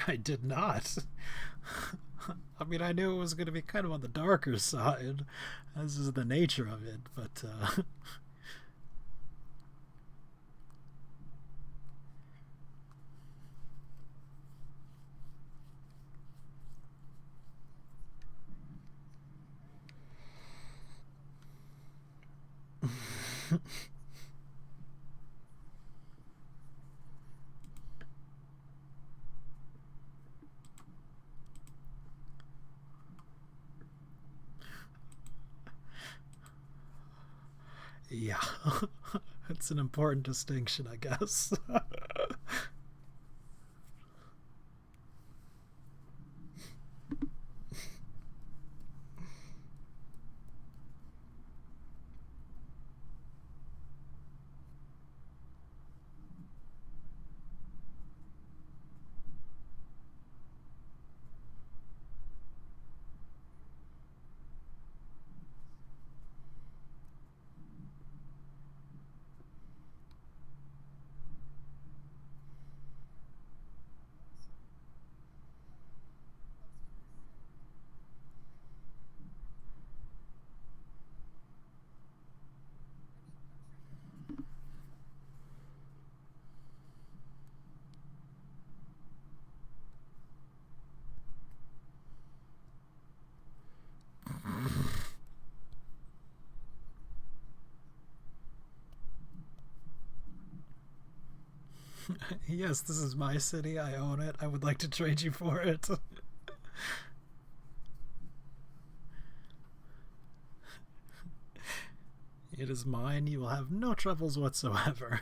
I did not. I mean, I knew it was going to be kind of on the darker side. This is the nature of it, but Yeah. It's an important distinction, I guess. Yes, this is my city. I own it. I would like to trade you for it. It is mine. You will have no troubles whatsoever.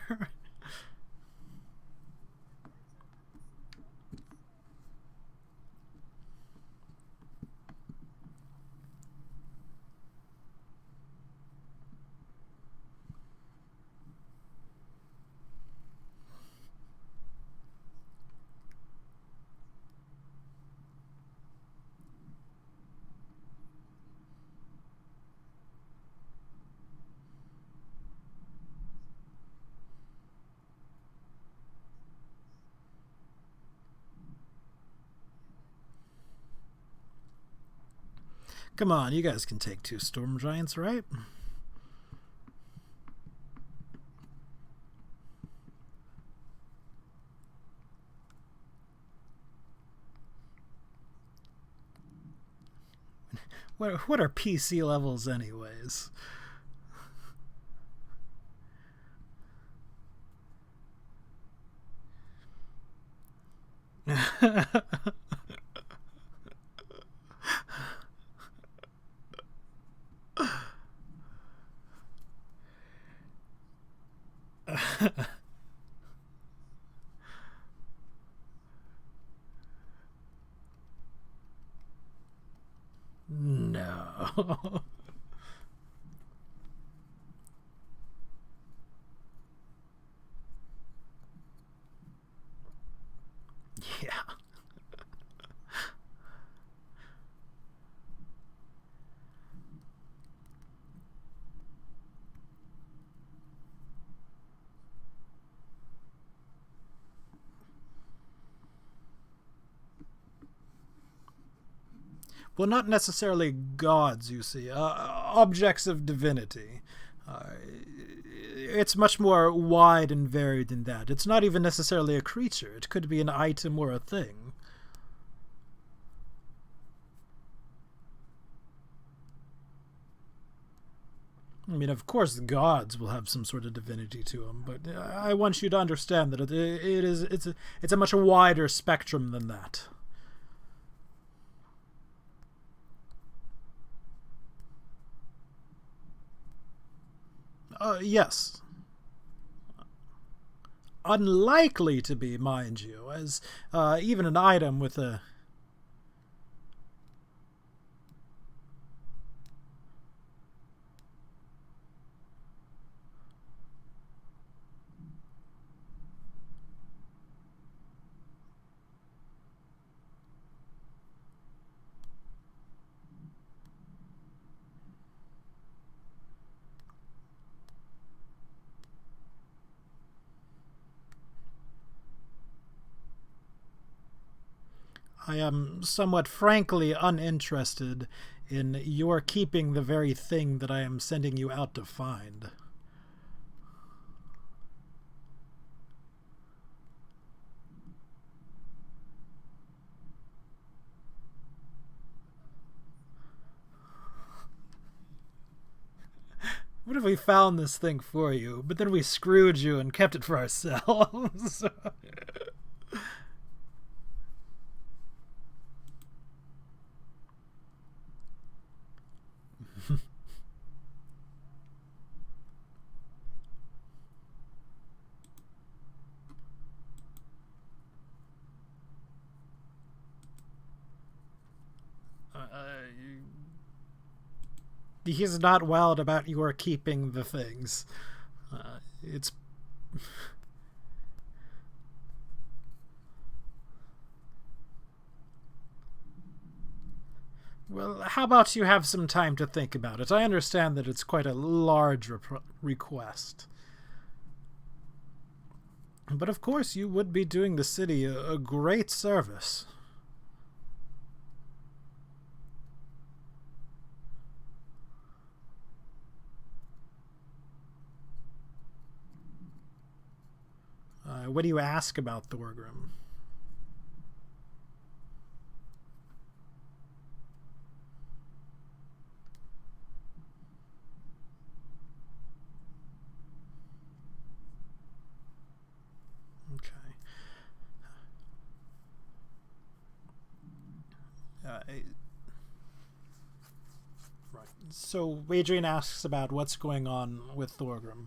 Come on, you guys can take 2 storm giants, right? What are PC levels anyways? No. Yeah. Well, not necessarily gods, you see, objects of divinity. It's much more wide and varied than that. It's not even necessarily a creature. It could be an item or a thing. I mean, of course, the gods will have some sort of divinity to them, but I want you to understand that it's a much wider spectrum than that. Yes. Unlikely to be, mind you, as even an item with a... I am somewhat frankly uninterested in your keeping the very thing that I am sending you out to find. What What if we found this thing for you, but then we screwed you and kept it for ourselves? He's not wild about your keeping the things. It's... Well, how about you have some time to think about it? I understand that it's quite a large request. But of course, you would be doing the city a great service. What do you ask about Thorgrim? Okay. Right. So Adrian asks about what's going on with Thorgrim.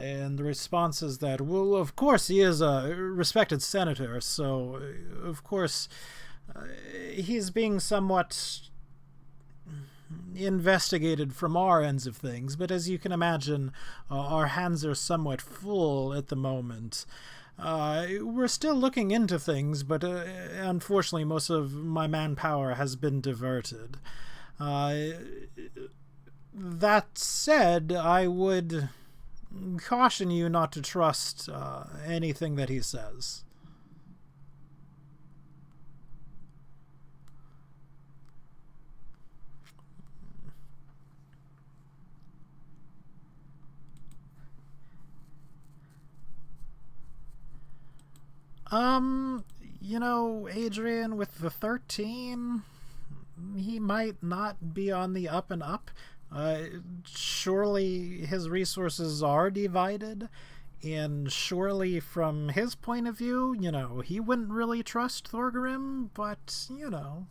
And the response is that, well, of course, he is a respected senator, so, of course, he's being somewhat investigated from our ends of things, but as you can imagine, our hands are somewhat full at the moment. We're still looking into things, but unfortunately, most of my manpower has been diverted. That said, I would caution you not to trust anything that he says. You know, Adrian, with the 13, he might not be on the up and up. Surely his resources are divided, and surely from his point of view, you know, he wouldn't really trust Thorgrim, but, you know,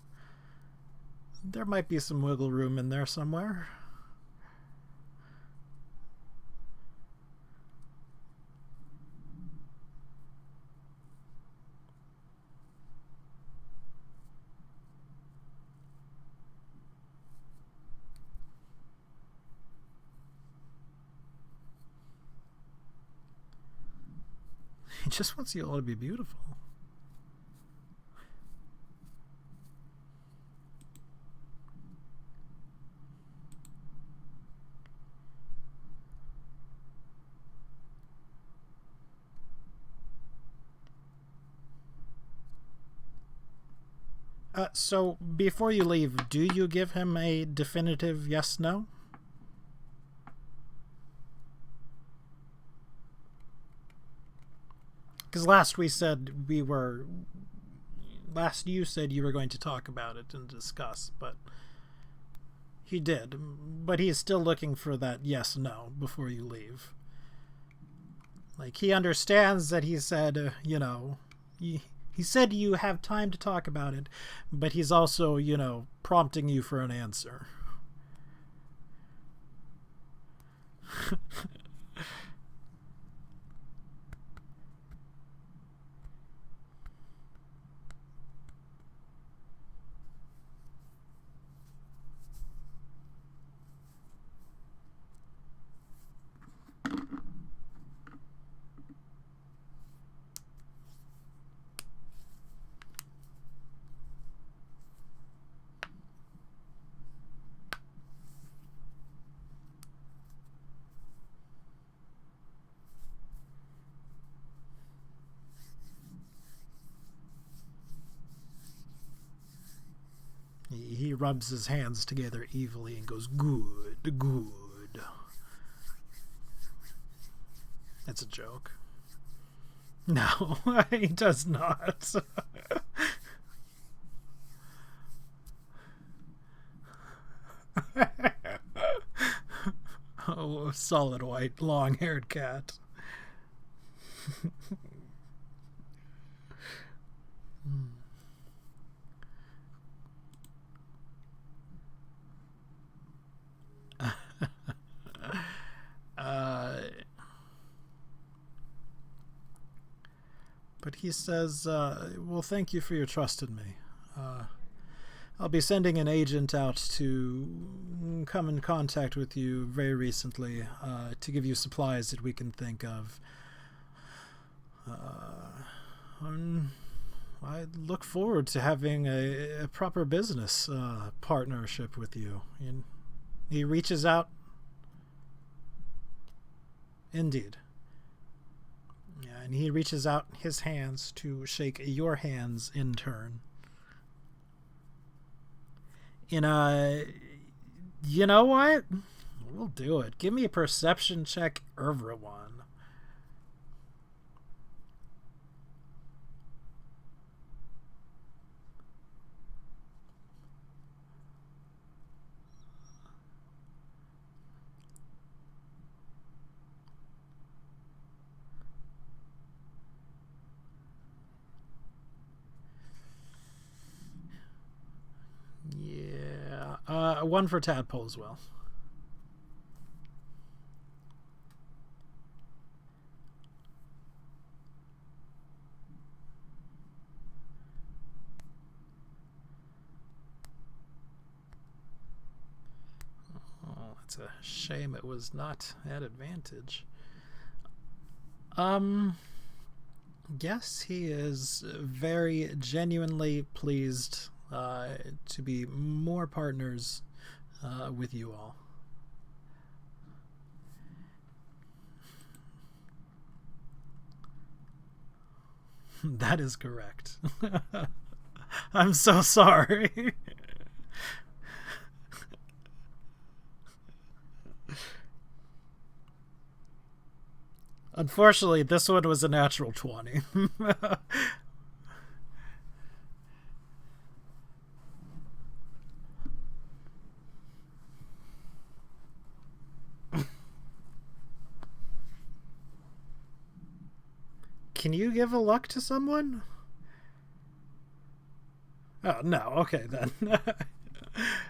there might be some wiggle room in there somewhere. He just wants you all to be beautiful. So, before you leave, do you give him a definitive yes-no? Because last you said you were going to talk about it and discuss, but he did. But he's still looking for that yes-no before you leave. Like, he understands that he said, you know, he said you have time to talk about it, but he's also, you know, prompting you for an answer. He rubs his hands together evilly and goes, "Good, good." That's a joke. No, he does not. Oh, solid white, long-haired cat. But he says, well, thank you for your trust in me. I'll be sending an agent out to come in contact with you very recently to give you supplies that we can think of. I look forward to having a proper business partnership with you. And he reaches out. Indeed. Yeah, and he reaches out his hands to shake your hands in turn. You know what? We'll do it. Give me a perception check, everyone. Yeah. One for Tadpole as well. Oh, that's a shame it was not at advantage. Yes, he is very genuinely pleased to be more partners with you all. That is correct. I'm so sorry. Unfortunately, this one was a natural 20. Can you give a luck to someone? Oh, no. Okay, then.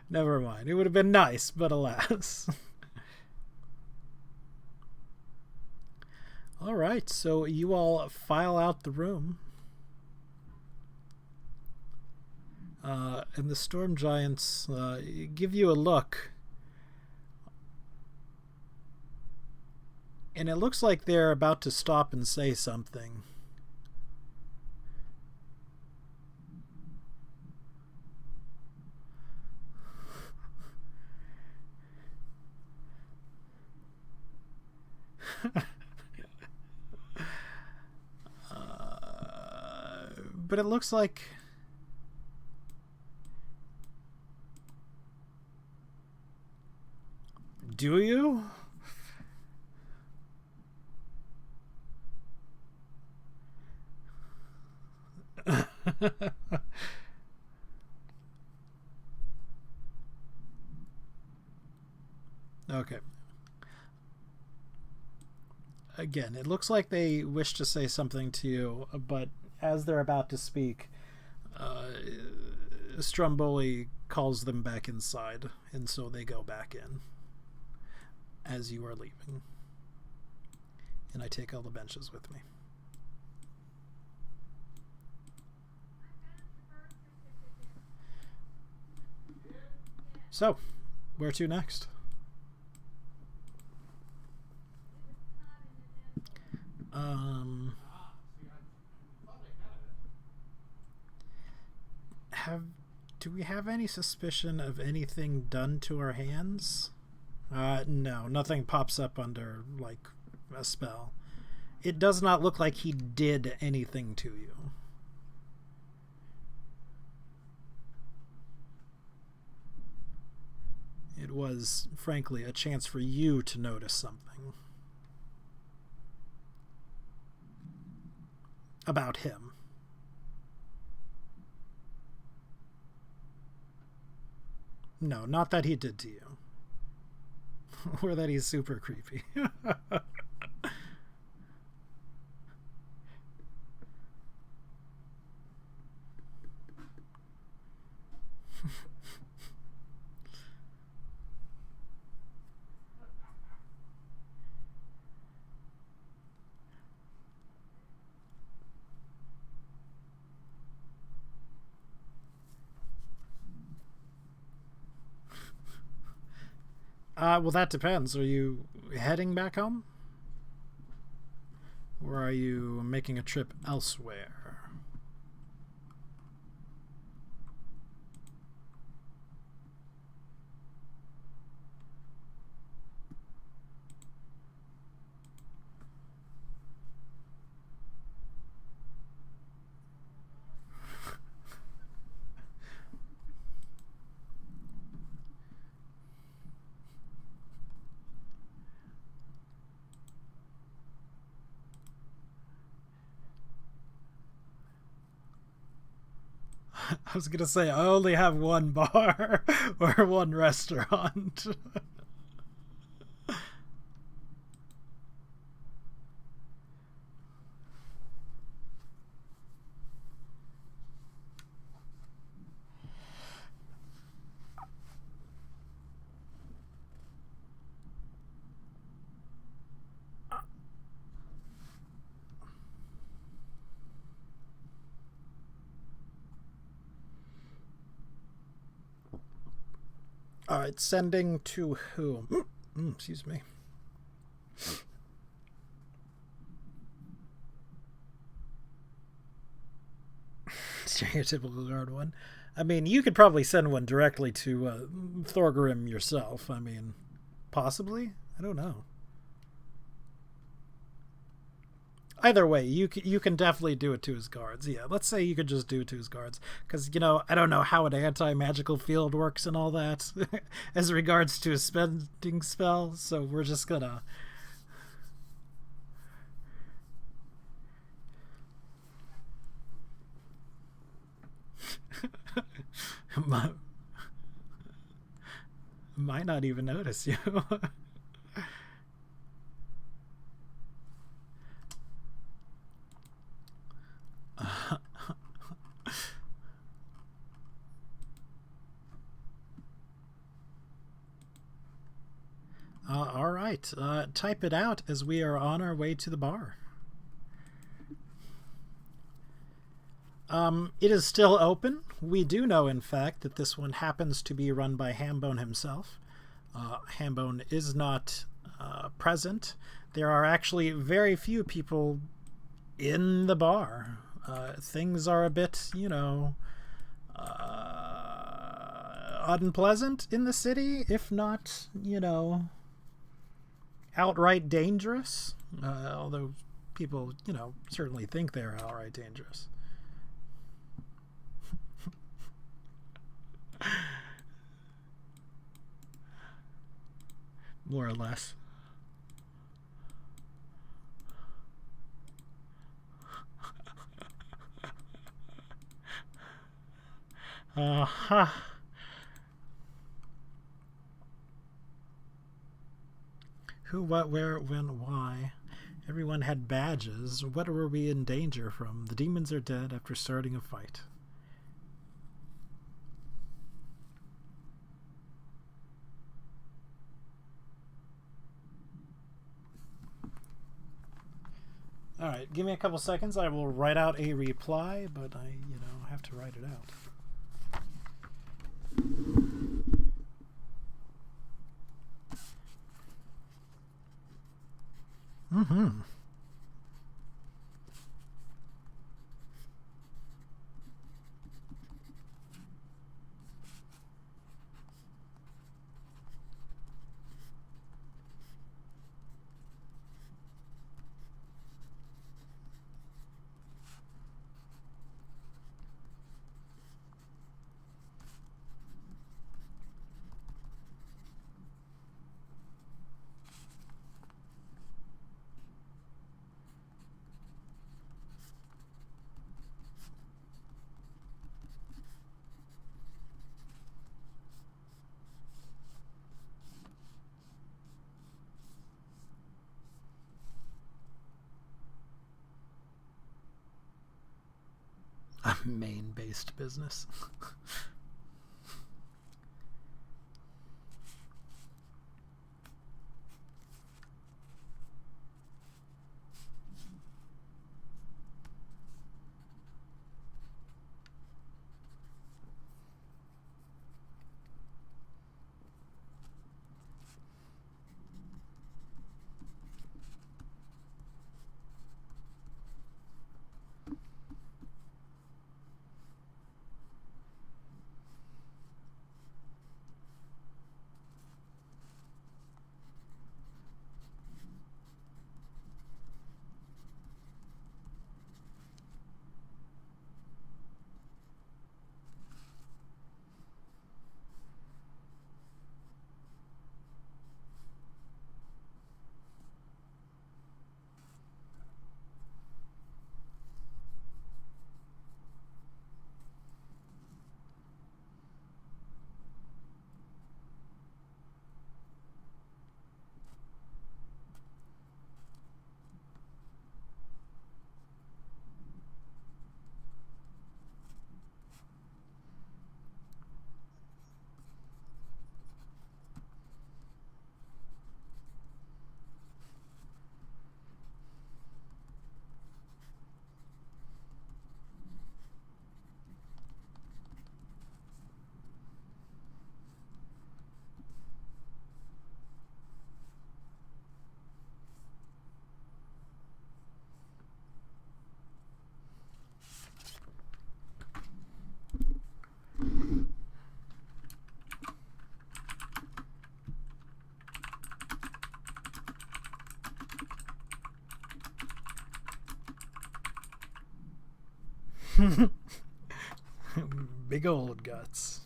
Never mind. It would have been nice, but alas. All right, so you all file out the room. And the storm giants give you a look. And it looks like they're about to stop and say something. But it looks like... Do you? Okay. Again, it looks like they wish to say something to you, but as they're about to speak, Stromboli calls them back inside, and so they go back in as you are leaving. And I take all the benches with me. So, where to next? Do we have any suspicion of anything done to our hands? No, nothing pops up under, like, a spell. It does not look like he did anything to you. It was, frankly, a chance for you to notice something about him. No, not that he did to you. or that he's super creepy. Well, that depends. Are you heading back home? Or are you making a trip elsewhere? I was gonna say I only have one bar or one restaurant. All right, sending to whom? Excuse me. Stereotypical guard one. I mean, you could probably send one directly to Thorgrim yourself. I mean, possibly. I don't know. Either way, you can definitely do it to his guards. Yeah, let's say you could just do it to his guards, because I don't know how an anti-magical field works and all that, as regards to a spending spell. So we're just gonna. Might not even notice you. All right, type it out as we are on our way to the bar. It is still open. We do know, in fact, that this one happens to be run by Hambone himself. Hambone is not present. There are actually very few people in the bar. Things are a bit, unpleasant in the city, if not, outright dangerous. Although people, certainly think they're outright dangerous. More or less. Uh-huh. Who, what, where, when, why? Everyone had badges. What were we in danger from? The demons are dead after starting a fight. Alright, give me a couple seconds. I will write out a reply, but I, have to write it out. Mm-hmm. A Maine-based business. Big old guts.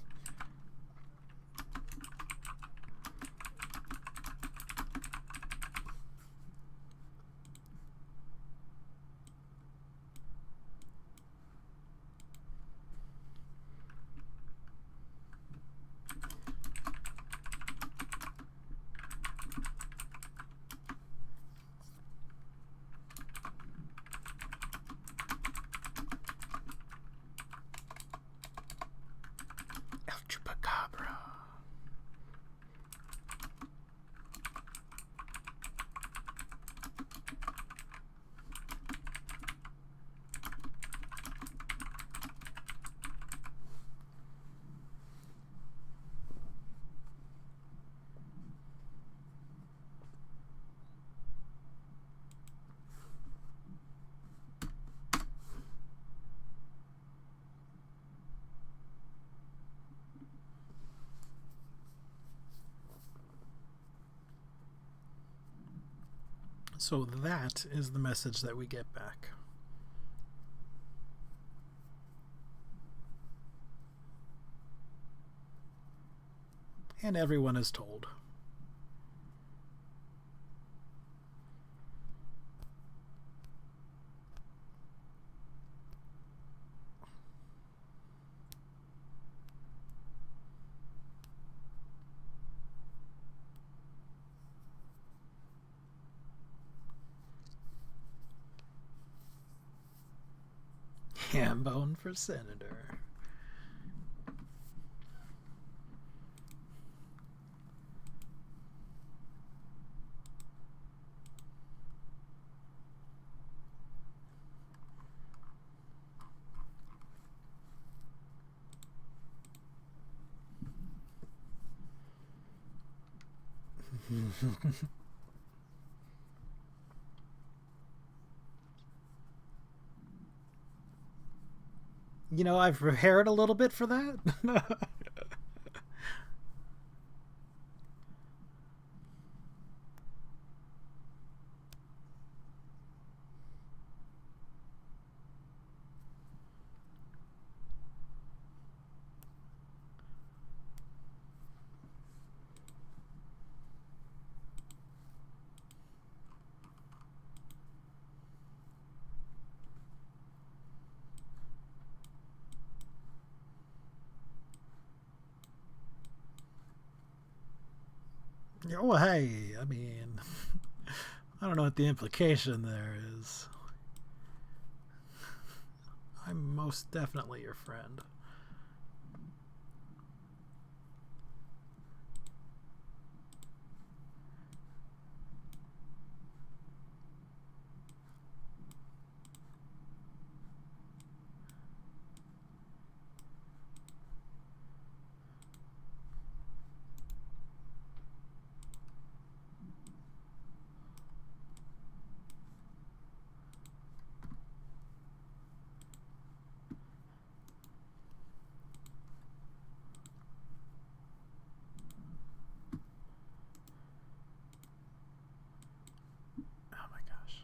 El Chupacabra. So that is the message that we get back. And everyone is told. Hambone for senator. You know, I've prepared a little bit for that. Oh, hey, I mean, I don't know what the implication there is. I'm most definitely your friend. Oh my gosh.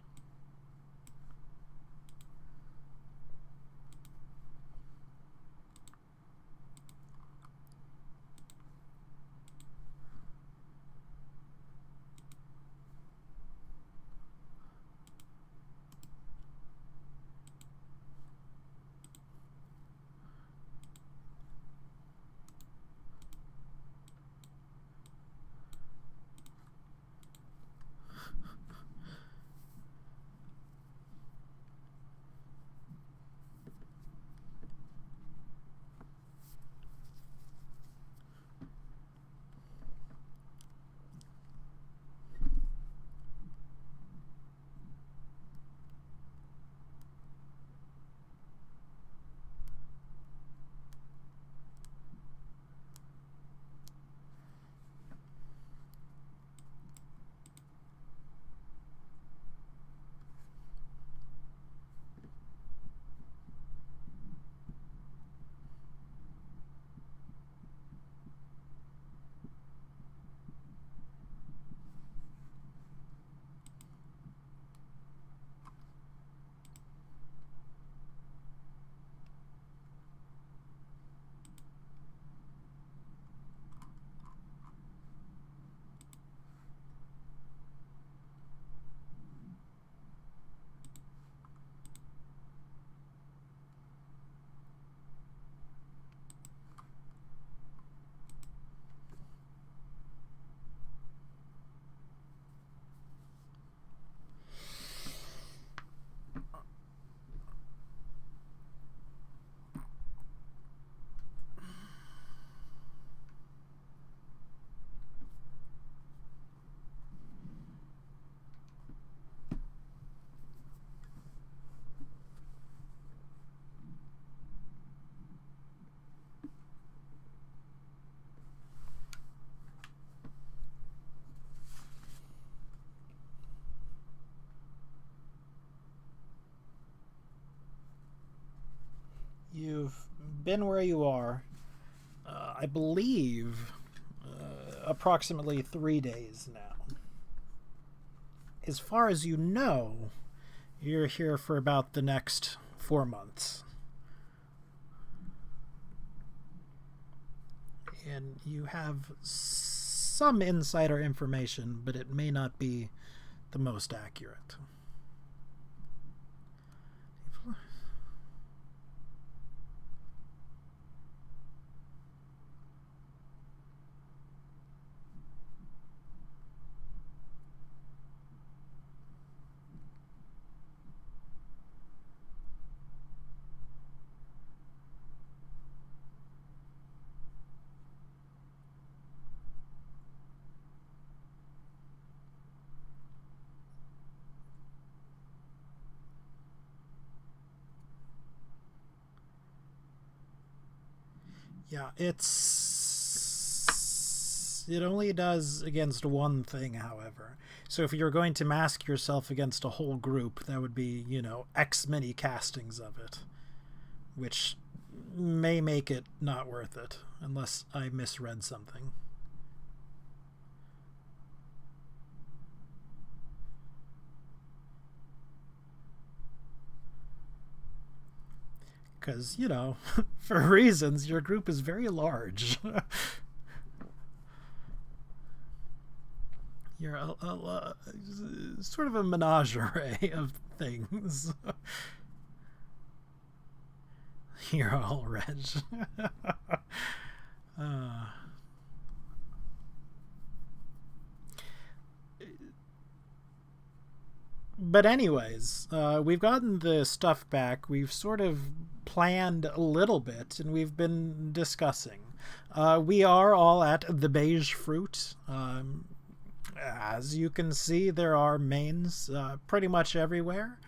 You've been where you are, I believe, approximately 3 days now. As far as you know, you're here for about the next 4 months. And you have some insider information, but it may not be the most accurate. Yeah, it only does against one thing, however. So if you're going to mask yourself against a whole group, that would be, X many castings of it, which may make it not worth it, unless I misread something. Because, for reasons, your group is very large. You're sort of a menagerie of things. You're all reg. But anyways, we've gotten the stuff back. We've sort of planned a little bit, and we've been discussing. We are all at the Beige Fruit. As you can see, there are mains pretty much everywhere.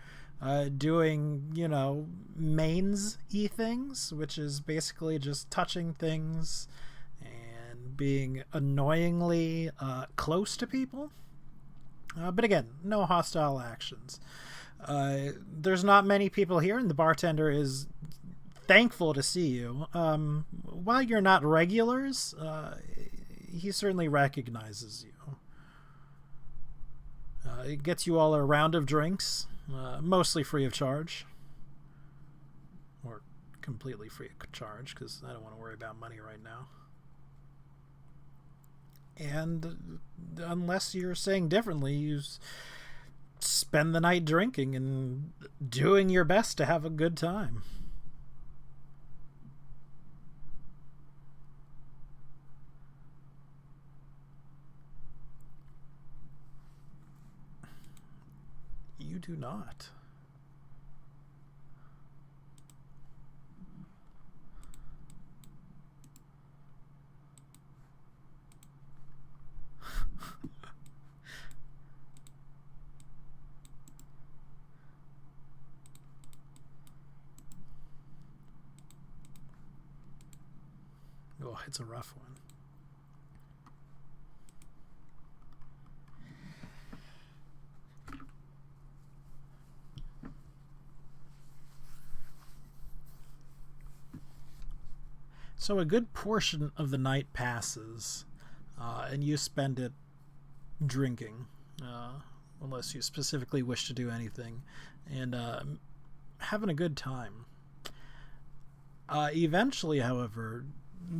Doing, mains-y things, which is basically just touching things and being annoyingly close to people. But again, no hostile actions. There's not many people here, and the bartender is thankful to see you. While you're not regulars, he certainly recognizes you. It gets you all a round of drinks, mostly free of charge. Or completely free of charge, because I don't want to worry about money right now. And unless you're saying differently, you spend the night drinking and doing your best to have a good time. You do not. Oh, it's a rough one. So a good portion of the night passes, and you spend it drinking, unless you specifically wish to do anything, and having a good time. Eventually, however,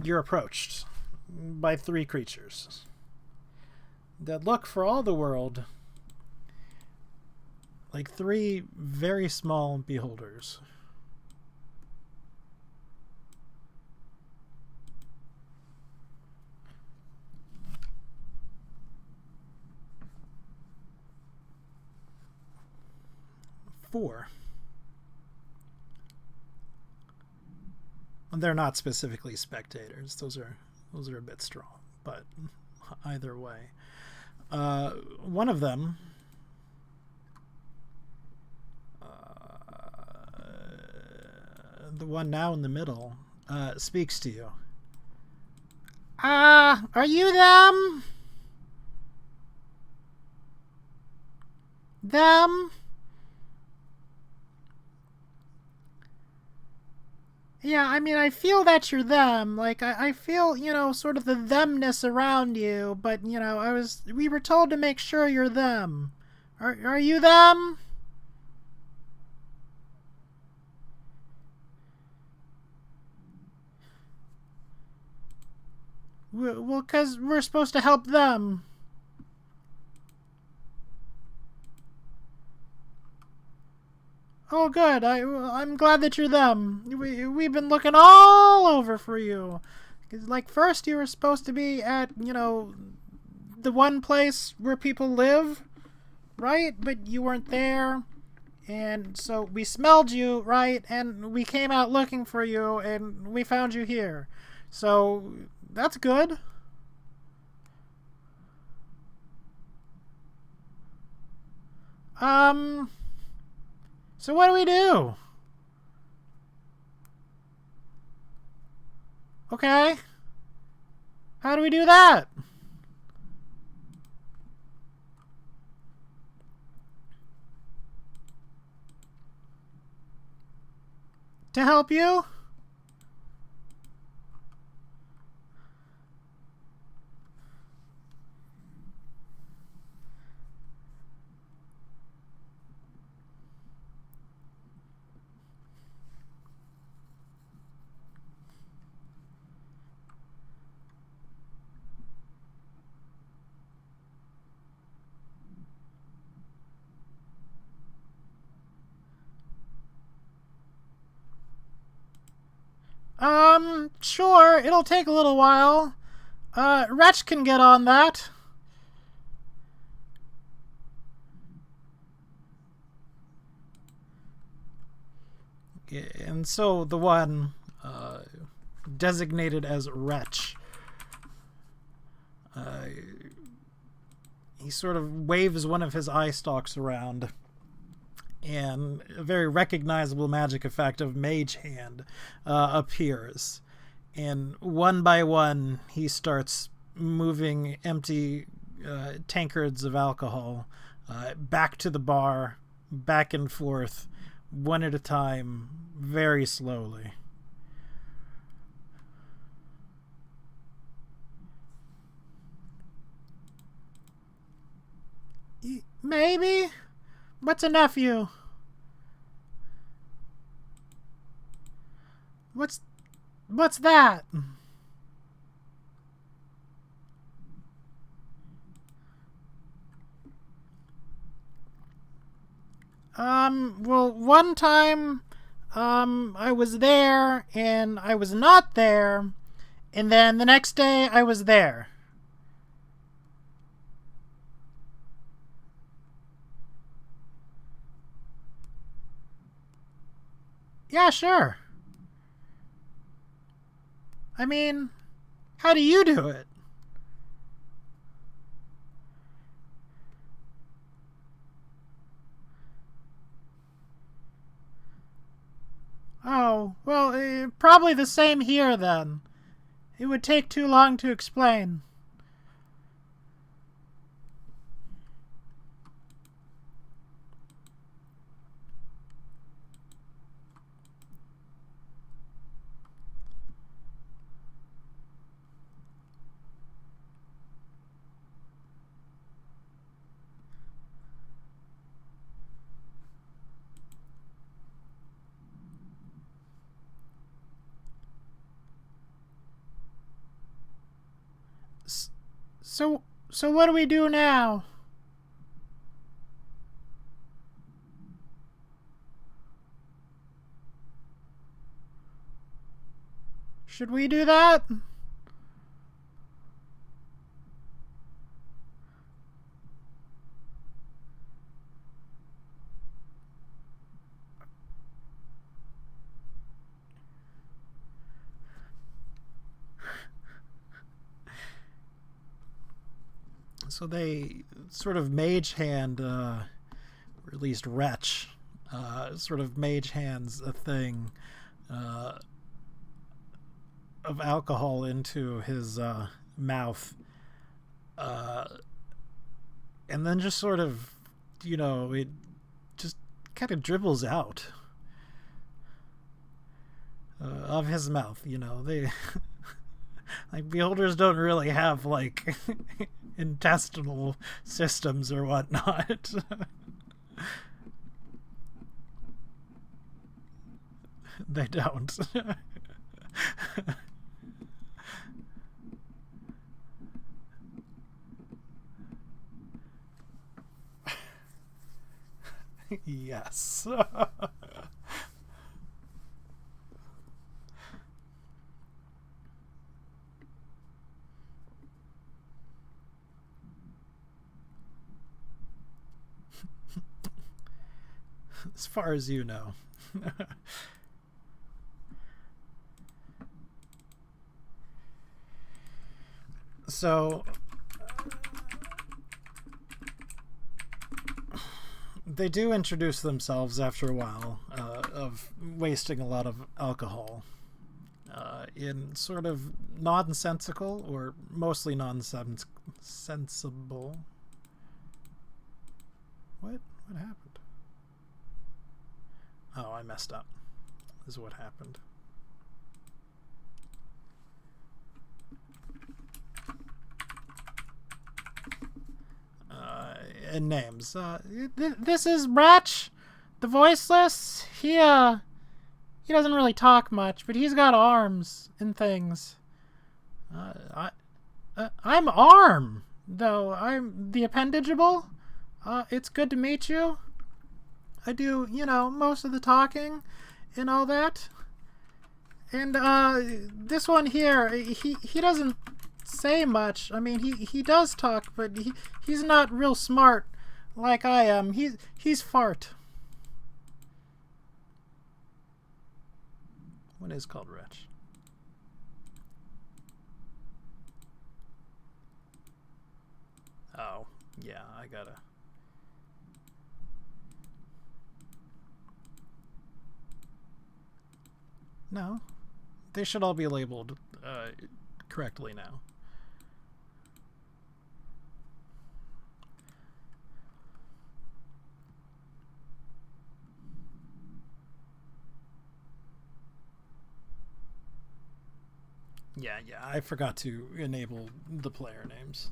you're approached by 3 creatures that look for all the world like 3 very small beholders. Four. They're not specifically spectators. Those are a bit strong, but either way, one of them, the one now in the middle, speaks to you. Are you them? Them? Yeah, I mean, I feel that you're them. Like, I feel, sort of the themness around you, but, we were told to make sure you're them. Are you them? Well, 'cause we're supposed to help them. Oh, good. I'm glad that you're them. We've been looking all over for you. 'Cause, like, first you were supposed to be at, the one place where people live, right? But you weren't there. And so we smelled you, right? And we came out looking for you, and we found you here. So that's good. So what do we do? Okay. How do we do that? To help you? Sure, it'll take a little while. Wretch can get on that. And so the one designated as Wretch, he sort of waves one of his eye stalks around, and a very recognizable magic effect of Mage Hand appears. And one by one, he starts moving empty tankards of alcohol back to the bar, back and forth, one at a time, very slowly. Maybe? What's a nephew? What's that? Well, one time, I was there, and I was not there, and then the next day I was there. Yeah, sure. I mean, how do you do it? Oh, well, probably the same here then. It would take too long to explain. So what do we do now? Should we do that? So they sort of Mage Hand, or at least Wretch, sort of Mage Hands a thing of alcohol into his mouth, and then just sort of, it just kind of dribbles out of his mouth. They like beholders don't really have like intestinal systems or whatnot. They don't. Yes. As far as you know. So they do introduce themselves after a while of wasting a lot of alcohol in sort of nonsensical or mostly nonsensible. What happened? Oh, I messed up. This is what happened. And names. This is Wretch, the voiceless. He doesn't really talk much, but he's got arms and things. I'm Arm, though. I'm the appendageable. It's good to meet you. I do, most of the talking and all that. And this one here, he doesn't say much. I mean, he does talk, but he's not real smart like I am. He's fart. What is called rich? Oh, yeah, I gotta... No, they should all be labeled correctly now. Yeah, I forgot to enable the player names.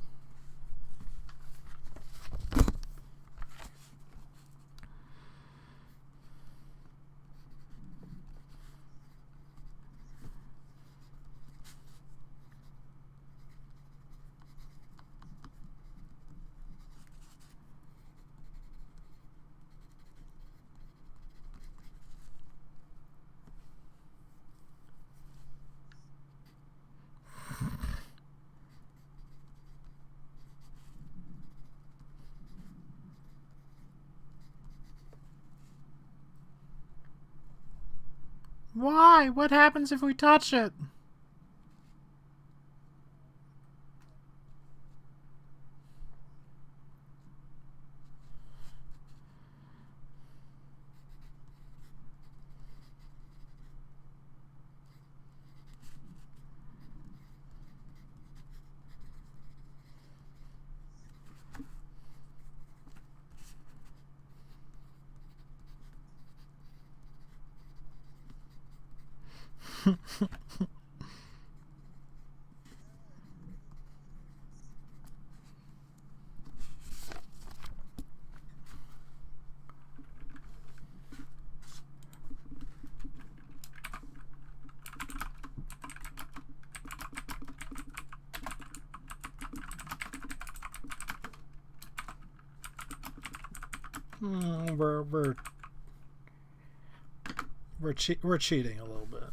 Why? What happens if we touch it? We're cheating a little bit.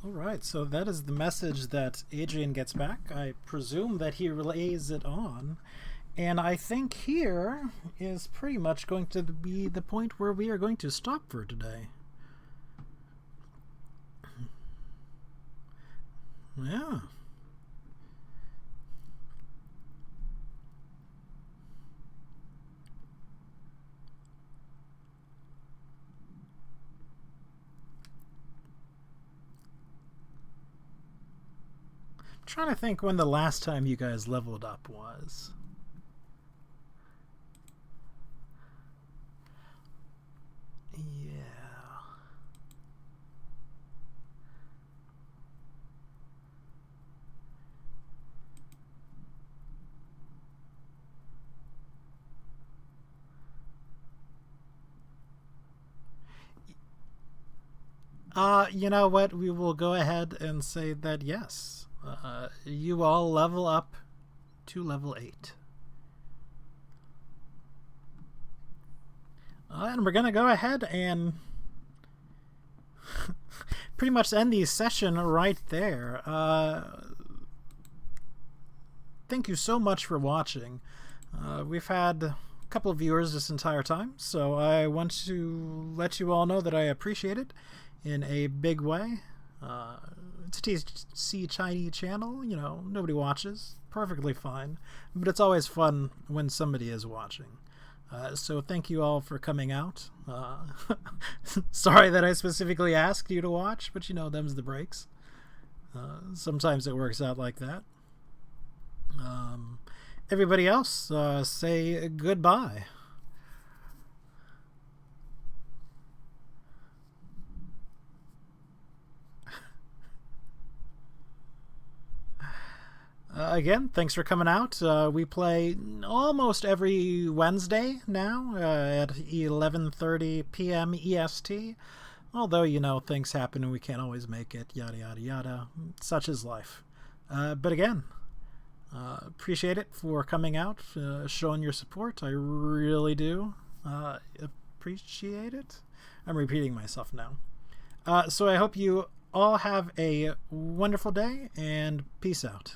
Alright, so that is the message that Adrian gets back. I presume that he relays it on. And I think here is pretty much going to be the point where we are going to stop for today. Yeah. Trying to think when the last time you guys leveled up was. Yeah. You know what? We will go ahead and say that yes. You all level up to level 8. And we're going to go ahead and pretty much end the session right there. thank you so much for watching. We've had a couple of viewers this entire time, so I want to let you all know that I appreciate it in a big way. It's a TC Chinese channel, you know, nobody watches, perfectly fine, but it's always fun when somebody is watching. So thank you all for coming out. Sorry that I specifically asked you to watch, but you know, them's the breaks. Sometimes it works out like that. Everybody else, say goodbye. Again, thanks for coming out. We play almost every Wednesday now at 11:30 p.m. EST. Although, you know, things happen and we can't always make it, yada, yada, yada. Such is life. But again, appreciate it for coming out, showing your support. I really do appreciate it. I'm repeating myself now. So I hope you all have a wonderful day, and peace out.